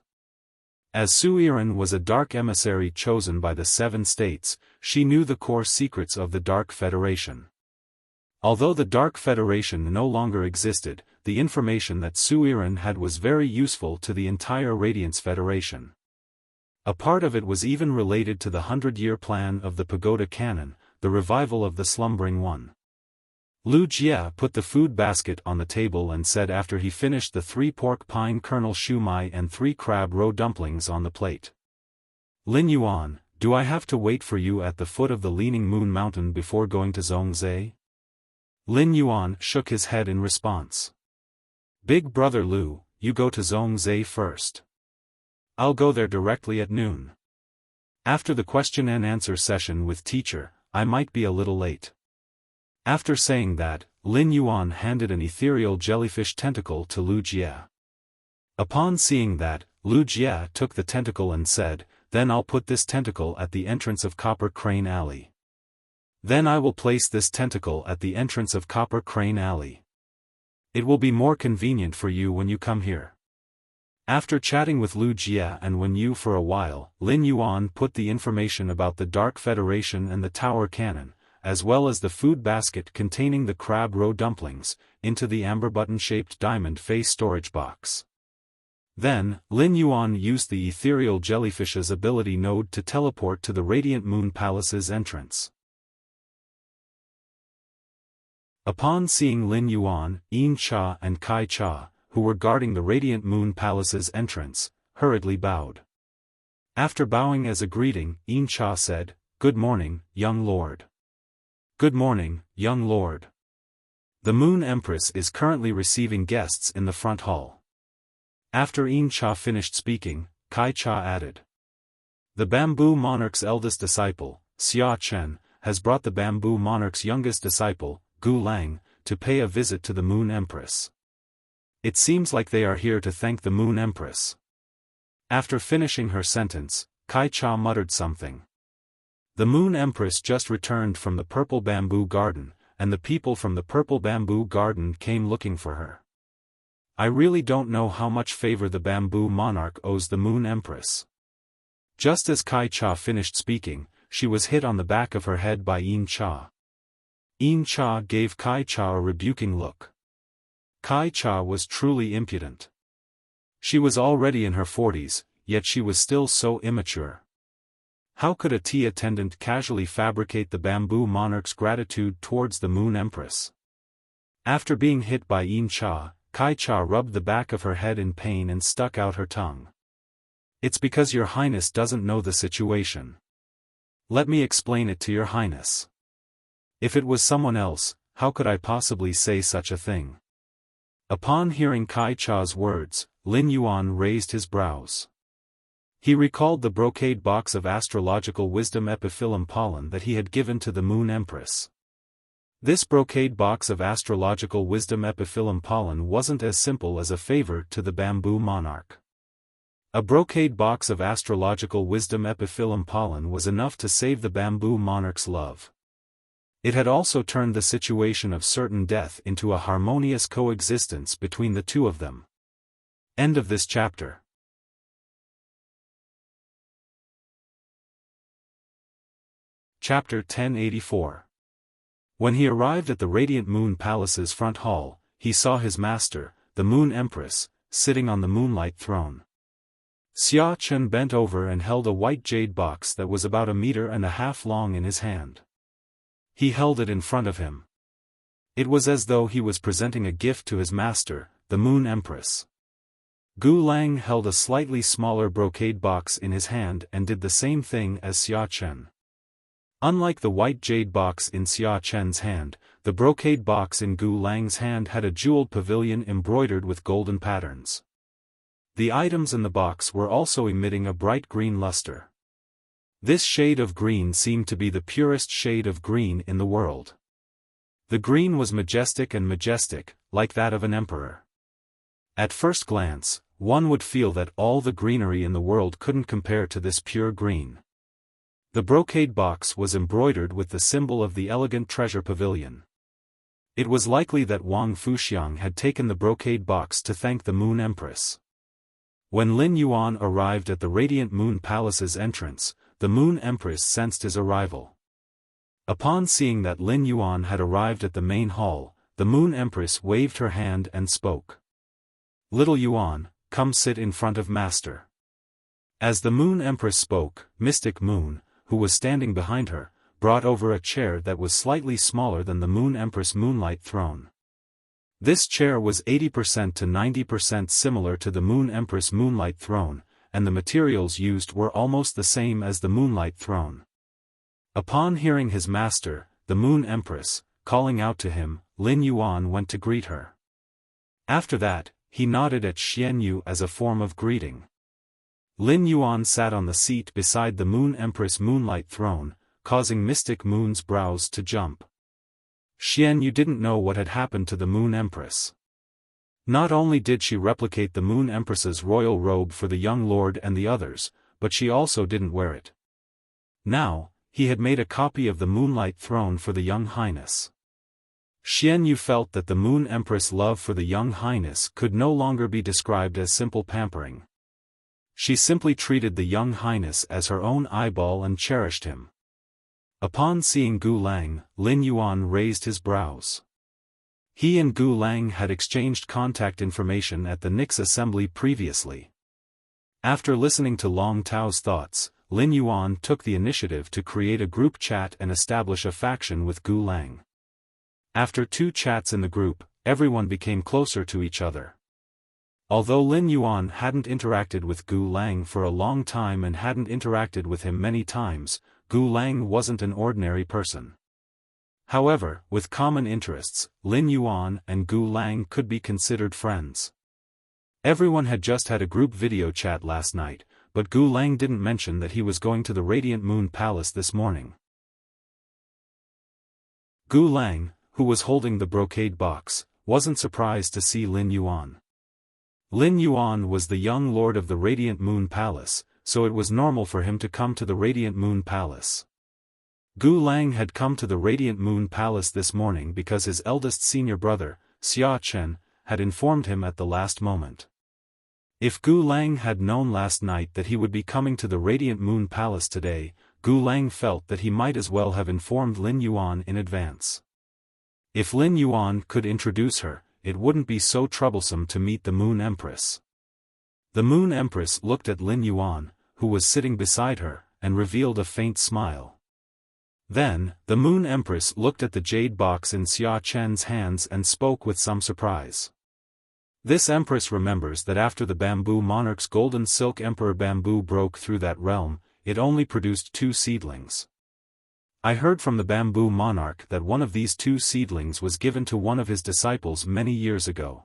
S1: As Suiren was a dark emissary chosen by the 7 states, she knew the core secrets of the Dark Federation. Although the Dark Federation no longer existed, the information that Suiren had was very useful to the entire Radiance Federation. A part of it was even related to the 100-year plan of the Pagoda Cannon, the revival of the Slumbering One. Lu Jia put the food basket on the table and said after he finished the 3 pork pine kernel shumai and 3 crab roe dumplings on the plate. "Lin Yuan, do I have to wait for you at the foot of the Leaning Moon Mountain before going to Zhongzhe?" Lin Yuan shook his head in response. "Big brother Lu, you go to Zhongzhe first. I'll go there directly at noon. After the question and answer session with teacher, I might be a little late." After saying that, Lin Yuan handed an ethereal jellyfish tentacle to Lu Jia. Upon seeing that, Lu Jia took the tentacle and said, "Then I'll put this tentacle at the entrance of Copper Crane Alley. Then I will place this tentacle at the entrance of Copper Crane Alley. It will be more convenient for you when you come here." After chatting with Lu Jia and Wen Yu for a while, Lin Yuan put the information about the Dark Federation and the Tower Cannon, as well as the food basket containing the crab roe dumplings, into the amber button-shaped diamond face storage box. Then, Lin Yuan used the ethereal jellyfish's ability node to teleport to the Radiant Moon Palace's entrance. Upon seeing Lin Yuan, Yin Cha and Kai Cha, who were guarding the Radiant Moon Palace's entrance, hurriedly bowed. After bowing as a greeting, Yin Cha said, "Good morning, young lord." "Good morning, young lord. The Moon Empress is currently receiving guests in the front hall." After Yin Cha finished speaking, Kai Cha added, "The Bamboo Monarch's eldest disciple, Xiaofan, has brought the Bamboo Monarch's youngest disciple, Gu Lang, to pay a visit to the Moon Empress. It seems like they are here to thank the Moon Empress." After finishing her sentence, Kai Cha muttered something. The Moon Empress just returned from the Purple Bamboo Garden, and the people from the Purple Bamboo Garden came looking for her. I really don't know how much favor the Bamboo Monarch owes the Moon Empress. Just as Kai Cha finished speaking, she was hit on the back of her head by Yin Cha. Yin Cha gave Kai Cha a rebuking look. Kai Cha was truly impudent. She was already in her 40s, yet she was still so immature. How could a tea attendant casually fabricate the Bamboo Monarch's gratitude towards the Moon Empress? After being hit by Yin Cha, Kai Cha rubbed the back of her head in pain and stuck out her tongue. "It's because your Highness doesn't know the situation. Let me explain it to your Highness. If it was someone else, how could I possibly say such a thing?" Upon hearing Kai Cha's words, Lin Yuan raised his brows. He recalled the brocade box of astrological wisdom epiphyllum pollen that he had given to the Moon Empress. This brocade box of astrological wisdom epiphyllum pollen wasn't as simple as a favor to the Bamboo Monarch. A brocade box of astrological wisdom epiphyllum pollen was enough to save the Bamboo Monarch's love. It had also turned the situation of certain death into a harmonious coexistence between the two of them. End of this chapter. Chapter 1084. When he arrived at the Radiant Moon Palace's front hall, he saw his master, the Moon Empress, sitting on the moonlight throne. Xiaofan bent over and held a white jade box that was about 1.5 meters long in his hand. He held it in front of him. It was as though he was presenting a gift to his master, the Moon Empress. Gu Lang held a slightly smaller brocade box in his hand and did the same thing as Xiaofan. Unlike the white jade box in Xiaofan's hand, the brocade box in Gu Lang's hand had a jeweled pavilion embroidered with golden patterns. The items in the box were also emitting a bright green luster. This shade of green seemed to be the purest shade of green in the world. The green was majestic and majestic, like that of an emperor. At first glance, one would feel that all the greenery in the world couldn't compare to this pure green. The brocade box was embroidered with the symbol of the elegant treasure pavilion. It was likely that Wang Fuxiang had taken the brocade box to thank the Moon Empress. When Lin Yuan arrived at the Radiant Moon Palace's entrance, the Moon Empress sensed his arrival. Upon seeing that Lin Yuan had arrived at the main hall, the Moon Empress waved her hand and spoke. "Little Yuan, come sit in front of Master." As the Moon Empress spoke, Mystic Moon, who was standing behind her, brought over a chair that was slightly smaller than the Moon Empress' moonlight throne. This chair was 80% to 90% similar to the Moon Empress' moonlight throne, and the materials used were almost the same as the moonlight throne. Upon hearing his master, the Moon Empress, calling out to him, Lin Yuan went to greet her. After that, he nodded at Xian Yu as a form of greeting. Lin Yuan sat on the seat beside the Moon Empress' moonlight throne, causing Mystic Moon's brows to jump. Xian Yu didn't know what had happened to the Moon Empress. Not only did she replicate the Moon Empress's royal robe for the young lord and the others, but she also didn't wear it. Now, he had made a copy of the moonlight throne for the young highness. Xian Yu felt that the Moon Empress' love for the young highness could no longer be described as simple pampering. She simply treated the young highness as her own eyeball and cherished him. Upon seeing Gu Lang, Lin Yuan raised his brows. He and Gu Lang had exchanged contact information at the Nix assembly previously. After listening to Long Tao's thoughts, Lin Yuan took the initiative to create a group chat and establish a faction with Gu Lang. After 2 chats in the group, everyone became closer to each other. Although Lin Yuan hadn't interacted with Gu Lang for a long time and hadn't interacted with him many times, Gu Lang wasn't an ordinary person. However, with common interests, Lin Yuan and Gu Lang could be considered friends. Everyone had just had a group video chat last night, but Gu Lang didn't mention that he was going to the Radiant Moon Palace this morning. Gu Lang, who was holding the brocade box, wasn't surprised to see Lin Yuan. Lin Yuan was the young lord of the Radiant Moon Palace, so it was normal for him to come to the Radiant Moon Palace. Gu Lang had come to the Radiant Moon Palace this morning because his eldest senior brother, Xiaofan, had informed him at the last moment. If Gu Lang had known last night that he would be coming to the Radiant Moon Palace today, Gu Lang felt that he might as well have informed Lin Yuan in advance. If Lin Yuan could introduce her, it wouldn't be so troublesome to meet the Moon Empress. The Moon Empress looked at Lin Yuan, who was sitting beside her, and revealed a faint smile. Then, the Moon Empress looked at the jade box in Xia Chen's hands and spoke with some surprise. This Empress remembers that after the Bamboo Monarch's golden silk Emperor Bamboo broke through that realm, it only produced 2 seedlings. I heard from the Bamboo Monarch that one of these 2 seedlings was given to one of his disciples many years ago.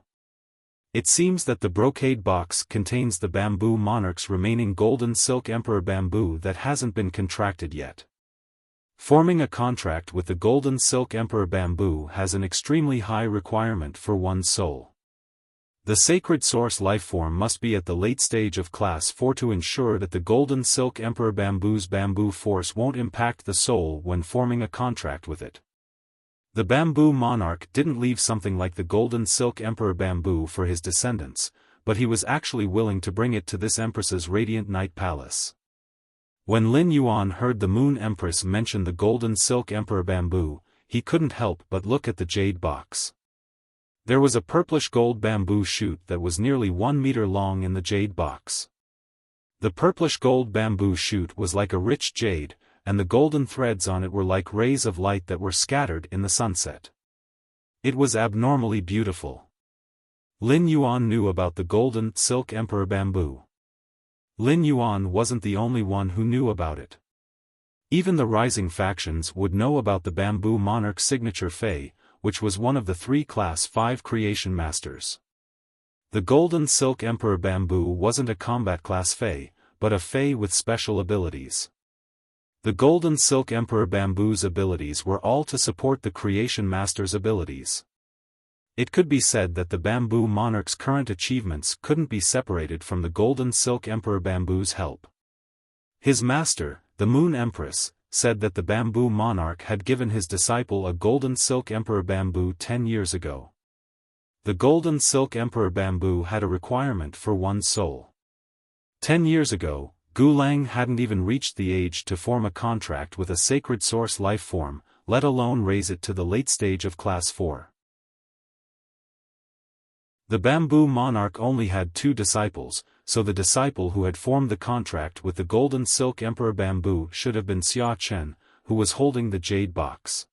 S1: It seems that the brocade box contains the Bamboo Monarch's remaining golden silk Emperor Bamboo that hasn't been contracted yet. Forming a contract with the golden silk Emperor Bamboo has an extremely high requirement for one's soul. The sacred source lifeform must be at the late stage of class 4 to ensure that the golden silk Emperor Bamboo's bamboo force won't impact the soul when forming a contract with it. The Bamboo Monarch didn't leave something like the golden silk Emperor Bamboo for his descendants, but he was actually willing to bring it to this Empress's Radiant Night Palace. When Lin Yuan heard the Moon Empress mention the golden silk Emperor Bamboo, he couldn't help but look at the jade box. There was a purplish gold bamboo shoot that was nearly 1 meter long in the jade box. The purplish gold bamboo shoot was like a rich jade, and the golden threads on it were like rays of light that were scattered in the sunset. It was abnormally beautiful. Lin Yuan knew about the golden silk Emperor Bamboo. Lin Yuan wasn't the only one who knew about it. Even the rising factions would know about the Bamboo Monarch's signature Fei, which was one of the 3 Class 5 creation masters. The golden silk Emperor Bamboo wasn't a combat class Fei, but a Fei with special abilities. The golden silk Emperor Bamboo's abilities were all to support the creation master's abilities. It could be said that the Bamboo Monarch's current achievements couldn't be separated from the golden silk Emperor Bamboo's help. His master, the Moon Empress, said that the Bamboo Monarch had given his disciple a golden silk Emperor Bamboo 10 years ago. The golden silk Emperor Bamboo had a requirement for one's soul. 10 years ago, Gu Lang hadn't even reached the age to form a contract with a sacred source life form, let alone raise it to the late stage of class 4. The Bamboo Monarch only had 2 disciples, so the disciple who had formed the contract with the golden silk Emperor Bamboo should have been Xia Chen, who was holding the jade box.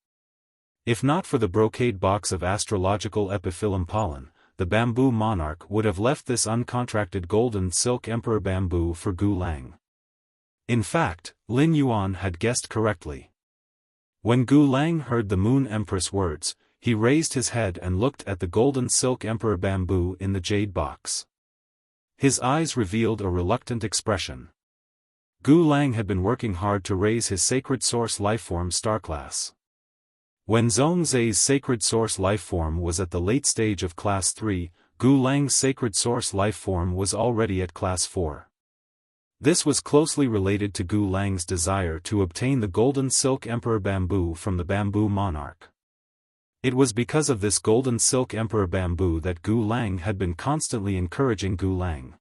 S1: If not for the brocade box of astrological epiphyllum pollen, the Bamboo Monarch would have left this uncontracted golden silk Emperor Bamboo for Gu Lang. In fact, Lin Yuan had guessed correctly. When Gu Lang heard the Moon Empress words, he raised his head and looked at the golden silk Emperor Bamboo in the jade box. His eyes revealed a reluctant expression. Gu Lang had been working hard to raise his sacred source lifeform star class. When Zhongzai's sacred source lifeform was at the late stage of class 3, Gu Lang's sacred source lifeform was already at class 4. This was closely related to Gu Lang's desire to obtain the golden silk Emperor Bamboo from the Bamboo Monarch. It was because of this golden silk Emperor Bamboo that Gu Lang had been constantly encouraging Gu Lang.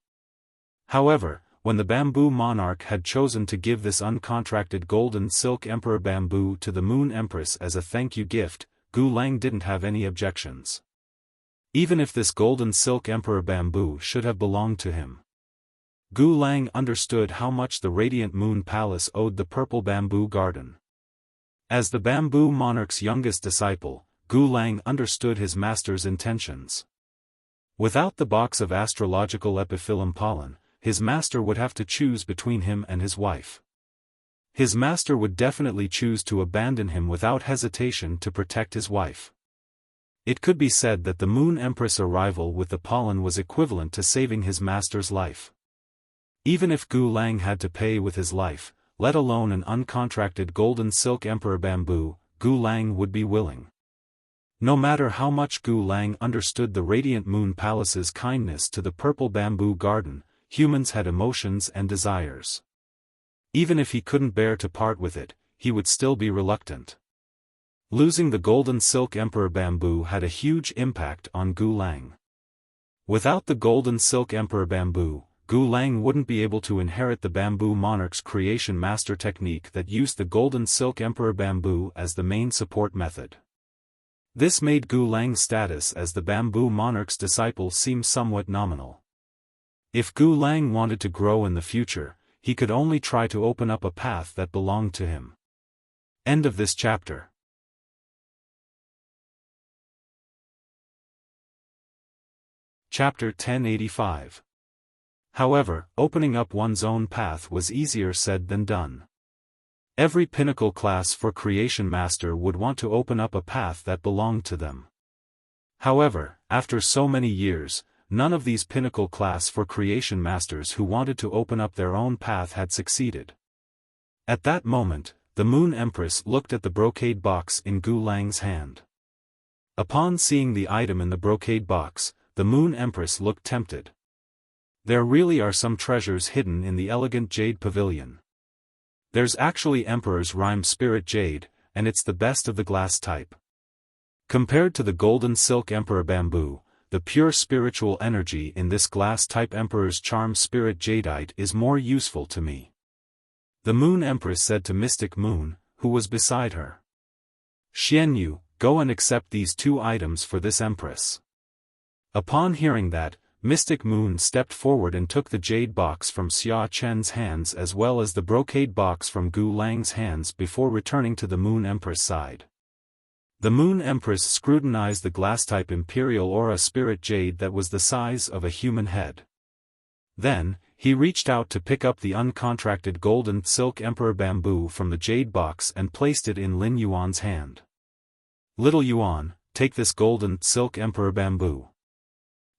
S1: However, when the Bamboo Monarch had chosen to give this uncontracted golden silk Emperor Bamboo to the Moon Empress as a thank you gift, Gu Lang didn't have any objections. Even if this golden silk Emperor Bamboo should have belonged to him. Gu Lang understood how much the Radiant Moon Palace owed the Purple Bamboo Garden. As the Bamboo Monarch's youngest disciple, Gu Lang understood his master's intentions. Without the box of astrological epiphyllum pollen, his master would have to choose between him and his wife. His master would definitely choose to abandon him without hesitation to protect his wife. It could be said that the Moon Empress' arrival with the pollen was equivalent to saving his master's life. Even if Gu Lang had to pay with his life, let alone an uncontracted golden silk emperor bamboo, Gu Lang would be willing. No matter how much Gu Lang understood the Radiant Moon Palace's kindness to the purple bamboo garden, humans had emotions and desires. Even if he couldn't bear to part with it, he would still be reluctant. Losing the golden silk emperor bamboo had a huge impact on Gu Lang. Without the golden silk emperor bamboo, Gu Lang wouldn't be able to inherit the bamboo monarch's creation master technique that used the golden silk emperor bamboo as the main support method. This made Gu Lang's status as the bamboo monarch's disciple seem somewhat nominal. If Gu Lang wanted to grow in the future, he could only try to open up a path that belonged to him. End of this chapter. Chapter 1085. However, opening up one's own path was easier said than done. Every pinnacle class for creation master would want to open up a path that belonged to them. However, after so many years, none of these pinnacle class for creation masters who wanted to open up their own path had succeeded. At that moment, the Moon Empress looked at the brocade box in Gu Lang's hand. Upon seeing the item in the brocade box, the Moon Empress looked tempted. There really are some treasures hidden in the elegant jade pavilion. There's actually Emperor's Rhyme Spirit Jade, and it's the best of the glass type. Compared to the golden silk Emperor bamboo, the pure spiritual energy in this glass-type Emperor's Charm Spirit Jadeite is more useful to me. The Moon Empress said to Mystic Moon, who was beside her. Xianyu, go and accept these two items for this Empress. Upon hearing that, Mystic Moon stepped forward and took the jade box from Xia Chen's hands as well as the brocade box from Gu Lang's hands before returning to the Moon Empress' side. The Moon Empress scrutinized the glass-type Imperial Aura Spirit Jade that was the size of a human head. Then, he reached out to pick up the uncontracted golden silk Emperor bamboo from the jade box and placed it in Lin Yuan's hand. Little Yuan, take this golden silk Emperor bamboo.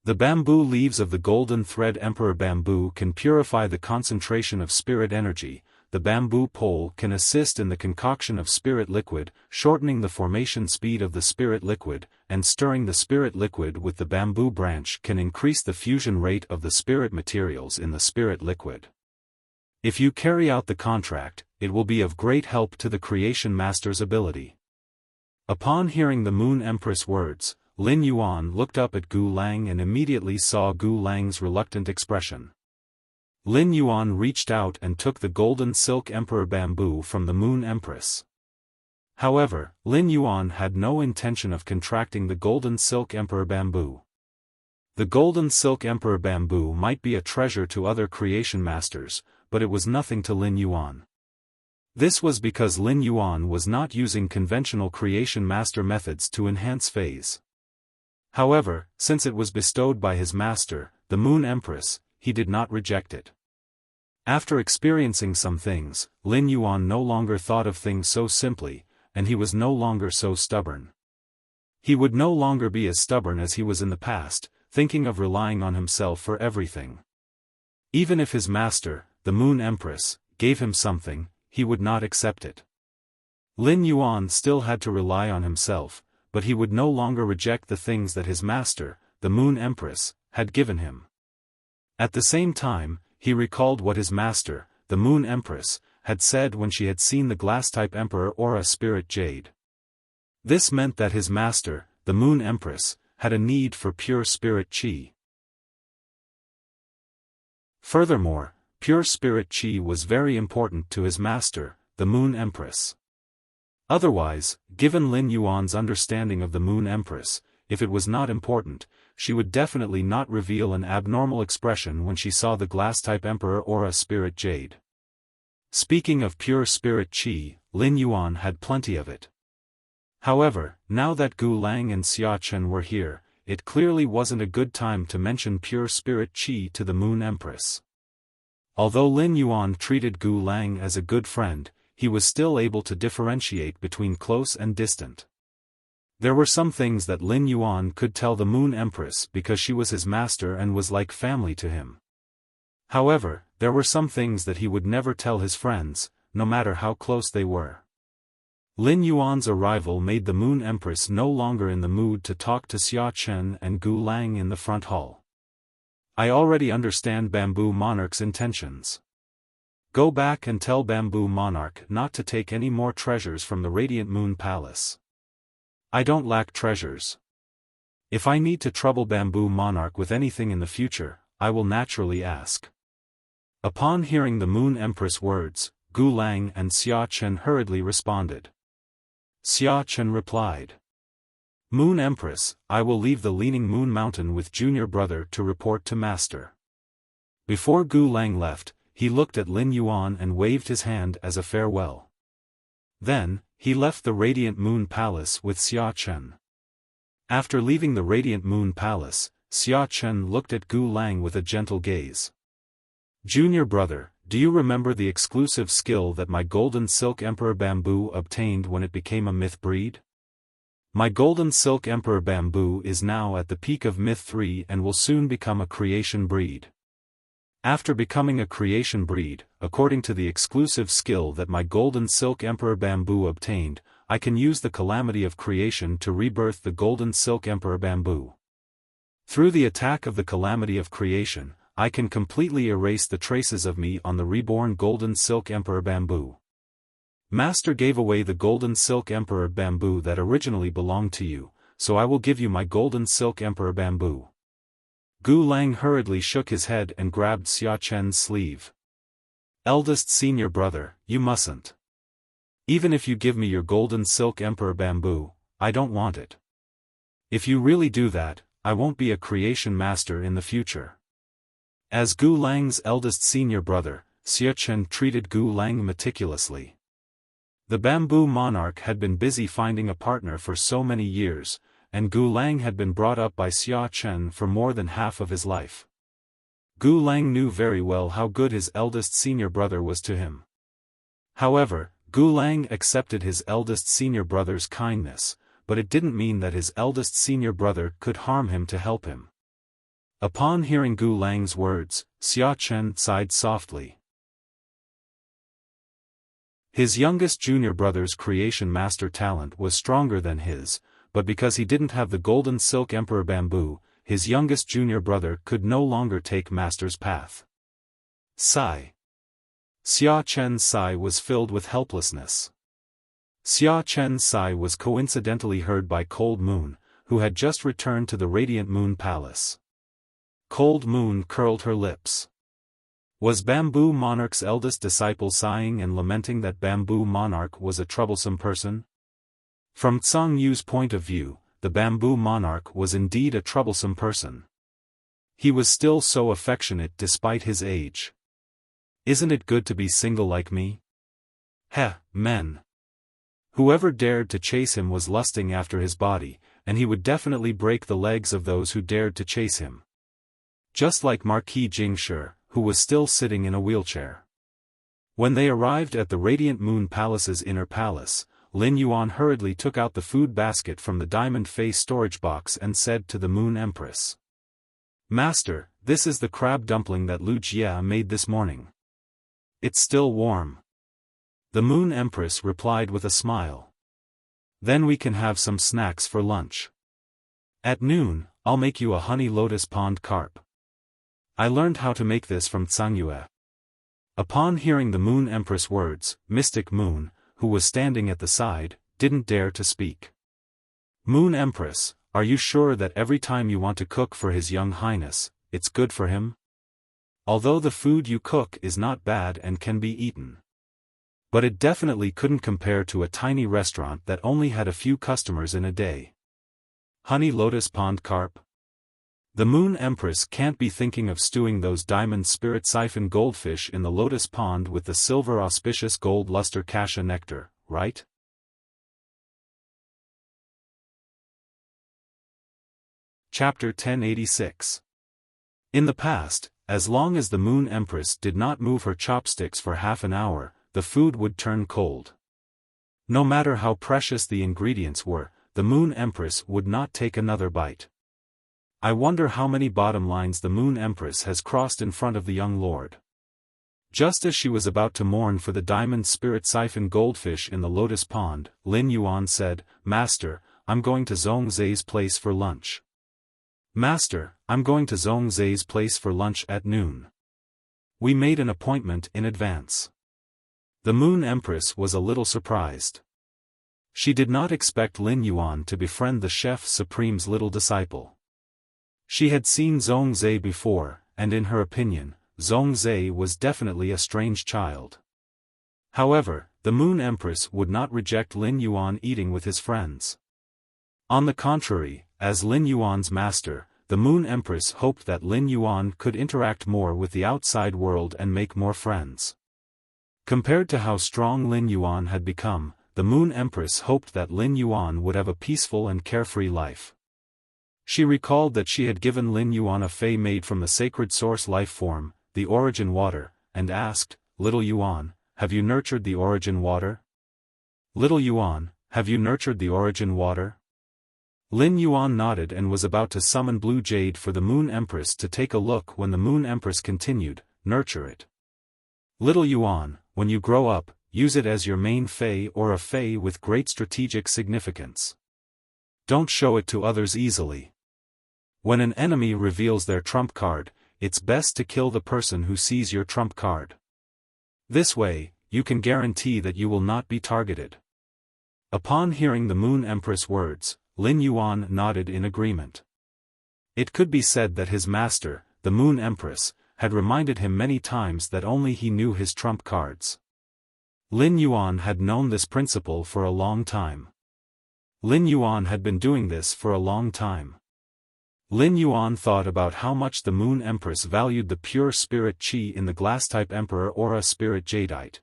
S1: The bamboo leaves of the golden thread Emperor bamboo can purify the concentration of spirit energy. The bamboo pole can assist in the concoction of spirit liquid, shortening the formation speed of the spirit liquid, and stirring the spirit liquid with the bamboo branch can increase the fusion rate of the spirit materials in the spirit liquid. If you carry out the contract, it will be of great help to the creation master's ability. Upon hearing the Moon Empress words, Lin Yuan looked up at Gu Lang and immediately saw Gu Lang's reluctant expression. Lin Yuan reached out and took the golden silk Emperor bamboo from the Moon Empress. However, Lin Yuan had no intention of contracting the golden silk Emperor bamboo. The golden silk Emperor bamboo might be a treasure to other creation masters, but it was nothing to Lin Yuan. This was because Lin Yuan was not using conventional creation master methods to enhance phase. However, since it was bestowed by his master, the Moon Empress, he did not reject it. After experiencing some things, Lin Yuan no longer thought of things so simply, and he was no longer so stubborn. He would no longer be as stubborn as he was in the past, thinking of relying on himself for everything. Even if his master, the Moon Empress, gave him something, he would not accept it. Lin Yuan still had to rely on himself, but he would no longer reject the things that his master, the Moon Empress, had given him. At the same time, he recalled what his master, the Moon Empress, had said when she had seen the glass-type Emperor Aura Spirit Jade. This meant that his master, the Moon Empress, had a need for pure spirit qi. Furthermore, pure spirit qi was very important to his master, the Moon Empress. Otherwise, given Lin Yuan's understanding of the Moon Empress, if it was not important, she would definitely not reveal an abnormal expression when she saw the glass-type Emperor Aura Spirit Jade. Speaking of pure spirit qi, Lin Yuan had plenty of it. However, now that Gu Lang and Xiachen were here, it clearly wasn't a good time to mention pure spirit qi to the Moon Empress. Although Lin Yuan treated Gu Lang as a good friend, he was still able to differentiate between close and distant. There were some things that Lin Yuan could tell the Moon Empress because she was his master and was like family to him. However, there were some things that he would never tell his friends, no matter how close they were. Lin Yuan's arrival made the Moon Empress no longer in the mood to talk to Xia Chen and Gu Lang in the front hall. I already understand Bamboo Monarch's intentions. Go back and tell Bamboo Monarch not to take any more treasures from the Radiant Moon Palace. I don't lack treasures. If I need to trouble Bamboo Monarch with anything in the future, I will naturally ask. Upon hearing the Moon Empress' words, Gu Lang and Xia Chen hurriedly responded. Xia Chen replied. Moon Empress, I will leave the Leaning Moon Mountain with junior brother to report to master. Before Gu Lang left, he looked at Lin Yuan and waved his hand as a farewell. Then, he left the Radiant Moon Palace with Xia Chen. After leaving the Radiant Moon Palace, Xia Chen looked at Gu Lang with a gentle gaze. Junior brother, do you remember the exclusive skill that my Golden Silk Emperor Bamboo obtained when it became a myth breed? My Golden Silk Emperor Bamboo is now at the peak of Myth 3 and will soon become a creation breed. After becoming a creation breed, according to the exclusive skill that my Golden Silk Emperor Bamboo obtained, I can use the calamity of creation to rebirth the Golden Silk Emperor Bamboo. Through the attack of the calamity of creation, I can completely erase the traces of me on the reborn Golden Silk Emperor Bamboo. Master gave away the Golden Silk Emperor Bamboo that originally belonged to you, so I will give you my Golden Silk Emperor Bamboo. Gu Lang hurriedly shook his head and grabbed Xia Chen's sleeve. Eldest senior brother, you mustn't. Even if you give me your Golden Silk Emperor Bamboo, I don't want it. If you really do that, I won't be a creation master in the future. As Gu Lang's eldest senior brother, Xia Chen treated Gu Lang meticulously. The Bamboo Monarch had been busy finding a partner for so many years, and Gu Lang had been brought up by Xia Chen for more than half of his life. Gu Lang knew very well how good his eldest senior brother was to him. However, Gu Lang accepted his eldest senior brother's kindness, but it didn't mean that his eldest senior brother could harm him to help him. Upon hearing Gu Lang's words, Xia Chen sighed softly. His youngest junior brother's creation master talent was stronger than his, but because he didn't have the Golden Silk Emperor Bamboo, his youngest junior brother could no longer take master's path. Sigh. Xia Chen's sigh was filled with helplessness. Xia Chen's sigh was coincidentally heard by Cold Moon, who had just returned to the Radiant Moon Palace. Cold Moon curled her lips. Was Bamboo Monarch's eldest disciple sighing and lamenting that Bamboo Monarch was a troublesome person? From Tsang Yu's point of view, the Bamboo Monarch was indeed a troublesome person. He was still so affectionate despite his age. Isn't it good to be single like me? Heh, men. Whoever dared to chase him was lusting after his body, and he would definitely break the legs of those who dared to chase him. Just like Marquis Jingshi, who was still sitting in a wheelchair. When they arrived at the Radiant Moon Palace's inner palace, Lin Yuan hurriedly took out the food basket from the diamond face storage box and said to the Moon Empress. Master, this is the crab dumpling that Lu Jia made this morning. It's still warm. The Moon Empress replied with a smile. Then we can have some snacks for lunch. At noon, I'll make you a honey lotus pond carp. I learned how to make this from Tsang Yue. Upon hearing the Moon Empress' words, Mystic Moon, who was standing at the side, didn't dare to speak. Moon Empress, are you sure that every time you want to cook for His Young Highness, it's good for him? Although the food you cook is not bad and can be eaten. But it definitely couldn't compare to a tiny restaurant that only had a few customers in a day. Honey lotus pond carp? The Moon Empress can't be thinking of stewing those diamond spirit siphon goldfish in the lotus pond with the silver auspicious gold luster cassia nectar, right? Chapter 1086. In the past, as long as the Moon Empress did not move her chopsticks for half an hour, the food would turn cold. No matter how precious the ingredients were, the Moon Empress would not take another bite. I wonder how many bottom lines the Moon Empress has crossed in front of the young lord. Just as she was about to mourn for the diamond spirit siphon goldfish in the lotus pond, Lin Yuan said, "Master, I'm going to Zhongzai's place for lunch." "Master, I'm going to Zhongzai's place for lunch at noon. We made an appointment in advance." The Moon Empress was a little surprised. She did not expect Lin Yuan to befriend the Chef Supreme's little disciple. She had seen Zhongzai before, and in her opinion, Zhongzai was definitely a strange child. However, the Moon Empress would not reject Lin Yuan eating with his friends. On the contrary, as Lin Yuan's master, the Moon Empress hoped that Lin Yuan could interact more with the outside world and make more friends. Compared to how strong Lin Yuan had become, the Moon Empress hoped that Lin Yuan would have a peaceful and carefree life. She recalled that she had given Lin Yuan a fei made from the sacred source life form, the origin water, and asked, "Little Yuan, have you nurtured the origin water? Little Yuan, have you nurtured the origin water?" Lin Yuan nodded and was about to summon Blue Jade for the Moon Empress to take a look when the Moon Empress continued, "Nurture it. Little Yuan, when you grow up, use it as your main fei or a fei with great strategic significance. Don't show it to others easily. When an enemy reveals their trump card, it's best to kill the person who sees your trump card. This way, you can guarantee that you will not be targeted." Upon hearing the Moon Empress' words, Lin Yuan nodded in agreement. It could be said that his master, the Moon Empress, had reminded him many times that only he knew his trump cards. Lin Yuan had known this principle for a long time. Lin Yuan had been doing this for a long time. Lin Yuan thought about how much the Moon Empress valued the pure spirit qi in the glass-type Emperor Aura spirit jadeite.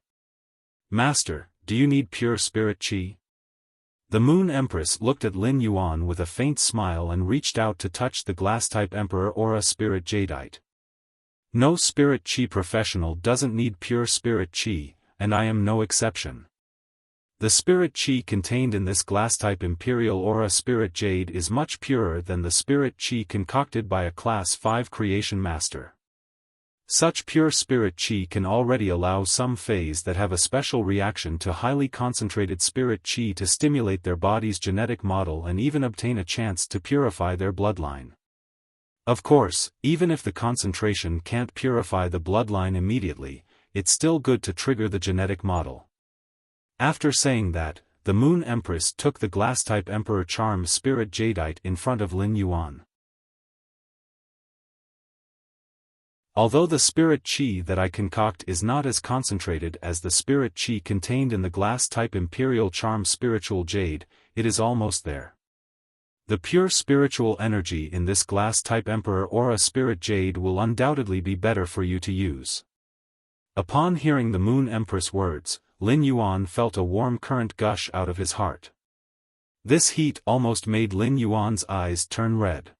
S1: "Master, do you need pure spirit qi?" The Moon Empress looked at Lin Yuan with a faint smile and reached out to touch the glass-type Emperor Aura spirit jadeite. "No spirit qi professional doesn't need pure spirit qi, and I am no exception. The spirit qi contained in this glass-type Imperial Aura spirit jade is much purer than the spirit qi concocted by a Class 5 creation master. Such pure spirit qi can already allow some feis that have a special reaction to highly concentrated spirit qi to stimulate their body's genetic model and even obtain a chance to purify their bloodline. Of course, even if the concentration can't purify the bloodline immediately, it's still good to trigger the genetic model." After saying that, the Moon Empress took the glass-type Emperor Charm Spirit Jadeite in front of Lin Yuan. "Although the spirit qi that I concoct is not as concentrated as the spirit qi contained in the glass-type Imperial Charm Spiritual Jade, it is almost there. The pure spiritual energy in this glass-type Emperor Aura Spirit Jade will undoubtedly be better for you to use." Upon hearing the Moon Empress' words, Lin Yuan felt a warm current gush out of his heart. This heat almost made Lin Yuan's eyes turn red.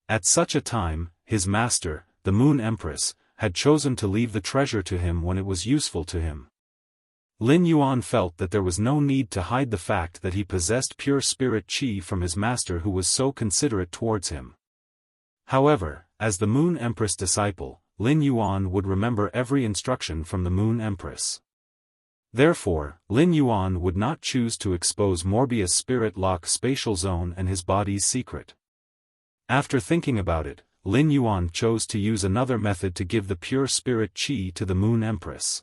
S1: At such a time, his master, the Moon Empress, had chosen to leave the treasure to him when it was useful to him. Lin Yuan felt that there was no need to hide the fact that he possessed pure spirit qi from his master who was so considerate towards him. However, as the Moon Empress disciple, Lin Yuan would remember every instruction from the Moon Empress. Therefore, Lin Yuan would not choose to expose Morbius' spirit lock spatial zone and his body's secret. After thinking about it, Lin Yuan chose to use another method to give the pure spirit qi to the Moon Empress.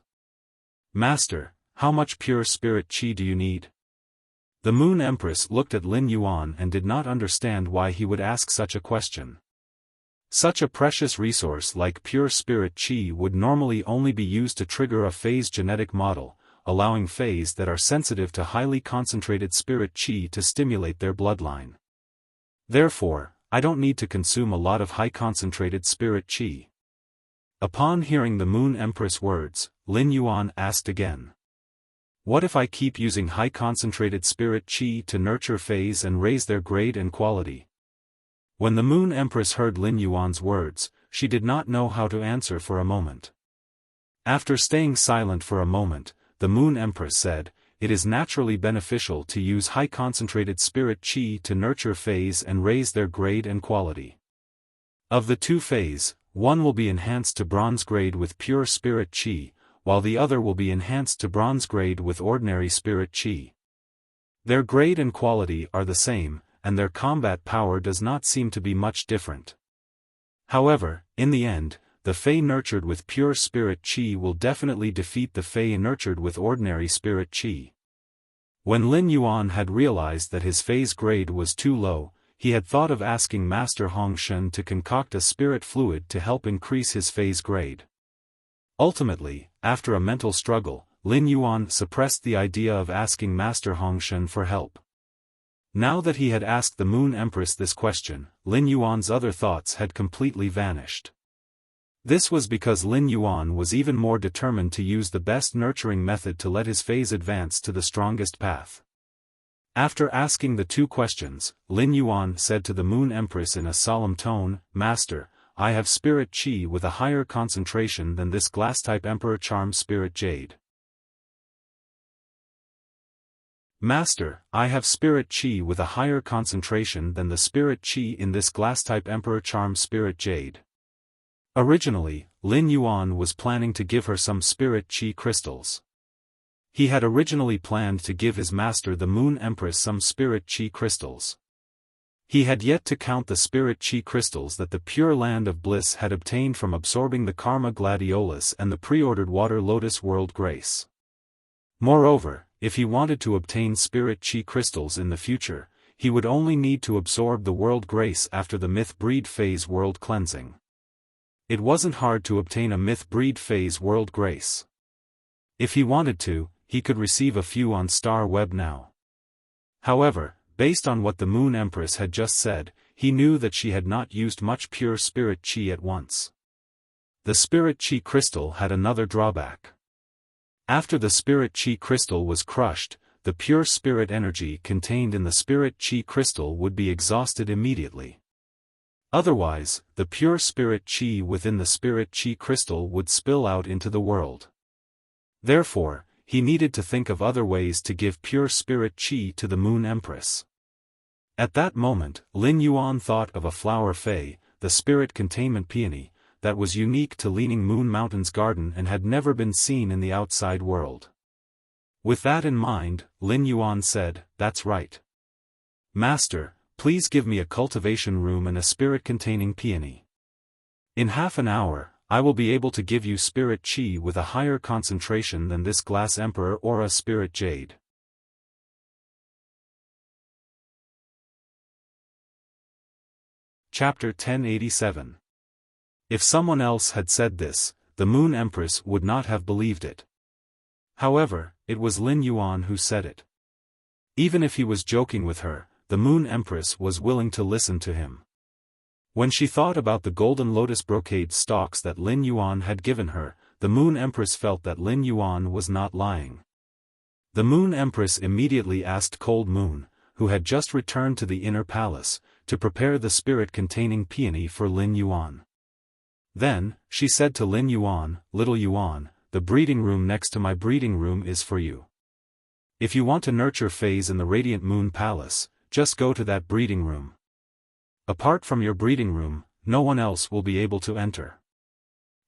S1: "Master, how much pure spirit qi do you need?" The Moon Empress looked at Lin Yuan and did not understand why he would ask such a question. Such a precious resource like pure spirit qi would normally only be used to trigger a phase genetic model, allowing feis that are sensitive to highly concentrated spirit qi to stimulate their bloodline. Therefore, I don't need to consume a lot of high concentrated spirit qi. Upon hearing the Moon Empress' words, Lin Yuan asked again. What if I keep using high concentrated spirit qi to nurture feis and raise their grade and quality? When the Moon Empress heard Lin Yuan's words, she did not know how to answer for a moment. After staying silent for a moment, the Moon Empress said, "It is naturally beneficial to use high concentrated spirit qi to nurture fays and raise their grade and quality. Of the two fays, one will be enhanced to bronze grade with pure spirit qi, while the other will be enhanced to bronze grade with ordinary spirit qi. Their grade and quality are the same, and their combat power does not seem to be much different. However, in the end, the Fey nurtured with pure spirit qi will definitely defeat the Fey nurtured with ordinary spirit qi." When Lin Yuan had realized that his Fei's grade was too low, he had thought of asking Master Hong Shun to concoct a spirit fluid to help increase his Fei's grade. Ultimately, after a mental struggle, Lin Yuan suppressed the idea of asking Master Hong Shun for help. Now that he had asked the Moon Empress this question, Lin Yuan's other thoughts had completely vanished. This was because Lin Yuan was even more determined to use the best nurturing method to let his phase advance to the strongest path. After asking the two questions, Lin Yuan said to the Moon Empress in a solemn tone, "Master, I have spirit qi with a higher concentration than this glass-type Emperor Charm Spirit Jade. Master, I have spirit qi with a higher concentration than the spirit qi in this glass-type Emperor Charm Spirit Jade." Originally, Lin Yuan was planning to give her some spirit qi crystals. He had originally planned to give his master the Moon Empress some spirit qi crystals. He had yet to count the spirit qi crystals that the Pure Land of Bliss had obtained from absorbing the Karma Gladiolus and the pre-ordered Water Lotus World Grace. Moreover, if he wanted to obtain spirit qi crystals in the future, he would only need to absorb the World Grace after the Myth Breed Phase World Cleansing. It wasn't hard to obtain a Myth Breed Phase World Grace. If he wanted to, he could receive a few on Star Web now. However, based on what the Moon Empress had just said, he knew that she had not used much pure spirit qi at once. The spirit qi crystal had another drawback. After the spirit qi crystal was crushed, the pure spirit energy contained in the spirit qi crystal would be exhausted immediately. Otherwise, the pure spirit qi within the spirit qi crystal would spill out into the world. Therefore, he needed to think of other ways to give pure spirit qi to the Moon Empress. At that moment, Lin Yuan thought of a flower fey, the spirit containment peony, that was unique to Leaning Moon Mountain's garden and had never been seen in the outside world. With that in mind, Lin Yuan said, "That's right. Master, please give me a cultivation room and a spirit-containing peony. In half an hour, I will be able to give you spirit qi with a higher concentration than this glass emperor or a spirit jade." Chapter 1087. If someone else had said this, the Moon Empress would not have believed it. However, it was Lin Yuan who said it. Even if he was joking with her, the Moon Empress was willing to listen to him. When she thought about the golden lotus brocade stalks that Lin Yuan had given her, the Moon Empress felt that Lin Yuan was not lying. The Moon Empress immediately asked Cold Moon, who had just returned to the inner palace, to prepare the spirit-containing peony for Lin Yuan. Then, she said to Lin Yuan, "Little Yuan, the breeding room next to my breeding room is for you. If you want to nurture fays in the Radiant Moon Palace, just go to that breeding room. Apart from your breeding room, no one else will be able to enter."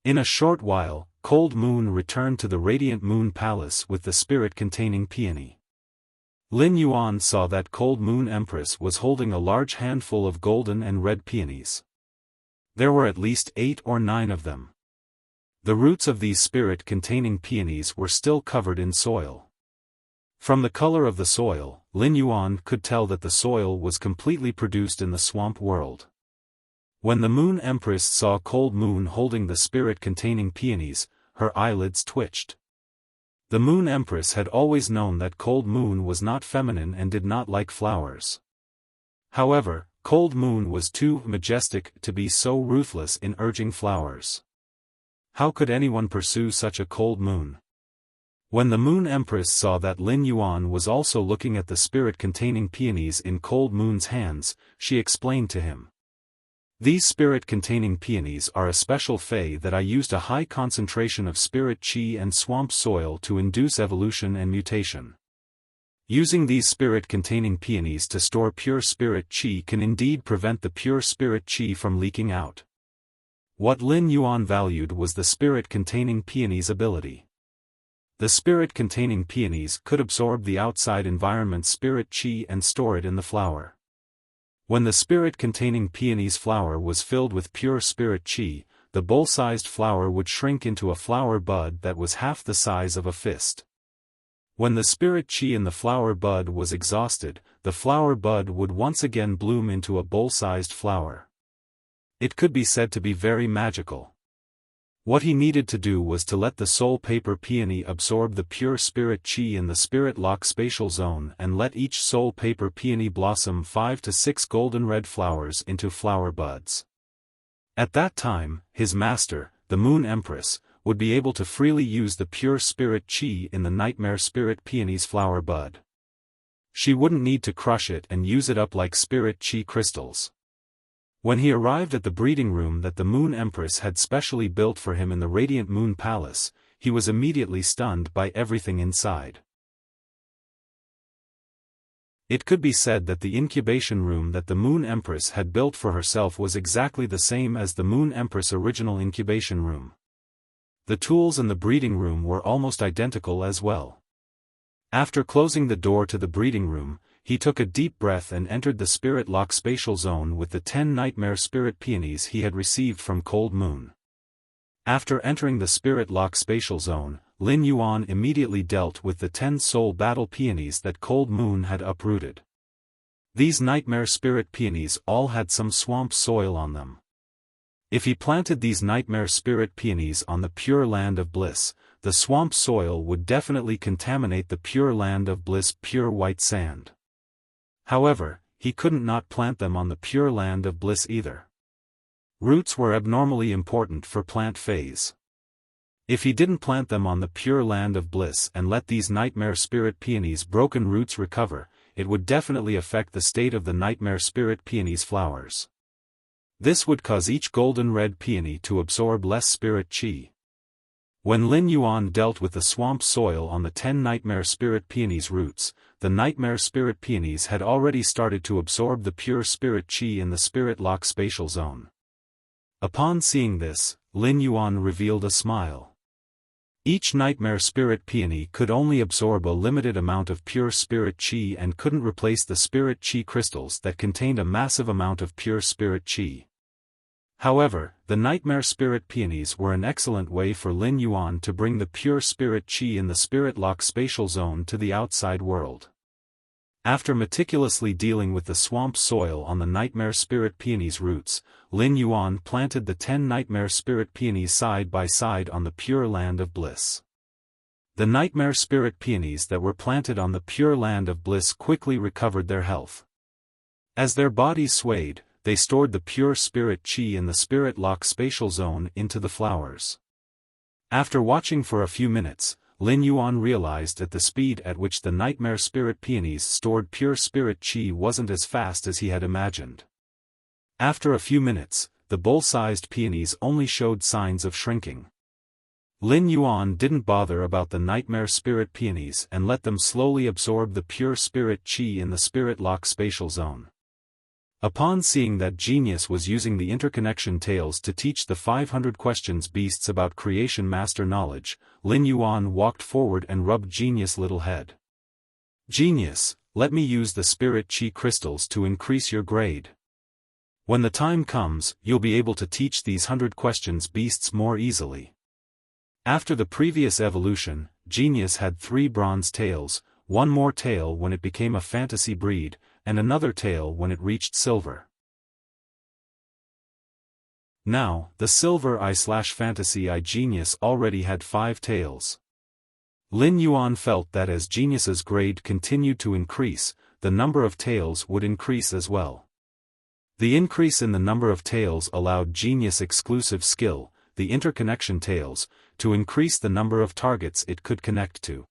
S1: In a short while, Cold Moon returned to the Radiant Moon Palace with the spirit-containing peony. Lin Yuan saw that Cold Moon Empress was holding a large handful of golden and red peonies. There were at least 8 or 9 of them. The roots of these spirit-containing peonies were still covered in soil. From the color of the soil, Lin Yuan could tell that the soil was completely produced in the swamp world. When the Moon Empress saw Cold Moon holding the spirit-containing peonies, her eyelids twitched. The Moon Empress had always known that Cold Moon was not feminine and did not like flowers. However, Cold Moon was too majestic to be so ruthless in urging flowers. How could anyone pursue such a Cold Moon? When the Moon Empress saw that Lin Yuan was also looking at the spirit-containing peonies in Cold Moon's hands, she explained to him. These spirit-containing peonies are a special fae that I used a high concentration of spirit chi and swamp soil to induce evolution and mutation. Using these spirit-containing peonies to store pure spirit chi can indeed prevent the pure spirit chi from leaking out. What Lin Yuan valued was the spirit-containing peonies' ability. The spirit-containing peonies could absorb the outside environment's spirit chi and store it in the flower. When the spirit-containing peonies' flower was filled with pure spirit chi, the bowl-sized flower would shrink into a flower bud that was half the size of a fist. When the spirit chi in the flower bud was exhausted, the flower bud would once again bloom into a bowl-sized flower. It could be said to be very magical. What he needed to do was to let the soul paper peony absorb the pure spirit chi in the spirit lock spatial zone and let each soul paper peony blossom 5 to 6 golden red flowers into flower buds. At that time, his master, the Moon Empress, would be able to freely use the pure spirit chi in the nightmare spirit peony's flower bud. She wouldn't need to crush it and use it up like spirit chi crystals. When he arrived at the breeding room that the Moon Empress had specially built for him in the Radiant Moon Palace, he was immediately stunned by everything inside. It could be said that the incubation room that the Moon Empress had built for herself was exactly the same as the Moon Empress' original incubation room. The tools in the breeding room were almost identical as well. After closing the door to the breeding room, he took a deep breath and entered the spirit lock spatial zone with the 10 nightmare spirit peonies he had received from Cold Moon. After entering the spirit lock spatial zone, Lin Yuan immediately dealt with the 10 soul battle peonies that Cold Moon had uprooted. These nightmare spirit peonies all had some swamp soil on them. If he planted these nightmare spirit peonies on the pure land of bliss, the swamp soil would definitely contaminate the pure land of bliss pure white sand. However, he couldn't not plant them on the pure land of bliss either. Roots were abnormally important for plant phase. If he didn't plant them on the pure land of bliss and let these nightmare spirit peonies' broken roots recover, it would definitely affect the state of the nightmare spirit peonies' flowers. This would cause each golden red peony to absorb less spirit chi. When Lin Yuan dealt with the swamp soil on the 10 nightmare spirit peonies' roots, the nightmare spirit peonies had already started to absorb the pure spirit chi in the spirit lock spatial zone. Upon seeing this, Lin Yuan revealed a smile. Each nightmare spirit peony could only absorb a limited amount of pure spirit chi and couldn't replace the spirit chi crystals that contained a massive amount of pure spirit chi. However, the nightmare spirit peonies were an excellent way for Lin Yuan to bring the pure spirit chi in the spirit lock spatial zone to the outside world. After meticulously dealing with the swamp soil on the nightmare spirit peonies' roots, Lin Yuan planted the 10 nightmare spirit peonies side by side on the pure land of bliss. The nightmare spirit peonies that were planted on the pure land of bliss quickly recovered their health. As their bodies swayed, they stored the pure spirit chi in the spirit lock spatial zone into the flowers. After watching for a few minutes, Lin Yuan realized that the speed at which the nightmare spirit peonies stored pure spirit chi wasn't as fast as he had imagined. After a few minutes, the bowl-sized peonies only showed signs of shrinking. Lin Yuan didn't bother about the nightmare spirit peonies and let them slowly absorb the pure spirit chi in the spirit lock spatial zone. Upon seeing that Genius was using the interconnection tales to teach the 500 questions beasts about creation master knowledge, Lin Yuan walked forward and rubbed Genius' little head. Genius, let me use the spirit chi crystals to increase your grade. When the time comes, you'll be able to teach these 100 questions beasts more easily. After the previous evolution, Genius had 3 bronze tails, 1 more tail when it became a fantasy breed, and another tail when it reached silver. Now, the silver I/fantasy I Genius already had 5 tails. Lin Yuan felt that as Genius's grade continued to increase, the number of tails would increase as well. The increase in the number of tails allowed Genius' exclusive skill, the interconnection tails, to increase the number of targets it could connect to.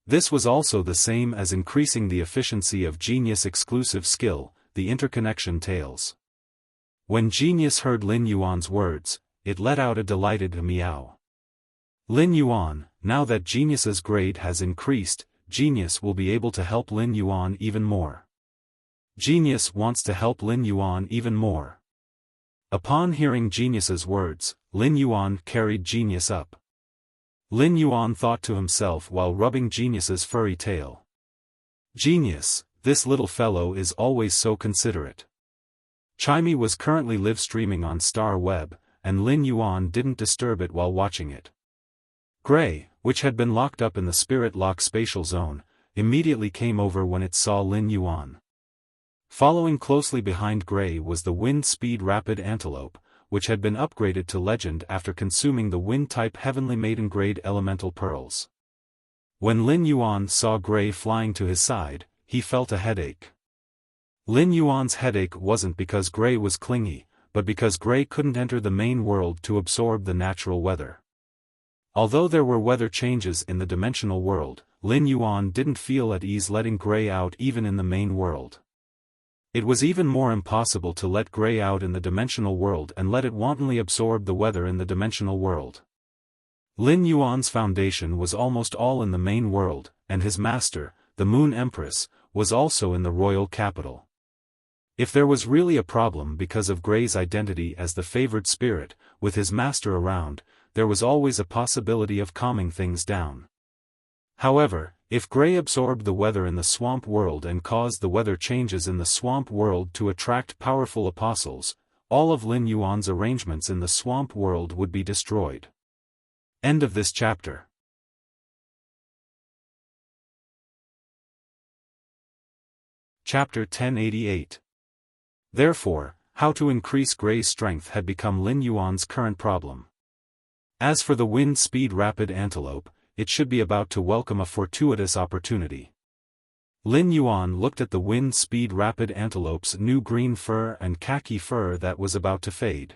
S1: This was also the same as increasing the efficiency of Genius' exclusive skill, the interconnection tails. When Genius heard Lin Yuan's words, it let out a delighted meow. Lin Yuan, now that Genius's grade has increased, Genius will be able to help Lin Yuan even more. Genius wants to help Lin Yuan even more. Upon hearing Genius's words, Lin Yuan carried Genius up. Lin Yuan thought to himself while rubbing Genius's furry tail. Genius, this little fellow is always so considerate. Chimey was currently live streaming on Star Web, and Lin Yuan didn't disturb it while watching it. Gray, which had been locked up in the Spirit Lock spatial zone, immediately came over when it saw Lin Yuan. Following closely behind Gray was the Wind Speed Rapid Antelope, which had been upgraded to Legend after consuming the Wind-type Heavenly Maiden grade elemental pearls. When Lin Yuan saw Gray flying to his side, he felt a headache. Lin Yuan's headache wasn't because Gray was clingy, but because Gray couldn't enter the main world to absorb the natural weather. Although there were weather changes in the dimensional world, Lin Yuan didn't feel at ease letting Gray out even in the main world. It was even more impossible to let Gray out in the dimensional world and let it wantonly absorb the weather in the dimensional world. Lin Yuan's foundation was almost all in the main world, and his master, the Moon Empress, was also in the royal capital. If there was really a problem because of Gray's identity as the favored spirit, with his master around, there was always a possibility of calming things down. However, if Gray absorbed the weather in the swamp world and caused the weather changes in the swamp world to attract powerful apostles, all of Lin Yuan's arrangements in the swamp world would be destroyed. End of this chapter. Chapter 1088. Therefore, how to increase Gray's strength had become Lin Yuan's current problem. As for the Wind Speed Rapid Antelope, it should be about to welcome a fortuitous opportunity. Lin Yuan looked at the Wind Speed Rapid Antelope's new green fur and khaki fur that was about to fade.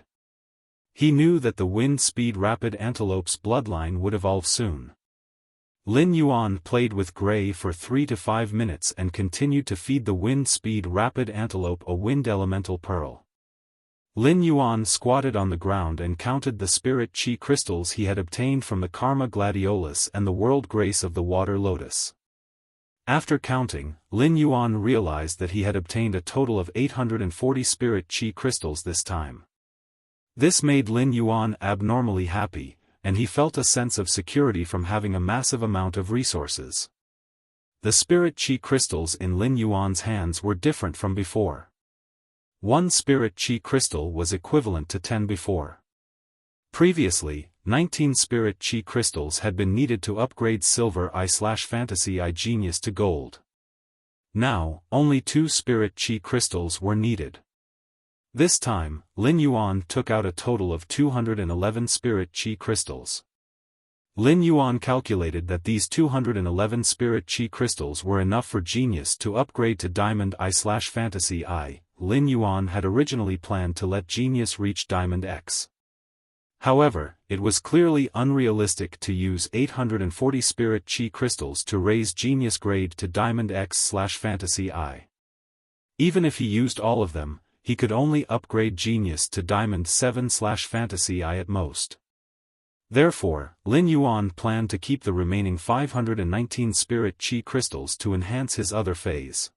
S1: He knew that the Wind Speed Rapid Antelope's bloodline would evolve soon. Lin Yuan played with Gray for 3 to 5 minutes and continued to feed the Wind Speed Rapid Antelope a wind elemental pearl. Lin Yuan squatted on the ground and counted the spirit chi crystals he had obtained from the Karma Gladiolus and the World Grace of the Water Lotus. After counting, Lin Yuan realized that he had obtained a total of 840 spirit chi crystals this time. This made Lin Yuan abnormally happy, and he felt a sense of security from having a massive amount of resources. The spirit chi crystals in Lin Yuan's hands were different from before. 1 spirit chi crystal was equivalent to 10 before. Previously, 19 spirit chi crystals had been needed to upgrade Silver I/Fantasy I Genius to Gold. Now, only 2 spirit chi crystals were needed. This time, Lin Yuan took out a total of 211 spirit chi crystals. Lin Yuan calculated that these 211 spirit chi crystals were enough for Genius to upgrade to Diamond I/Fantasy I. Lin Yuan had originally planned to let Genius reach Diamond X. However, it was clearly unrealistic to use 840 spirit chi crystals to raise Genius grade to Diamond X/Fantasy I. Even if he used all of them, he could only upgrade Genius to Diamond 7/Fantasy I at most. Therefore, Lin Yuan planned to keep the remaining 519 spirit chi crystals to enhance his other phase.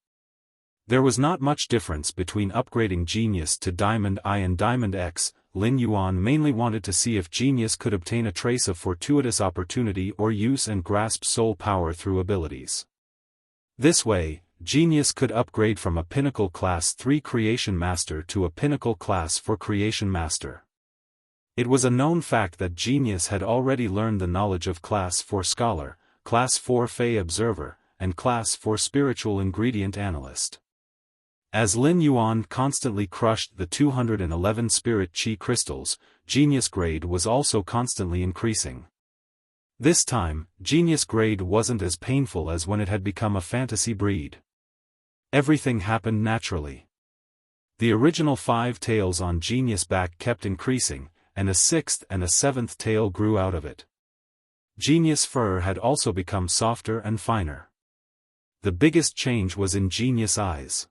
S1: There was not much difference between upgrading Genius to Diamond I and Diamond X. Lin Yuan mainly wanted to see if Genius could obtain a trace of fortuitous opportunity or use and grasp soul power through abilities. This way, Genius could upgrade from a Pinnacle Class 3 Creation Master to a Pinnacle Class 4 Creation Master. It was a known fact that Genius had already learned the knowledge of Class 4 Scholar, Class 4 Fey Observer, and Class 4 Spiritual Ingredient Analyst. As Lin Yuan constantly crushed the 211 spirit chi crystals, Genius grade was also constantly increasing. This time, Genius grade wasn't as painful as when it had become a fantasy breed. Everything happened naturally. The original 5 tails on Genius' back kept increasing, and a 6th and a 7th tail grew out of it. Genius fur had also become softer and finer. The biggest change was in Genius' eyes.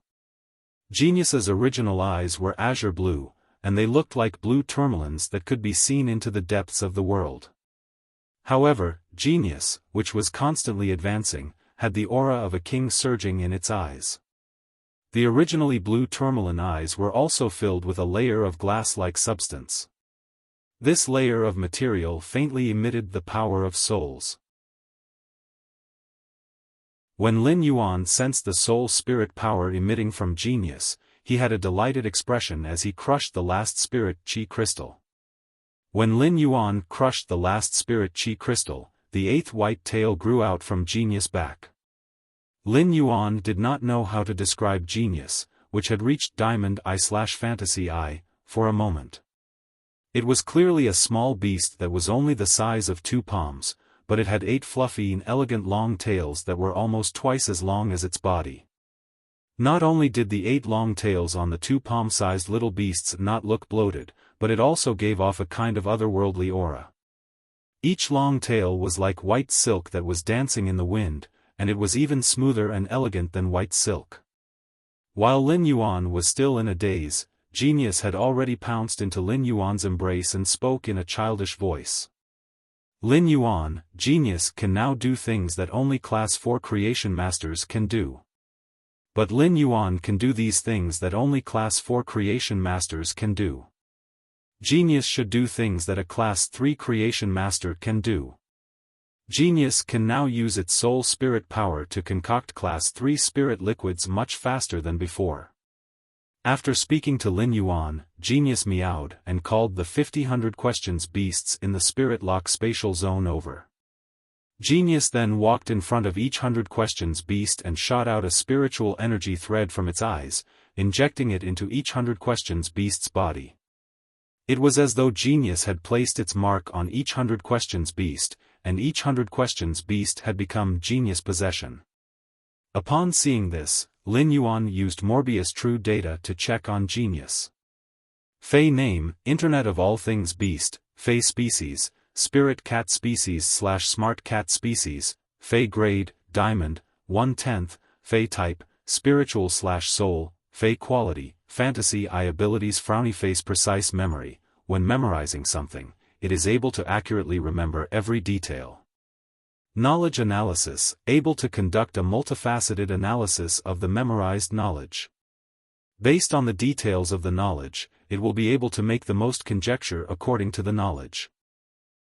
S1: Genius's original eyes were azure blue, and they looked like blue tourmalines that could be seen into the depths of the world. However, Genius, which was constantly advancing, had the aura of a king surging in its eyes. The originally blue tourmaline eyes were also filled with a layer of glass-like substance. This layer of material faintly emitted the power of souls. When Lin Yuan sensed the soul-spirit power emitting from Genius, he had a delighted expression as he crushed the last spirit chi crystal. When Lin Yuan crushed the last spirit chi crystal, the eighth white tail grew out from Genius' back. Lin Yuan did not know how to describe Genius, which had reached Diamond Eye/Fantasy Eye, for a moment. It was clearly a small beast that was only the size of 2 palms, but it had 8 fluffy and elegant long tails that were almost twice as long as its body. Not only did the 8 long tails on the 2-palm-sized little beasts not look bloated, but it also gave off a kind of otherworldly aura. Each long tail was like white silk that was dancing in the wind, and it was even smoother and elegant than white silk. While Lin Yuan was still in a daze, Genius had already pounced into Lin Yuan's embrace and spoke in a childish voice. Lin Yuan, Genius can now do things that only Class 4 creation masters can do. But Lin Yuan can do these things that only Class 4 creation masters can do. Genius should do things that a Class 3 creation master can do. Genius can now use its soul spirit power to concoct Class 3 spirit liquids much faster than before. After speaking to Lin Yuan, Genius meowed and called the 50-100 questions beasts in the spirit lock spatial zone over. Genius then walked in front of each 100 questions beast and shot out a spiritual energy thread from its eyes, injecting it into each 100 questions beast's body. It was as though Genius had placed its mark on each 100 questions beast, and each 100 questions beast had become Genius possession. Upon seeing this, Lin Yuan used Morbius True Data to check on Genius. Fey name, Internet of All Things Beast, Fey species, Spirit Cat species/Smart Cat species, Fey grade, Diamond, 1/10, Fey type, Spiritual/Soul, Fey quality, Fantasy Eye abilities Frowny face precise memory, when memorizing something, it is able to accurately remember every detail. Knowledge analysis, able to conduct a multifaceted analysis of the memorized knowledge. Based on the details of the knowledge, it will be able to make the most conjecture according to the knowledge.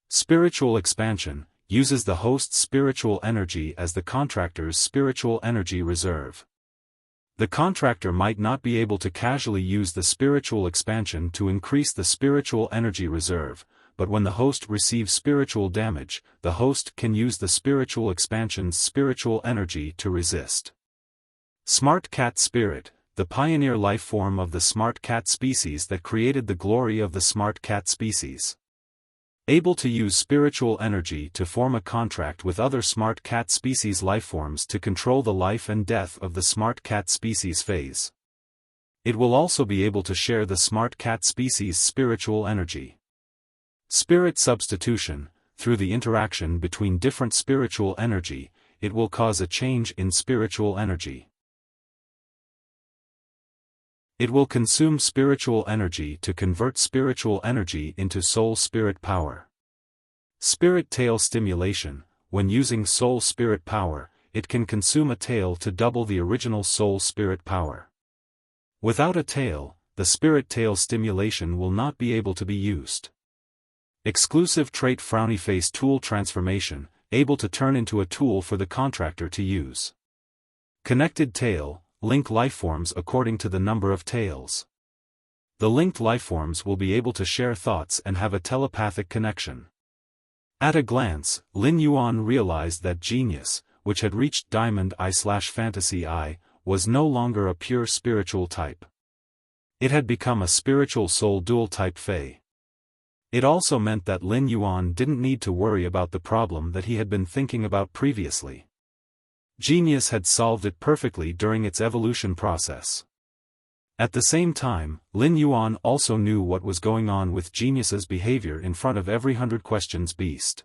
S1: Spiritual expansion, uses the host's spiritual energy as the contractor's spiritual energy reserve. The contractor might not be able to casually use the spiritual expansion to increase the spiritual energy reserve, but when the host receives spiritual damage, the host can use the spiritual expansion's spiritual energy to resist. Smart Cat Spirit, the pioneer life form of the Smart Cat species that created the glory of the Smart Cat species. Able to use spiritual energy to form a contract with other Smart Cat species lifeforms to control the life and death of the Smart Cat species phase. It will also be able to share the Smart Cat species' spiritual energy. Spirit substitution, through the interaction between different spiritual energy, it will cause a change in spiritual energy. It will consume spiritual energy to convert spiritual energy into soul spirit power. Spirit tail stimulation, when using soul spirit power, it can consume a tail to double the original soul spirit power. Without a tail, the spirit tail stimulation will not be able to be used. Exclusive trait Frowny face tool transformation, able to turn into a tool for the contractor to use. Connected tail, link lifeforms according to the number of tails. The linked lifeforms will be able to share thoughts and have a telepathic connection. At a glance, Lin Yuan realized that Genius, which had reached Diamond Eye/Fantasy Eye, was no longer a pure spiritual type. It had become a spiritual soul dual type Fey. It also meant that Lin Yuan didn't need to worry about the problem that he had been thinking about previously. Genius had solved it perfectly during its evolution process. At the same time, Lin Yuan also knew what was going on with Genius's behavior in front of every 100 questions beast.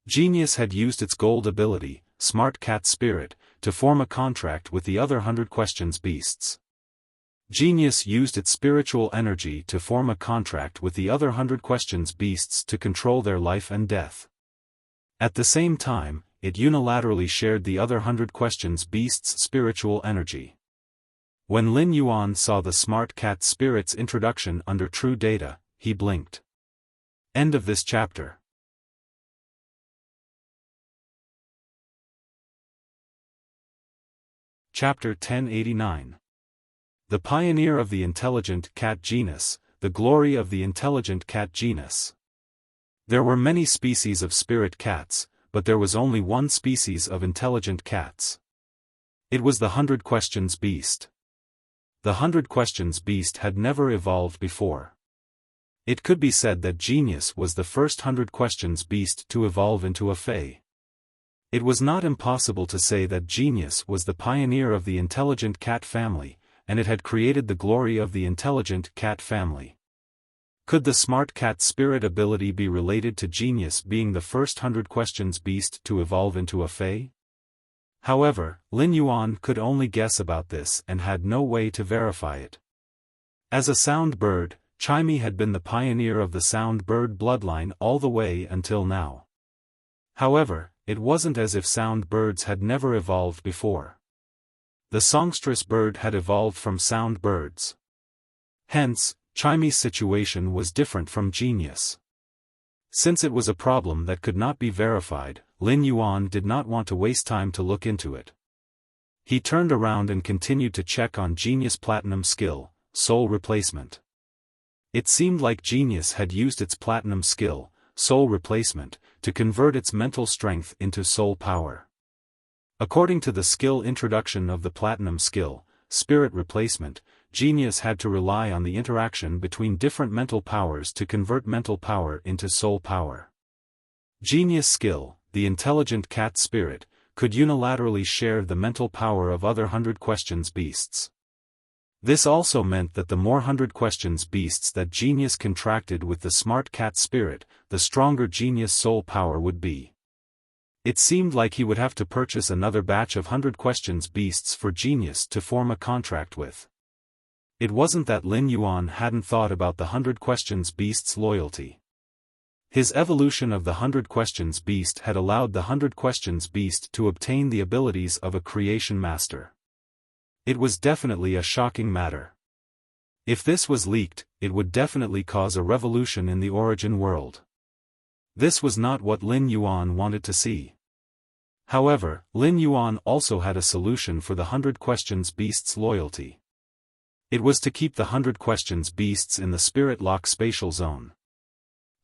S1: Genius had used its gold ability, Smart Cat Spirit, to form a contract with the other 100 questions beasts. Genius used its spiritual energy to form a contract with the other 100 questions beasts to control their life and death. At the same time, it unilaterally shared the other 100 questions beasts' spiritual energy. When Lin Yuan saw the smart cat spirit's introduction under true data, he blinked. End of this chapter. Chapter 1089. The Pioneer of the Intelligent Cat Genus, the Glory of the Intelligent Cat Genus. There were many species of spirit cats, but there was only one species of intelligent cats. It was the 100 Questions Beast. The 100 Questions Beast had never evolved before. It could be said that Genius was the first 100 Questions Beast to evolve into a Fae. It was not impossible to say that Genius was the pioneer of the intelligent cat family, and it had created the glory of the intelligent cat family. Could the smart cat spirit ability be related to Genius being the first 100 Questions Beast to evolve into a Fae? However, Lin Yuan could only guess about this and had no way to verify it. As a sound bird, Chimey had been the pioneer of the sound bird bloodline all the way until now. However, it wasn't as if sound birds had never evolved before. The songstress bird had evolved from sound birds. Hence, Chimey's situation was different from Genius. Since it was a problem that could not be verified, Lin Yuan did not want to waste time to look into it. He turned around and continued to check on Genius' platinum skill, soul replacement. It seemed like Genius had used its platinum skill, soul replacement, to convert its mental strength into soul power. According to the skill introduction of the platinum skill, spirit replacement, Genius had to rely on the interaction between different mental powers to convert mental power into soul power. Genius skill, the intelligent cat spirit, could unilaterally share the mental power of other 100 Questions Beasts. This also meant that the more 100 Questions Beasts that Genius contracted with the smart cat spirit, the stronger Genius soul power would be. It seemed like he would have to purchase another batch of 100 Questions Beasts for Genius to form a contract with. It wasn't that Lin Yuan hadn't thought about the 100 Questions Beast's loyalty. His evolution of the 100 Questions Beast had allowed the 100 Questions Beast to obtain the abilities of a creation master. It was definitely a shocking matter. If this was leaked, it would definitely cause a revolution in the origin world. This was not what Lin Yuan wanted to see. However, Lin Yuan also had a solution for the 100 Questions Beast's loyalty. It was to keep the 100 Questions Beasts in the Spirit Lock spatial zone.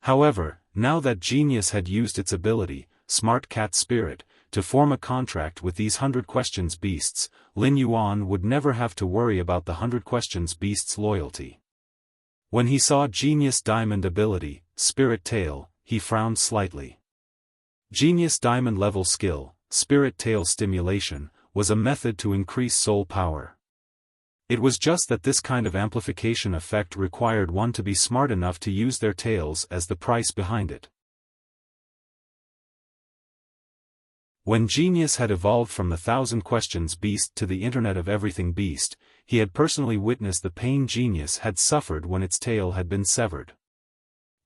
S1: However, now that Genius had used its ability, Smart Cat Spirit, to form a contract with these 100 Questions Beasts, Lin Yuan would never have to worry about the 100 Questions Beasts' loyalty. When he saw Genius Diamond ability, Spirit Tail, he frowned slightly. Genius Diamond level skill, Spirit Tail Stimulation, was a method to increase soul power. It was just that this kind of amplification effect required one to be smart enough to use their tails as the price behind it. When Genius had evolved from the 1,000 Questions Beast to the Internet of Everything Beast, he had personally witnessed the pain Genius had suffered when its tail had been severed.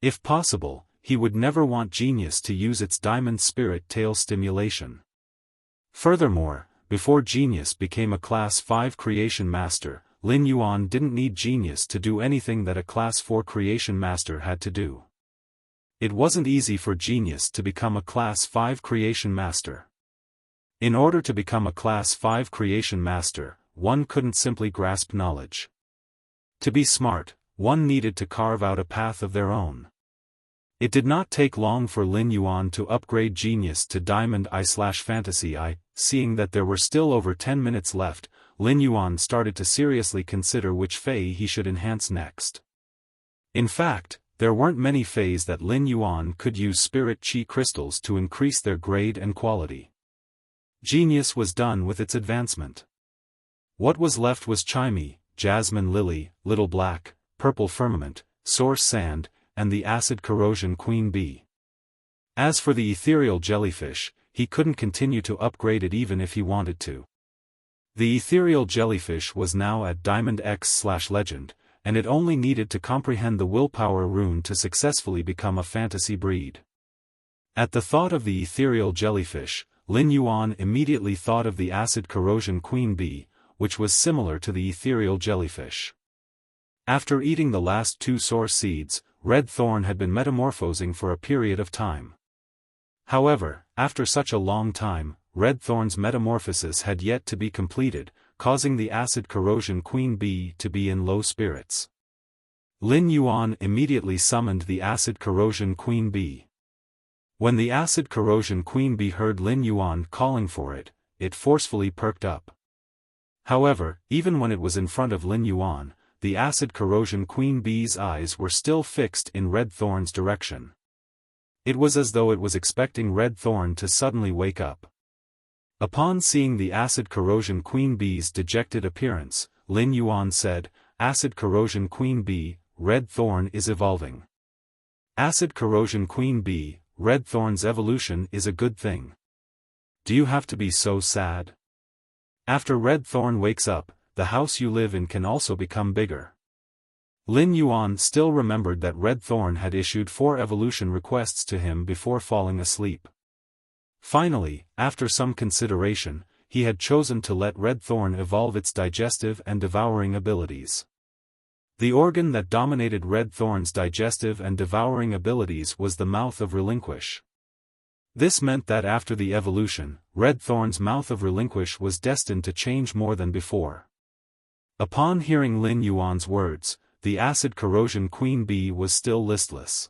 S1: If possible, he would never want Genius to use its Diamond Spirit Tail Stimulation. Furthermore, before Genius became a Class 5 Creation Master, Lin Yuan didn't need Genius to do anything that a Class 4 Creation Master had to do. It wasn't easy for Genius to become a Class 5 Creation Master. In order to become a Class 5 Creation Master, one couldn't simply grasp knowledge. To be smart, one needed to carve out a path of their own. It did not take long for Lin Yuan to upgrade Genius to Diamond Eye/Fantasy Eye. Seeing that there were still over 10 minutes left, Lin Yuan started to seriously consider which Fae he should enhance next. In fact, there weren't many Faes that Lin Yuan could use Spirit Chi crystals to increase their grade and quality. Genius was done with its advancement. What was left was Chimey, Jasmine Lily, Little Black, Purple Firmament, Source Sand, and the Acid Corrosion Queen Bee. As for the Ethereal Jellyfish, he couldn't continue to upgrade it even if he wanted to. The ethereal jellyfish was now at Diamond X/Legend, and it only needed to comprehend the willpower rune to successfully become a fantasy breed. At the thought of the ethereal jellyfish, Lin Yuan immediately thought of the acid corrosion queen bee, which was similar to the ethereal jellyfish. After eating the last 2 sour seeds, Red Thorn had been metamorphosing for a period of time. However, after such a long time, Red Thorn's metamorphosis had yet to be completed, causing the acid corrosion queen bee to be in low spirits. Lin Yuan immediately summoned the acid corrosion queen bee. When the acid corrosion queen bee heard Lin Yuan calling for it, it forcefully perked up. However, even when it was in front of Lin Yuan, the acid corrosion queen bee's eyes were still fixed in Red Thorn's direction. It was as though it was expecting Red Thorn to suddenly wake up. Upon seeing the acid corrosion queen bee's dejected appearance, Lin Yuan said, "Acid corrosion queen bee, Red Thorn is evolving. Acid corrosion queen bee, Red Thorn's evolution is a good thing. Do you have to be so sad? After Red Thorn wakes up, the house you live in can also become bigger." Lin Yuan still remembered that Red Thorn had issued 4 evolution requests to him before falling asleep. Finally, after some consideration, he had chosen to let Red Thorn evolve its digestive and devouring abilities. The organ that dominated Red Thorn's digestive and devouring abilities was the mouth of Relinquish. This meant that after the evolution, Red Thorn's mouth of Relinquish was destined to change more than before. Upon hearing Lin Yuan's words, the acid corrosion queen bee was still listless.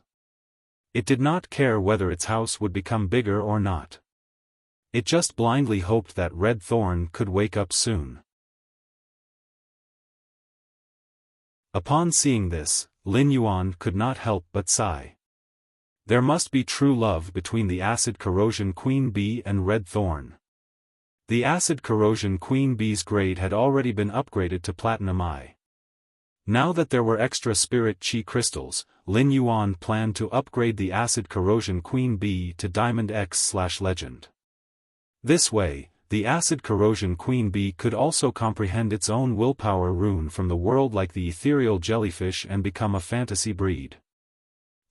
S1: It did not care whether its house would become bigger or not. It just blindly hoped that Red Thorn could wake up soon. Upon seeing this, Lin Yuan could not help but sigh. There must be true love between the acid corrosion queen bee and Red Thorn. The acid corrosion queen bee's grade had already been upgraded to Platinum I. Now that there were extra spirit chi crystals, Lin Yuan planned to upgrade the acid corrosion queen bee to Diamond X/Legend. This way, the acid corrosion queen bee could also comprehend its own willpower rune from the world like the ethereal jellyfish and become a fantasy breed.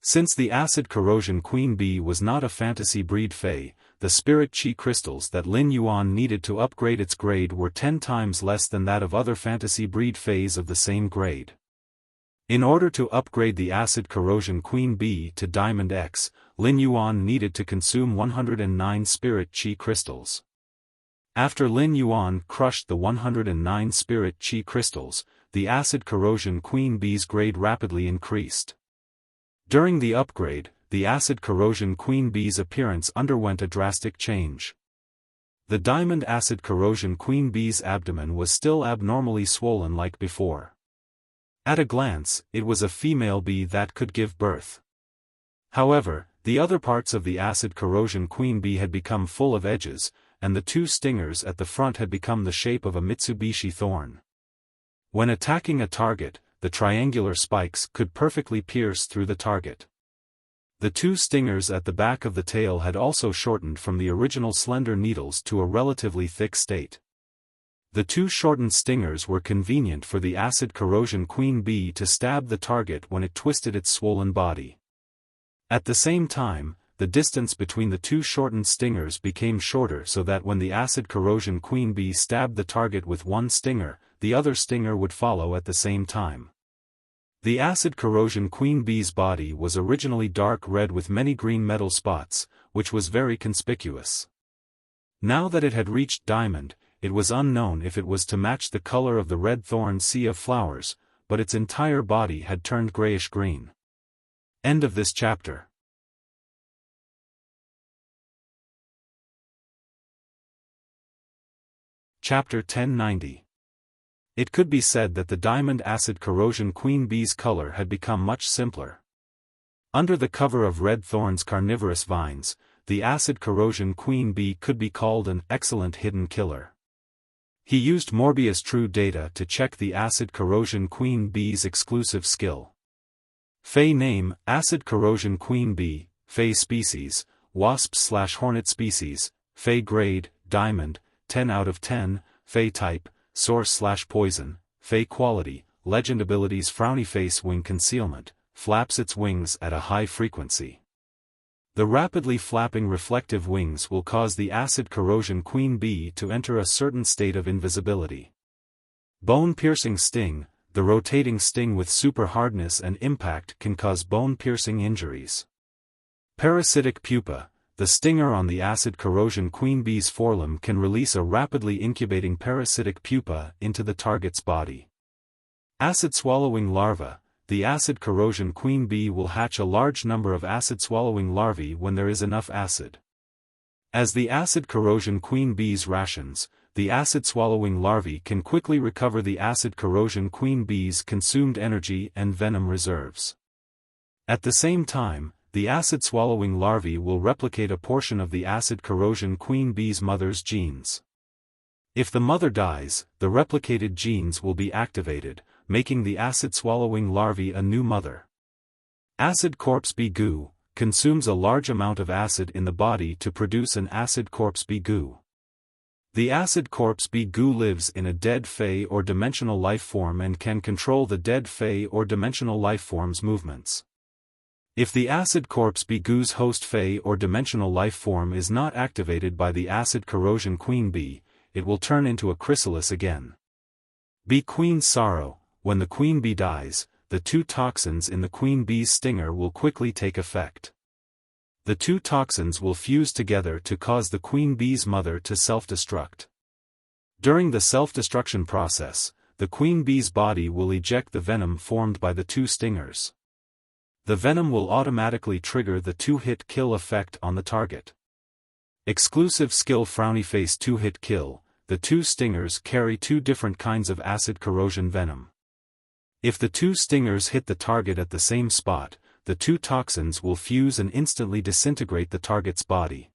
S1: Since the acid corrosion queen bee was not a fantasy breed fae, the spirit chi crystals that Lin Yuan needed to upgrade its grade were 10 times less than that of other fantasy breed faes of the same grade. In order to upgrade the acid corrosion queen bee to Diamond X, Lin Yuan needed to consume 109 spirit chi crystals. After Lin Yuan crushed the 109 spirit chi crystals, the acid corrosion queen bee's grade rapidly increased. During the upgrade, the acid corrosion queen bee's appearance underwent a drastic change. The diamond acid corrosion queen bee's abdomen was still abnormally swollen like before. At a glance, it was a female bee that could give birth. However, the other parts of the acid corrosion queen bee had become full of edges, and the 2 stingers at the front had become the shape of a Mitsubishi thorn. When attacking a target, the triangular spikes could perfectly pierce through the target. The 2 stingers at the back of the tail had also shortened from the original slender needles to a relatively thick state. The 2 shortened stingers were convenient for the acid corrosion queen bee to stab the target when it twisted its swollen body. At the same time, the distance between the 2 shortened stingers became shorter so that when the acid corrosion queen bee stabbed the target with 1 stinger, the other stinger would follow at the same time. The acid corrosion queen bee's body was originally dark red with many green metal spots, which was very conspicuous. Now that it had reached diamond, it was unknown if it was to match the color of the red thorn sea of flowers, but its entire body had turned grayish-green. End of this chapter. Chapter 1090. It could be said that the diamond acid corrosion queen bee's color had become much simpler. Under the cover of red thorn's carnivorous vines, the acid corrosion queen bee could be called an excellent hidden killer. He used Morbius True data to check the acid corrosion queen bee's exclusive skill. Fae name, acid corrosion queen bee, Fae species, wasp/hornet species, Fae grade, diamond, 10 out of 10, Fey type, source/poison, Fey quality, legend abilities frowny face wing concealment, flaps its wings at a high frequency. The rapidly flapping reflective wings will cause the acid corrosion queen bee to enter a certain state of invisibility. Bone-piercing sting, the rotating sting with super hardness and impact can cause bone-piercing injuries. Parasitic pupa, the stinger on the acid corrosion queen bee's forelimb can release a rapidly incubating parasitic pupa into the target's body. Acid-swallowing larva, the acid corrosion queen bee will hatch a large number of acid-swallowing larvae when there is enough acid. As the acid corrosion queen bee's rations, the acid-swallowing larvae can quickly recover the acid corrosion queen bee's consumed energy and venom reserves. At the same time, the acid-swallowing larvae will replicate a portion of the acid corrosion queen bee's mother's genes. If the mother dies, the replicated genes will be activated, making the acid-swallowing larvae a new mother. Acid corpse bee goo consumes a large amount of acid in the body to produce an acid corpse bee goo. The acid corpse bee goo lives in a dead Fey or dimensional life form and can control the dead Fey or dimensional life form's movements. If the acid corpse bee goo's host Fey or dimensional life form is not activated by the acid corrosion queen bee, it will turn into a chrysalis again. Bee queen's sorrow, when the queen bee dies, the two toxins in the queen bee's stinger will quickly take effect. The two toxins will fuse together to cause the queen bee's mother to self-destruct. During the self-destruction process, the queen bee's body will eject the venom formed by the two stingers. The venom will automatically trigger the two-hit kill effect on the target. Exclusive skill frowny face two-hit kill, the two stingers carry two different kinds of acid corrosion venom. If the two stingers hit the target at the same spot, the two toxins will fuse and instantly disintegrate the target's body.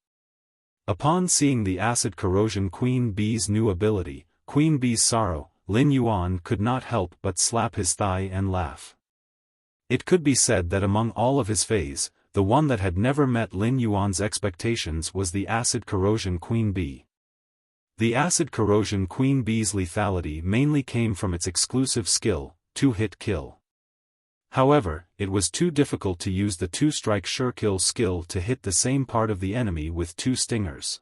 S1: Upon seeing the acid corrosion queen bee's new ability, Queen Bee's Sorrow, Lin Yuan could not help but slap his thigh and laugh. It could be said that among all of his Fays, the one that had never met Lin Yuan's expectations was the acid corrosion queen bee. The acid corrosion queen bee's lethality mainly came from its exclusive skill, two-hit kill. However, it was too difficult to use the two-strike sure kill skill to hit the same part of the enemy with two stingers.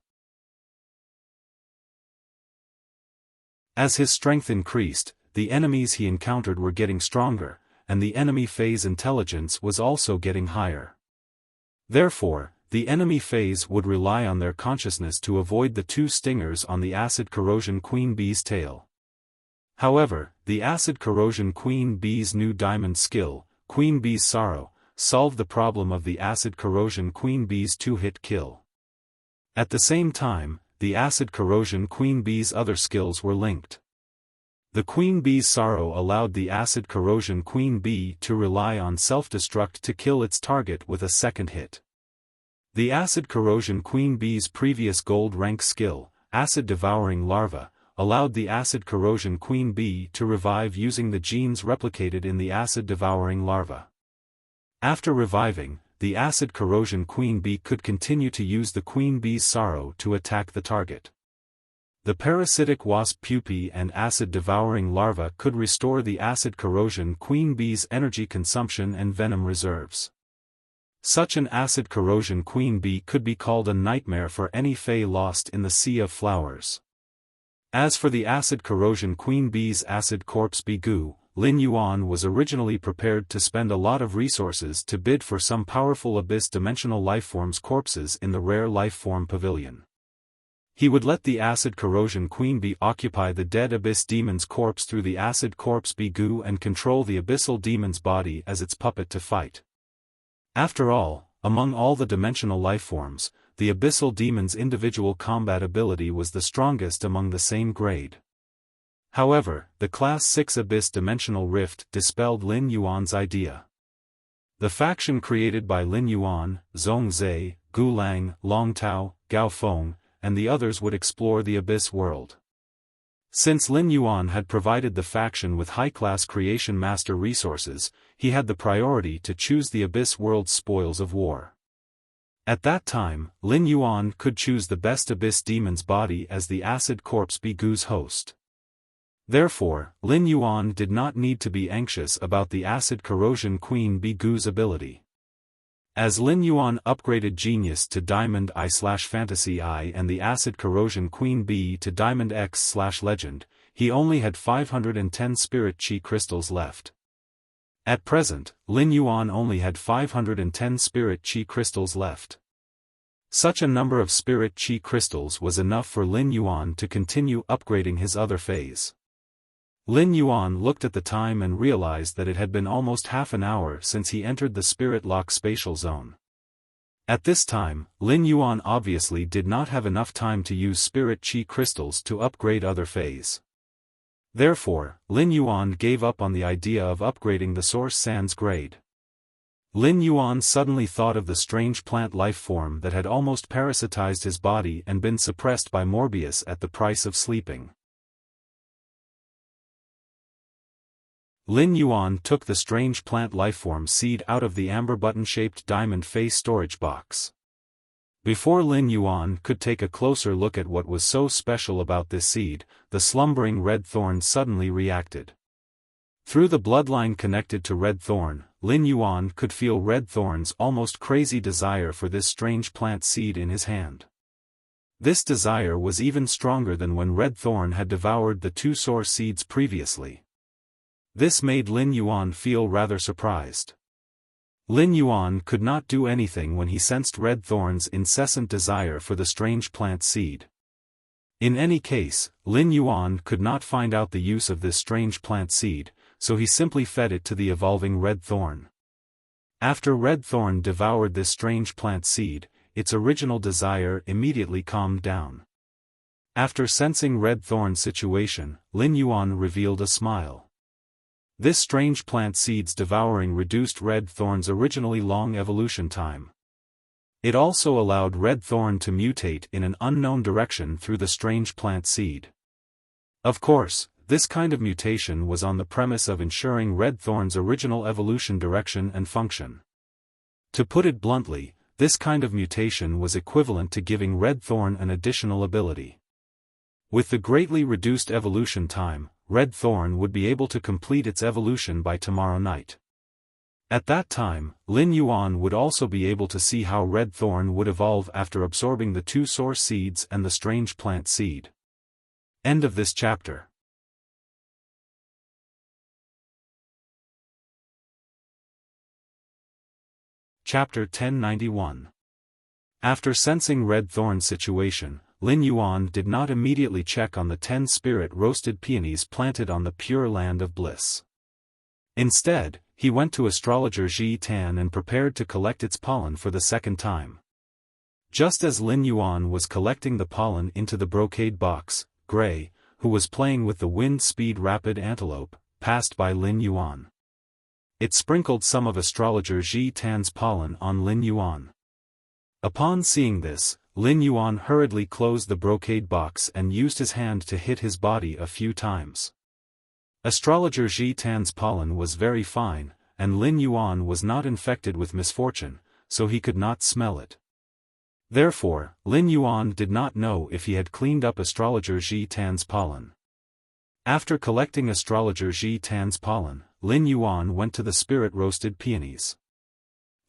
S1: As his strength increased, the enemies he encountered were getting stronger, and the enemy Fae's intelligence was also getting higher. Therefore, the enemy Faes would rely on their consciousness to avoid the two stingers on the acid corrosion queen bee's tail. However, the acid corrosion queen bee's new diamond skill, Queen Bee's Sorrow, solved the problem of the acid corrosion queen bee's two-hit kill. At the same time, the acid corrosion queen bee's other skills were linked. The Queen Bee's Sorrow allowed the acid corrosion queen bee to rely on self-destruct to kill its target with a second hit. The acid corrosion queen bee's previous gold rank skill, Acid Devouring Larva, allowed the acid corrosion queen bee to revive using the genes replicated in the acid devouring larva. After reviving, the acid corrosion queen bee could continue to use the Queen Bee's Sorrow to attack the target. The parasitic wasp pupae and acid devouring larva could restore the acid corrosion queen bee's energy consumption and venom reserves. Such an acid corrosion queen bee could be called a nightmare for any Fae lost in the Sea of Flowers. As for the acid corrosion queen bee's acid corpse bee goo, Lin Yuan was originally prepared to spend a lot of resources to bid for some powerful abyss-dimensional lifeforms' corpses in the rare lifeform pavilion. He would let the acid corrosion queen bee occupy the dead abyss demon's corpse through the acid corpse bee goo and control the abyssal demon's body as its puppet to fight. After all, among all the dimensional lifeforms, the abyssal demon's individual combat ability was the strongest among the same grade. However, the Class 6 Abyss Dimensional Rift dispelled Lin Yuan's idea. The faction created by Lin Yuan, Zhongzhe, Gulang, Longtao, Gao Feng, and the others would explore the Abyss world. Since Lin Yuan had provided the faction with high-class creation master resources, he had the priority to choose the Abyss world's spoils of war. At that time, Lin Yuan could choose the best Abyss Demon's body as the Acid Corpse Bigu's host. Therefore, Lin Yuan did not need to be anxious about the Acid Corrosion Queen Bigu's ability. As Lin Yuan upgraded Genius to Diamond I/Fantasy I and the Acid Corrosion Queen B to Diamond X/Legend, he only had 510 Spirit Chi crystals left. At present, Lin Yuan only had 510 Spirit Chi crystals left. Such a number of Spirit Chi crystals was enough for Lin Yuan to continue upgrading his other phase. Lin Yuan looked at the time and realized that it had been almost half an hour since he entered the Spirit Lock spatial zone. At this time, Lin Yuan obviously did not have enough time to use Spirit Chi crystals to upgrade other phase. Therefore, Lin Yuan gave up on the idea of upgrading the Source Sand's grade. Lin Yuan suddenly thought of the strange plant life form that had almost parasitized his body and been suppressed by Morbius at the price of sleeping. Lin Yuan took the strange plant lifeform seed out of the amber button-shaped diamond face storage box. Before Lin Yuan could take a closer look at what was so special about this seed, the slumbering red thorn suddenly reacted. Through the bloodline connected to red thorn, Lin Yuan could feel red thorn's almost crazy desire for this strange plant seed in his hand. This desire was even stronger than when red thorn had devoured the two source seeds previously. This made Lin Yuan feel rather surprised. Lin Yuan could not do anything when he sensed red thorn's incessant desire for the strange plant seed. In any case, Lin Yuan could not find out the use of this strange plant seed, so he simply fed it to the evolving red thorn. After red thorn devoured this strange plant seed, its original desire immediately calmed down. After sensing red thorn's situation, Lin Yuan revealed a smile. This strange plant seed's devouring reduced red thorn's originally long evolution time. It also allowed red thorn to mutate in an unknown direction through the strange plant seed. Of course, this kind of mutation was on the premise of ensuring red thorn's original evolution direction and function. To put it bluntly, this kind of mutation was equivalent to giving red thorn an additional ability. With the greatly reduced evolution time, red thorn would be able to complete its evolution by tomorrow night. At that time, Lin Yuan would also be able to see how red thorn would evolve after absorbing the two source seeds and the strange plant seed. End of this chapter. Chapter 1091. After sensing red thorn's situation, Lin Yuan did not immediately check on the 10 spirit roasted peonies planted on the Pure Land of Bliss. Instead, he went to astrologer Ji Tan and prepared to collect its pollen for the second time. Just as Lin Yuan was collecting the pollen into the brocade box, Gray, who was playing with the wind-speed rapid antelope, passed by Lin Yuan. It sprinkled some of astrologer Ji Tan's pollen on Lin Yuan. Upon seeing this, Lin Yuan hurriedly closed the brocade box and used his hand to hit his body a few times. Astrologer Ji Tan's pollen was very fine, and Lin Yuan was not infected with misfortune, so he could not smell it. Therefore, Lin Yuan did not know if he had cleaned up astrologer Ji Tan's pollen. After collecting astrologer Ji Tan's pollen, Lin Yuan went to the spirit roasted peonies.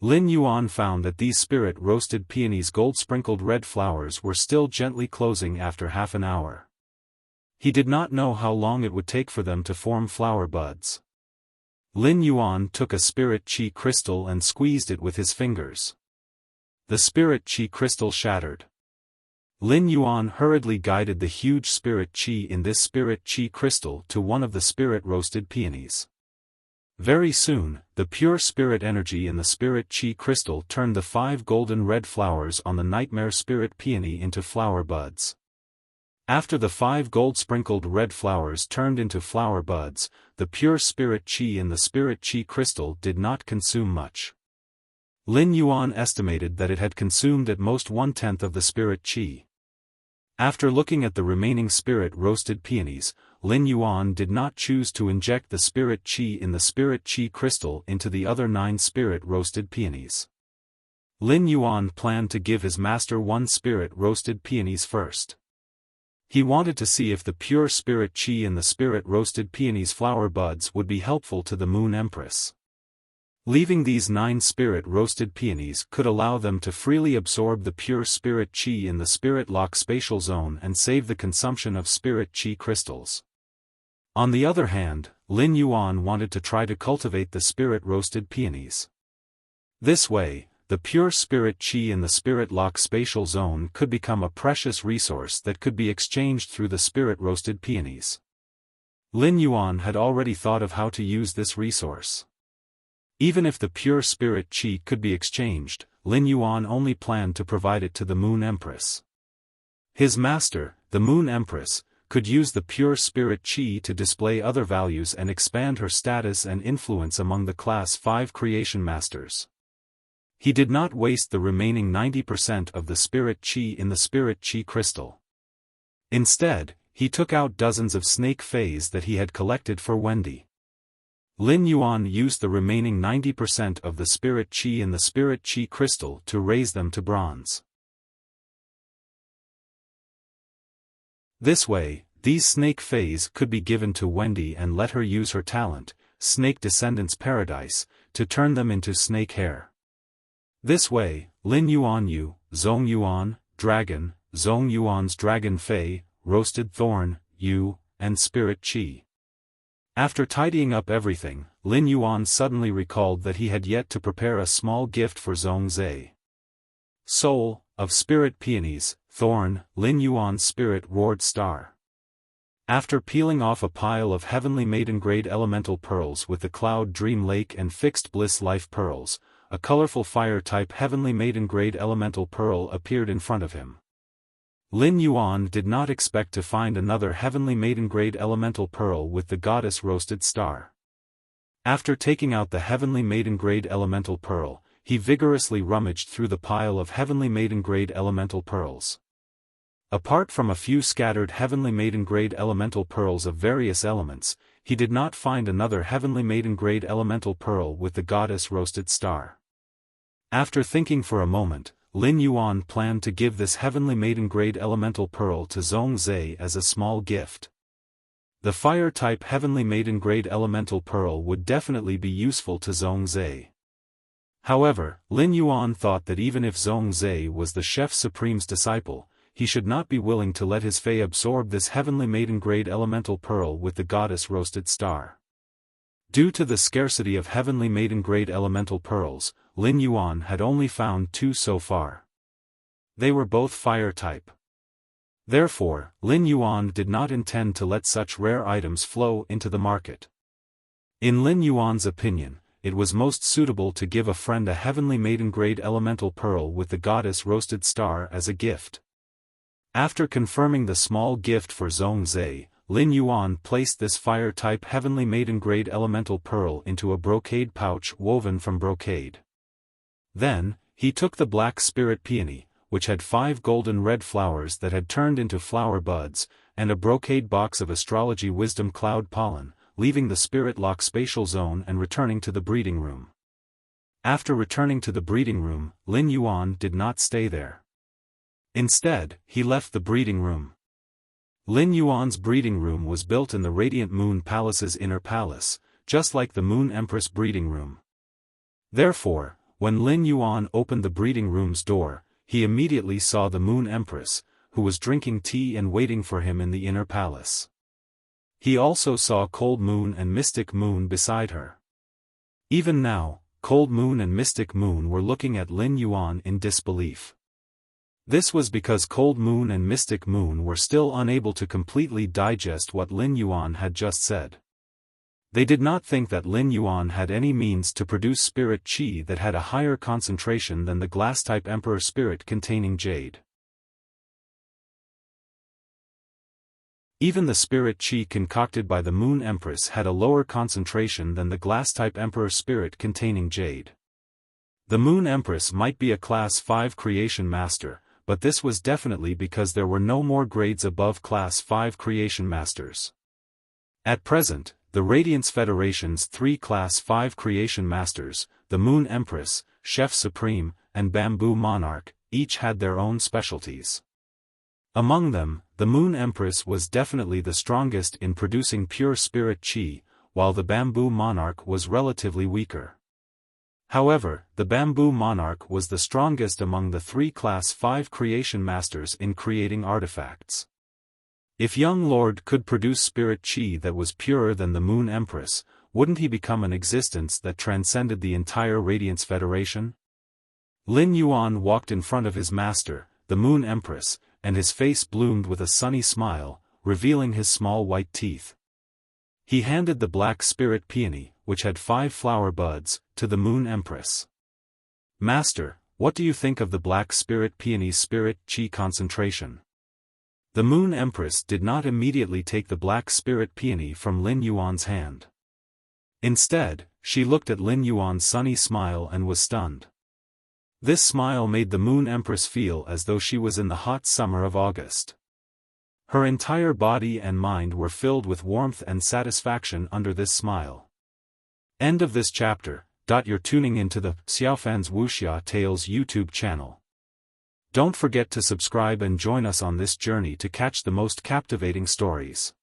S1: Lin Yuan found that these spirit roasted peonies' gold-sprinkled red flowers were still gently closing after half an hour. He did not know how long it would take for them to form flower buds. Lin Yuan took a spirit chi crystal and squeezed it with his fingers. The spirit chi crystal shattered. Lin Yuan hurriedly guided the huge spirit chi in this spirit chi crystal to one of the spirit roasted peonies. Very soon, the pure spirit energy in the spirit chi crystal turned the 5 golden red flowers on the nightmare spirit peony into flower buds. After the 5 gold-sprinkled red flowers turned into flower buds, the pure spirit chi in the spirit chi crystal did not consume much. Lin Yuan estimated that it had consumed at most 1/10 of the spirit chi. After looking at the remaining spirit roasted peonies, Lin Yuan did not choose to inject the spirit chi in the spirit chi crystal into the other 9 spirit roasted peonies. Lin Yuan planned to give his master one spirit roasted peonies first. He wanted to see if the pure spirit qi in the spirit roasted peonies flower buds would be helpful to the Moon Empress. Leaving these 9 spirit roasted peonies could allow them to freely absorb the pure spirit qi in the spirit lock spatial zone and save the consumption of spirit qi crystals. On the other hand, Lin Yuan wanted to try to cultivate the spirit roasted peonies. This way, the pure spirit qi in the spirit lock spatial zone could become a precious resource that could be exchanged through the spirit roasted peonies. Lin Yuan had already thought of how to use this resource. Even if the pure spirit qi could be exchanged, Lin Yuan only planned to provide it to the Moon Empress. His master, the Moon Empress, could use the pure spirit qi to display other values and expand her status and influence among the Class 5 creation masters. He did not waste the remaining 90% of the spirit qi in the spirit qi crystal. Instead, he took out dozens of snake phase that he had collected for Wendy. Lin Yuan used the remaining 90% of the spirit qi in the spirit qi crystal to raise them to bronze. This way, these snake phase could be given to Wendy and let her use her talent, Snake Descendants Paradise, to turn them into snake hair. This way, Lin Yuan Yu, Zong Yuan, Dragon, Zong Yuan's Dragon Fei, Roasted Thorn, Yu, and Spirit Qi. After tidying up everything, Lin Yuan suddenly recalled that he had yet to prepare a small gift for Zong Zai. Soul, of Spirit Peonies, Thorn, Lin Yuan's Spirit Roared Star. After peeling off a pile of Heavenly Maiden Grade Elemental Pearls with the Cloud Dream Lake and Fixed Bliss Life Pearls, a colorful fire-type Heavenly Maiden Grade Elemental Pearl appeared in front of him. Lin Yuan did not expect to find another Heavenly Maiden Grade Elemental Pearl with the Goddess Roasted Star. After taking out the Heavenly Maiden Grade Elemental Pearl, he vigorously rummaged through the pile of Heavenly Maiden Grade Elemental Pearls. Apart from a few scattered Heavenly Maiden Grade Elemental Pearls of various elements, he did not find another Heavenly Maiden Grade Elemental Pearl with the Goddess Roasted Star. After thinking for a moment, Lin Yuan planned to give this Heavenly Maiden Grade Elemental Pearl to Zong Zai as a small gift. The Fire-type Heavenly Maiden Grade Elemental Pearl would definitely be useful to Zong Zai. However, Lin Yuan thought that even if Zong Zai was the Chef Supreme's disciple, he should not be willing to let his Fei absorb this Heavenly Maiden Grade Elemental Pearl with the Goddess Roasted Star. Due to the scarcity of Heavenly Maiden Grade Elemental Pearls, Lin Yuan had only found 2 so far. They were both fire-type. Therefore, Lin Yuan did not intend to let such rare items flow into the market. In Lin Yuan's opinion, it was most suitable to give a friend a Heavenly Maiden Grade Elemental Pearl with the Goddess Roasted Star as a gift. After confirming the small gift for Zong Zai, Lin Yuan placed this fire-type Heavenly Maiden Grade Elemental Pearl into a brocade pouch woven from brocade. Then, he took the black spirit peony, which had 5 golden red flowers that had turned into flower buds, and a brocade box of astrology wisdom cloud pollen, leaving the spirit lock spatial zone and returning to the breeding room. After returning to the breeding room, Lin Yuan did not stay there. Instead, he left the breeding room. Lin Yuan's breeding room was built in the Radiant Moon Palace's inner palace, just like the Moon Empress breeding room. Therefore, when Lin Yuan opened the breeding room's door, he immediately saw the Moon Empress, who was drinking tea and waiting for him in the inner palace. He also saw Cold Moon and Mystic Moon beside her. Even now, Cold Moon and Mystic Moon were looking at Lin Yuan in disbelief. This was because Cold Moon and Mystic Moon were still unable to completely digest what Lin Yuan had just said. They did not think that Lin Yuan had any means to produce spirit qi that had a higher concentration than the glass-type Emperor spirit containing jade. Even the spirit qi concocted by the Moon Empress had a lower concentration than the glass-type Emperor spirit containing jade. The Moon Empress might be a Class 5 creation master, but this was definitely because there were no more grades above Class 5 creation masters. At present, the Radiance Federation's 3 Class 5 creation masters, the Moon Empress, Chef Supreme, and Bamboo Monarch, each had their own specialties. Among them, the Moon Empress was definitely the strongest in producing pure spirit qi, while the Bamboo Monarch was relatively weaker. However, the Bamboo Monarch was the strongest among the 3 Class 5 creation masters in creating artifacts. If young Lord could produce spirit qi that was purer than the Moon Empress, wouldn't he become an existence that transcended the entire Radiance Federation? Lin Yuan walked in front of his master, the Moon Empress, and his face bloomed with a sunny smile, revealing his small white teeth. He handed the black spirit peony, which had 5 flower buds, to the Moon Empress. Master, what do you think of the black spirit peony's spirit qi concentration? The Moon Empress did not immediately take the black spirit peony from Lin Yuan's hand. Instead, she looked at Lin Yuan's sunny smile and was stunned. This smile made the Moon Empress feel as though she was in the hot summer of August. Her entire body and mind were filled with warmth and satisfaction under this smile. End of this chapter. You're tuning into the Xiaofan's Wuxia Tales YouTube channel. Don't forget to subscribe and join us on this journey to catch the most captivating stories.